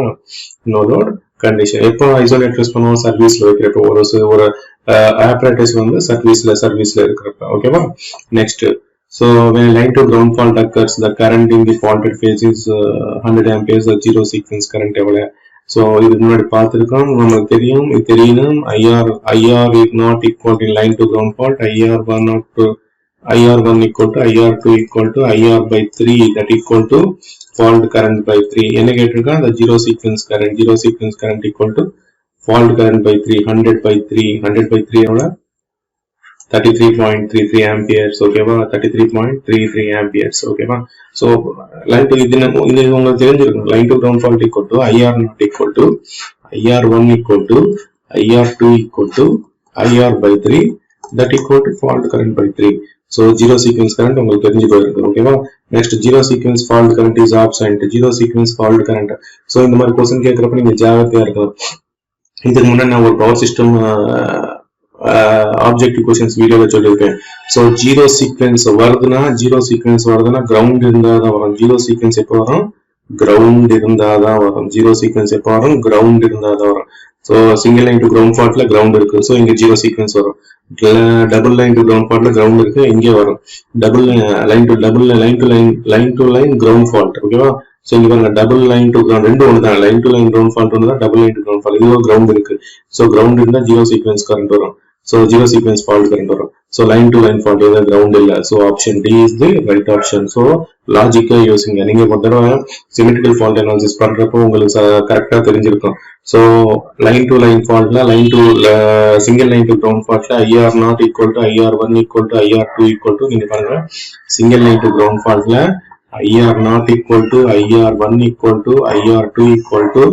Speaker 1: no load condition. எப்போ isolator use பண்ணுவோம்? சர்வீஸ்ல வைக்கிறப்ப, ஒரு apparatus வந்து சர்வீஸ்ல இருக்கிறப்ப. ஓகேவா? Next, so when a line to ground fault occurs, the current in the faulted phase is 100 amperes. The zero sequence current எவ்வளவு? So இதுக்கு முன்னாடி பார்த்திருக்கோம், நமக்கு தெரியும், இது தெரியணும். IR is not equal to line to ground fault. IR1 equal to IR2 equal to IR by 3, that equal to fault current by 3. என்ன கேட்டிருக்கான்? the zero sequence current equal to fault current by 3. 100 by 3 எவ்வளவு? 33.33 amperes. ஓகேவா? 33.33 amperes. ஓகேவா? So line to இது உங்களுக்கு தெரிஞ்சிருக்கும். line to ground fault equal to IR0 equal to IR1 equal to IR2 equal to IR by 3, that equal to fault current by 3. So zero sequence current உங்களுக்கு தெரிஞ்சு போயிருக்கு. ஓகேவா? next, zero sequence fault current is absent. zero sequence fault current. So இந்த மாதிரி question கேக்குறப்ப நீங்க ஜாகிரதையா இருக்கணும். இதுக்கு முன்னாடி நான் ஒரு பவர் சிஸ்டம் ஆப்ஜெக்டிவ் क्वेश्चंस வீடியோல சொல்லிருக்கேன். சோ ஜீரோ சீக்வென்ஸ் வருதுனா கிரவுண்ட் இருந்தாதான் வரும். ஜீரோ சீக்வென்ஸ் எப்போ வரும்? கிரவுண்ட் இருந்தாதான் வரும். ஜீரோ சீக்வென்ஸ் எப்போ வரும்? கிரவுண்ட் இருந்தாதான் வரும். So single line to ground ஃபால்ட்ல கிரவுண்ட் இருக்கு, சோ இங்க ஜீரோ சீக்வென்ஸ் வரும். டபுள் லைன் டு கிரவுண்ட் ஃபால்ட்ல கிரவுண்ட் இருக்கு, இங்கே வரும். Line to line ground fault. ஓகேவா? சோ இங்க பாருங்க, டபுள் லைன் டு கிரவுண்ட் ரெண்டு ஒன்று தான். Line to line ground fault ஒன்று தான், double line to ground fault இதுவும் கிரவுண்ட் இருக்கு. சோ கிரவுண்ட் இருந்தா ஜீரோ சீக்வென்ஸ் கரண்ட் வரும். So zero sequence fault current வரும். So line to line fault ஏதா ground இல்ல. So option D is the right option. So logic using நீங்க ஒரு தடவை symmetrical fault analysis பண்றப்போ உங்களுக்கு கரெக்டா தெரிஞ்சிருக்கும். So line to line faultல single line to ground faultல IR0 equal to IR1 equal to IR2 equal to நீங்க பாருங்க, single line to ground faultல IR0 equal to IR1 equal to IR2 equal to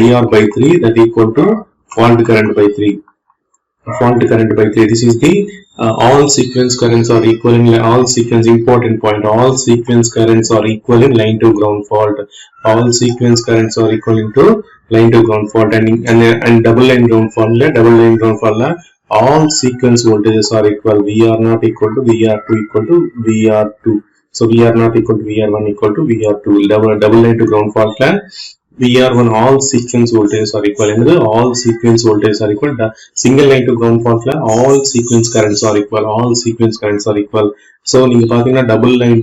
Speaker 1: IR by 3, that equal to fault current by 3. Fault current by 3. This is the all sequence currents are equal in all sequence, important point, all sequence currents are equal in line to ground fault. All sequence currents are equal into line to ground fault, and double line ground fault la all sequence voltages are equal. VR0 equal to VR2 equal to VR2. So VR0 equal to VR1 equal to VR2. Double line to ground fault la VR1 all sequence voltages are equal. All sequence voltages are equal. Single line to ground fault la all sequence currents are equal. All sequence currents are equal. So நீங்க பாத்தீங்கன்னா double line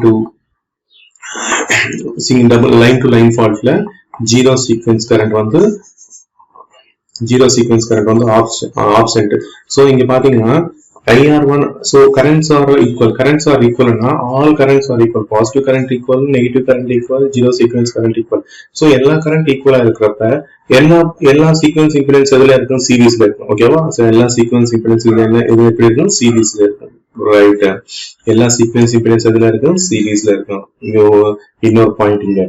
Speaker 1: to line fault la zero sequence current வந்து absent. So இங்க பாத்தீங்கன்னா IR1, so currents are equal na all currents are equal. Positive current equal, negative current equal, zero sequence current equal. So எல்லா current equal ஆ இருக்கிறப்ப எல்லா sequence impedance எதுல இருக்கும்? சீரிஸ்ல இருக்கும். ஓகேவா? So எல்லா sequence impedance எது எப்படி இருக்கும்? சீரிஸ்ல இருக்கும். ரைட், எல்லா sequence impedance எதுல இருக்கும்? சீரிஸ்ல இருக்கும். இங்க இன்னொரு பாயிண்ட் இங்க.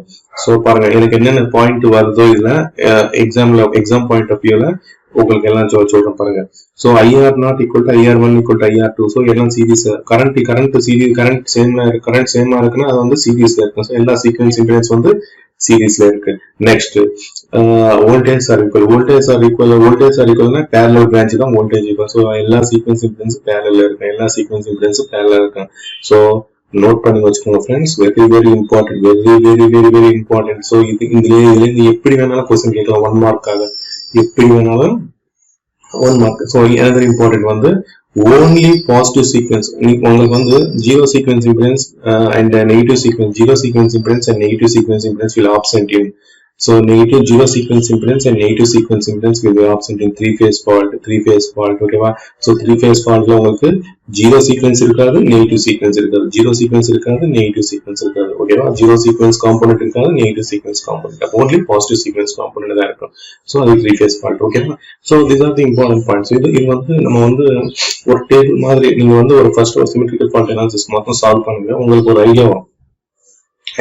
Speaker 1: சோ பாருங்க, எனக்கு என்னென்ன பாயிண்ட் வருதோ இதுல எக்ஸாம் பாயிண்ட் ஆஃப் வியூல உங்களுக்கு எல்லாம் சொல்றேன் பாருங்க. So IR0 equal to IR1 equal to IR2. So எல்லாம் சீரிஸ் கரண்ட் சேமா இருக்குன்னா அது வந்து சீரிஸ்ல இருக்கும். சோ எல்லா சீக்வென்ஸ் இம்பிடன்ஸ் வந்து சீரிஸ்ல இருக்கு. நெக்ஸ்ட், வோல்டேஜ் ஆர் ஈக்குவல்னா parallel branch தான் வோல்டேஜ் ஈக்குவல். சோ எல்லா சீக்வென்ஸ் இம்பிடன்ஸ் parallel இருக்கு. சோ நோட் பண்ணி வச்சுக்கோங்க ஃப்ரெண்ட்ஸ், வெரி இம்பார்ட்டன்ட். சோ இதுல எப்படி வேணாலும் क्वेश्चन கேட்கலாம், 1 மார்க்காக எப்படி வேணாலும் 1 மார்க். ஸோ another important வந்து only positive sequence. உங்களுக்கு வந்து zero sequence impedance and negative sequence, zero sequence impedance and negative sequence impedance will absent in. So negative zero sequence impedance and negative sequence impedance will be absent in three phase fault. Okay வா? So three phase faultல உங்களுக்கு zero sequence இருக்காது, negative sequence இருக்காது, zero sequence இருக்காது, negative sequence இருக்காது. Okay வா? Zero sequence component இருக்காது, negative sequence component, only positive sequence component தான் இருக்கும். So அது three phase fault. Okay வா? So these are the important points. இது வந்து நம்ம வந்து ஒரு டேபிள் மாதிரி நீங்க வந்து ஒரு ஃபர்ஸ்ட் ஒரு சிமெட்ரிக்கல் ஃபால்ட் அனாலிசிஸ் மட்டும் சால்வ் பண்ணுங்க. உங்களுக்கு ஒரு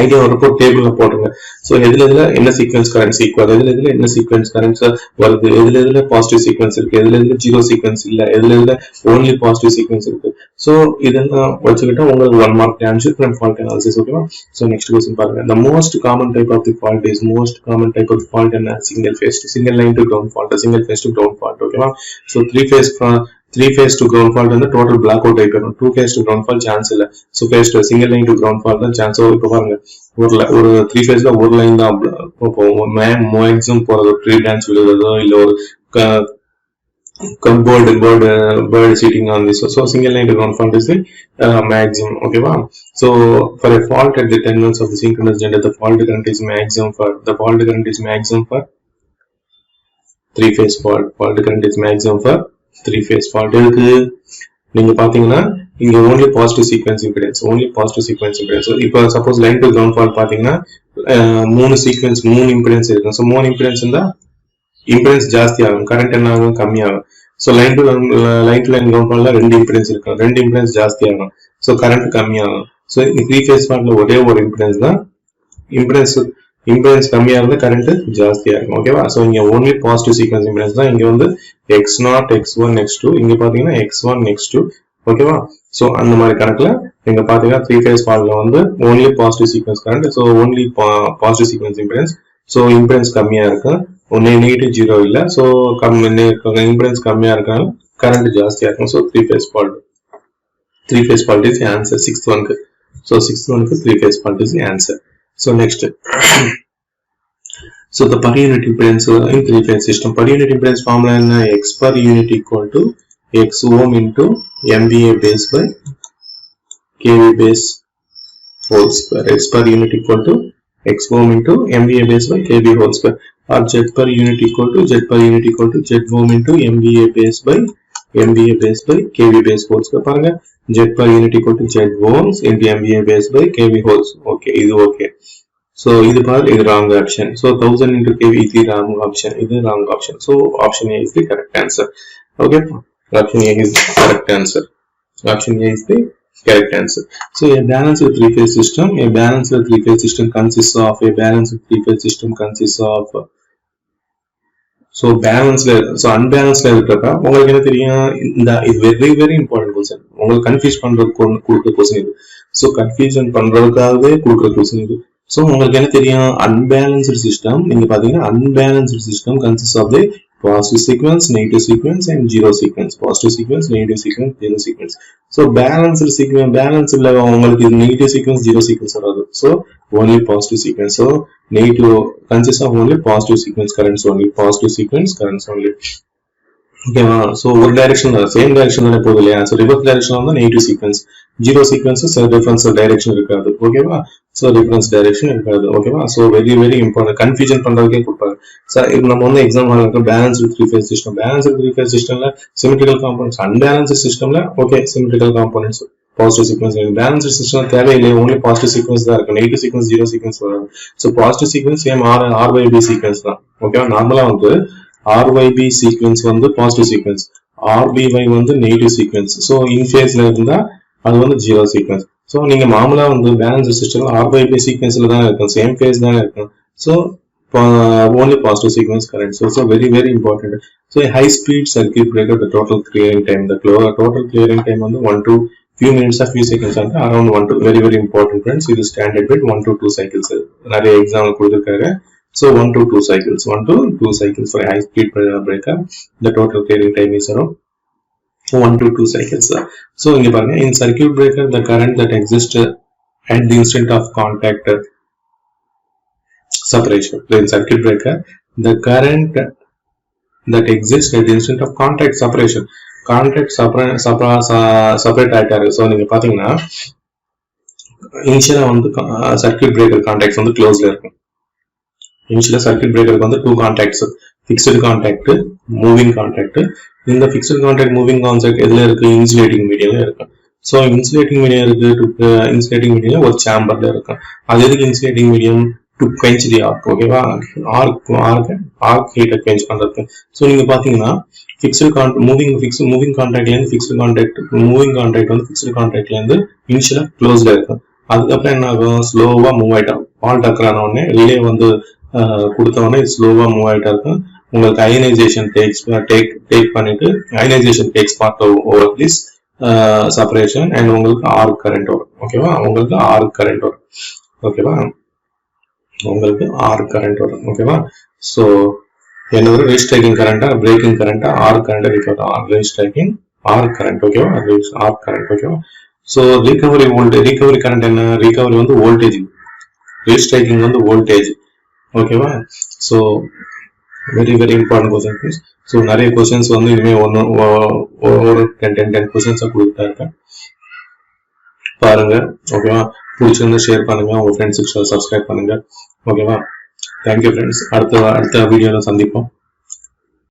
Speaker 1: ஐடியா வரப்போ டேபிள்ல போடுங்க. ஸோ எதுல என்ன சீக்வன்ஸ் கரண்ட்ஸ் ஈக்குவல், எதுல என்ன சீக்வன்ஸ் கரண்ட்ஸ் வருது, எதுல பாசிட்டிவ் சீக்வன்ஸ் இருக்கு, எதுல ஜீரோ சீக்வன்ஸ் இல்ல, எதுல ஓன்லி பாசிட்டிவ் சீக்வன்ஸ் இருக்கு. ஸோ இதெல்லாம் வச்சுக்கிட்டா உங்களுக்கு 1 mark answer from fault analysis. ஓகேவா? ஸோ நெக்ஸ்ட் क्वेश्चन பாருங்க. The most common type of the fault is single line to ground fault, single phase to ground fault. ஓகேவா? So three phase to ground fault வந்து total blackout ஆயிடும். two phase to ground fault chance இல்ல. So phase to single line to ground fault தான் chance. இப்போ பாருங்க, ஒரு three ஃபேஸ்ல ஒரு லைன் தான் போவோம். மேக்ஸிமம் போறது ட்ரீ டான்ஸ் விழுறதோ இல்ல ஒரு bird sitting on this. So single line to ground fault is the maximum. Okay va? So for a fault at the terminals of the synchronous generator, the fault current is maximum for three phase fault. Fault current is maximum for three phase fault. நீங்க பாத்தீங்கன்னா இங்க only positive sequence impedance. இப்போ suppose line to ground fault பாத்தீங்கன்னா மூணு impedance இருக்கு. So மூணு impedance இருந்தா impedance ஜாஸ்தி ஆகும், கரண்ட் என்ன ஆகும், கம்மியாகும். So line to line ground ஃபால்ட்ல ரெண்டு இம்பிடன்ஸ் இருக்கும், ரெண்டு இம்பிடன்ஸ் ஜாஸ்தி ஆகும், ஸோ கரண்ட் கம்மியாகும். ஸோ த்ரீ ஃபேஸ் ஃபால்ட்ல ஒரே ஒரு இம்பிடன்ஸ் தான், இம்பிடன்ஸ் கம்மியா இருந்தா கரண்ட் ஜாஸ்தியா இருக்கும். ஓகேவா? ஸோ இங்க ஓன்லி பாசிட்டிவ் சீக்வன்ஸ் இம்பிடன்ஸ் தான். இங்க வந்து x0, x1, x2, இங்க பாத்தீங்கன்னா x1, x2. ஓகேவா? சோ அந்த மாதிரி கணக்குல நீங்க பாத்தீங்கன்னா த்ரீ ஃபேஸ் ஃபால்ட்ல வந்து only positive sequence current, so only positive sequence impedance. So impedance கம்மியா இருக்கு, ஒன்னே நெகட்டிவ் ஜீரோ இல்ல. சோ இம்பிடன்ஸ் கம்மியா இருக்காங்க, கரண்ட் ஜாஸ்தியா இருக்கும். So three phase fault is answer sixth ஒன்க்கு. சோ சிக்ஸ்த் ஒன்க்கு three phase fault is answer. So next, so the per unit impedance in three phase system, per unit impedance formula is x per unit equal to x ohm into MVA base by kV base whole square. X per unit equal to x ohm into MVA base by kV whole square, or z per unit equal to z ohm into MVA base by kV base whole square. பாருங்க, z per unit equal to z ohms into MVA base by kV whole. Okay, இது okay. So இது பாரு, இது wrong option. So 1000 into kV is the wrong option. இது wrong option. So option A is the correct answer. Okay, option A is the correct answer. So a balanced three phase system consists of so unbalanced இருக்கிறப்ப உங்களுக்கு என்ன தெரியும், இந்த இது very important question. உங்களுக்கு confuse பண்றதுக்கு கொடுக்குற क्वेश्चन இது. சோ கன்ஃபியூஷன் பண்றதுக்காகவே கொடுக்குற क्वेश्चन இது. சோ உங்களுக்கு என்ன தெரியும், அன்பேலன்ஸ்டு சிஸ்டம் நீங்க பாத்தீங்கன்னா unbalanced system consist of the positive sequence, negative sequence and zero sequence. Positive sequence, negative sequence, zero sequence. So balanced இல்ல உங்களுக்கு negative sequence, zero sequence வராது. So only positive sequence. So negative consists of only positive sequence currents only. ஓகேவா? So ஒரு direction தான், same direction தானே போகுது இல்லையா? So reverse direction வந்து negative sequence, zero sequence difference direction இருக்காது. ஓகேவா? சோ டிஃபரன்ஸ் டைரக்ஷன் இருக்காது. ஓகேவா? சோ வெரி இம்பார்ட்டன்ட், கன்ஃபியூஷன் பண்றதுக்கே கொடுப்பாங்க. சார் இப்போ நம்ம வந்து எக்ஸாம் ஹாலுக்கு பேலன்ஸ்டு த்ரீ ஃபேஸ் சிஸ்டம்ல சிமெட்ரிக்கல் காம்போனன்ட்ஸ், அன்பேலன்ஸ்டு சிஸ்டம்ல okay symmetrical components, positive sequence. Balanced system தேவையில்லை, ஓன்லி பாசிட்டிவ் சீக்வன்ஸ் தான் இருக்கும், நெகட்டிவ் சீக்வன்ஸ், ஜீரோ சீக்வன்ஸ் வராது. So positive sequence same RYB sequence தான். ஓகேவா? நார்மலா வந்து RYB சீக்வன்ஸ் வந்து பாசிட்டிவ் சீக்வன்ஸ், RBY வந்து நெகட்டிவ் சீக்வன்ஸ். சோ இன் ஃபேஸ்ல இருந்தா அது வந்து ஜீரோ சீக்வன்ஸ். சோ நீங்க மாமூலா வந்து பேலன்ஸ்டு சிஸ்டம்ல RYB சீக்வன்ஸ்ல தான் இருக்கும், சேம் ஃபேஸ் தான் இருக்கும். So only positive sequence current. So very important. So a high speed circuit breaker, the total clearing time வந்து 1 to few minutes or few seconds and around 1 to very important friends. This is standard bit 1 to 2 cycles. நிறைய example கொடுத்திருக்காங்க. So 1 to 2 cycles for a high speed breaker. The total clearing time is around 1 to 2 cycles. So இங்க பாருங்க, in circuit breaker the current that exists at the instant of contact separation. In circuit breaker the current that exists at the instant of contact separation. Contact separate ஆயிட்டாரு. So நீங்க பாத்தீங்கன்னா இனிஷியலா வந்து circuit breaker contacts வந்து க்ளோஸ்ல இருக்கும். இனிஷியலா circuit பிரேக்கருக்கு வந்து 2 contacts, fixed contact, moving contact. இந்த ஃபிக்ஸ்டு கான்டாக்ட், மூவிங் கான்டாக்ட் எதுல இருக்கு? இன்சுலேட்டிங் மீடியம்ல இருக்கு. ஸோ இன்சுலேட்டிங் மீடியம் இருக்கு, இன்சுலேட்டிங் மீடியம் ஒரு சேம்பர்ல இருக்கும். அது எதுக்கு insulating medium? To quench the arc. ஓகேவா? ஆர்க் ஹீட்டை quench பண்றதுக்கு. ஸோ நீங்க பாத்தீங்கன்னா மூவிங் கான்டாக்ட்ல இருந்து ஃபிக்ஸ்டு கான்டாக்ட், மூவிங் கான்டாக்ட் வந்து ஃபிக்ஸ்டு கான்டாக்ட்ல இருந்து இனிஷியலா க்ளோஸ்ல இருக்கும். அதுக்கப்புறம் என்ன ஆகும்? ஸ்லோவா மூவ் ஆயிட்டாகும். ஃபால்ட் அக்கர் ஆன உடனே ரிலே வந்து கொடுத்த உடனே ஸ்லோவா மூவ் ஆயிட்டா இருக்கும். உங்களுக்கு அயனைசேஷன் டேக் பண்ணிட்டு ionisation tax part over this separation and உங்களுக்கு ஆர்க் கரண்ட் வரும். ஓகேவா? உங்களுக்கு ஆர்க் கரண்ட் வரும். ஓகேவா? உங்களுக்கு ஆர்க் கரண்ட் வரும். ஓகேவா? ஸோ என்னது ரீஸ்ட்ரைக்கிங் கரண்டா, பிரேக்கிங் கரண்டா, arc current recover, restriking arc current. ஓகேவா? Arc current. ஓகேவா? ஸோ ரிகவரி கரண்ட் என்ன? ரிகவரி வந்து வோல்டேஜ், ரீஸ்ட்ரைக்கிங் வந்து வோல்டேஜ். ஓகேவா? So very very important question. So நிறைய கொஸ்டின்ஸ் வந்து இனிமே ஒரு 10 கொஸ்டின்ஸா கொடுத்துட்டா இருக்கேன், பாருங்க. ஓகேவா? பிடிச்சிருந்தா ஷேர் பண்ணுங்க, உங்க ஃப்ரெண்ட்ஸுக்கு சப்ஸ்கிரைப் பண்ணுங்க. ஓகேவா? Thank you friends. அடுத்த வீடியோல சந்திப்போம்.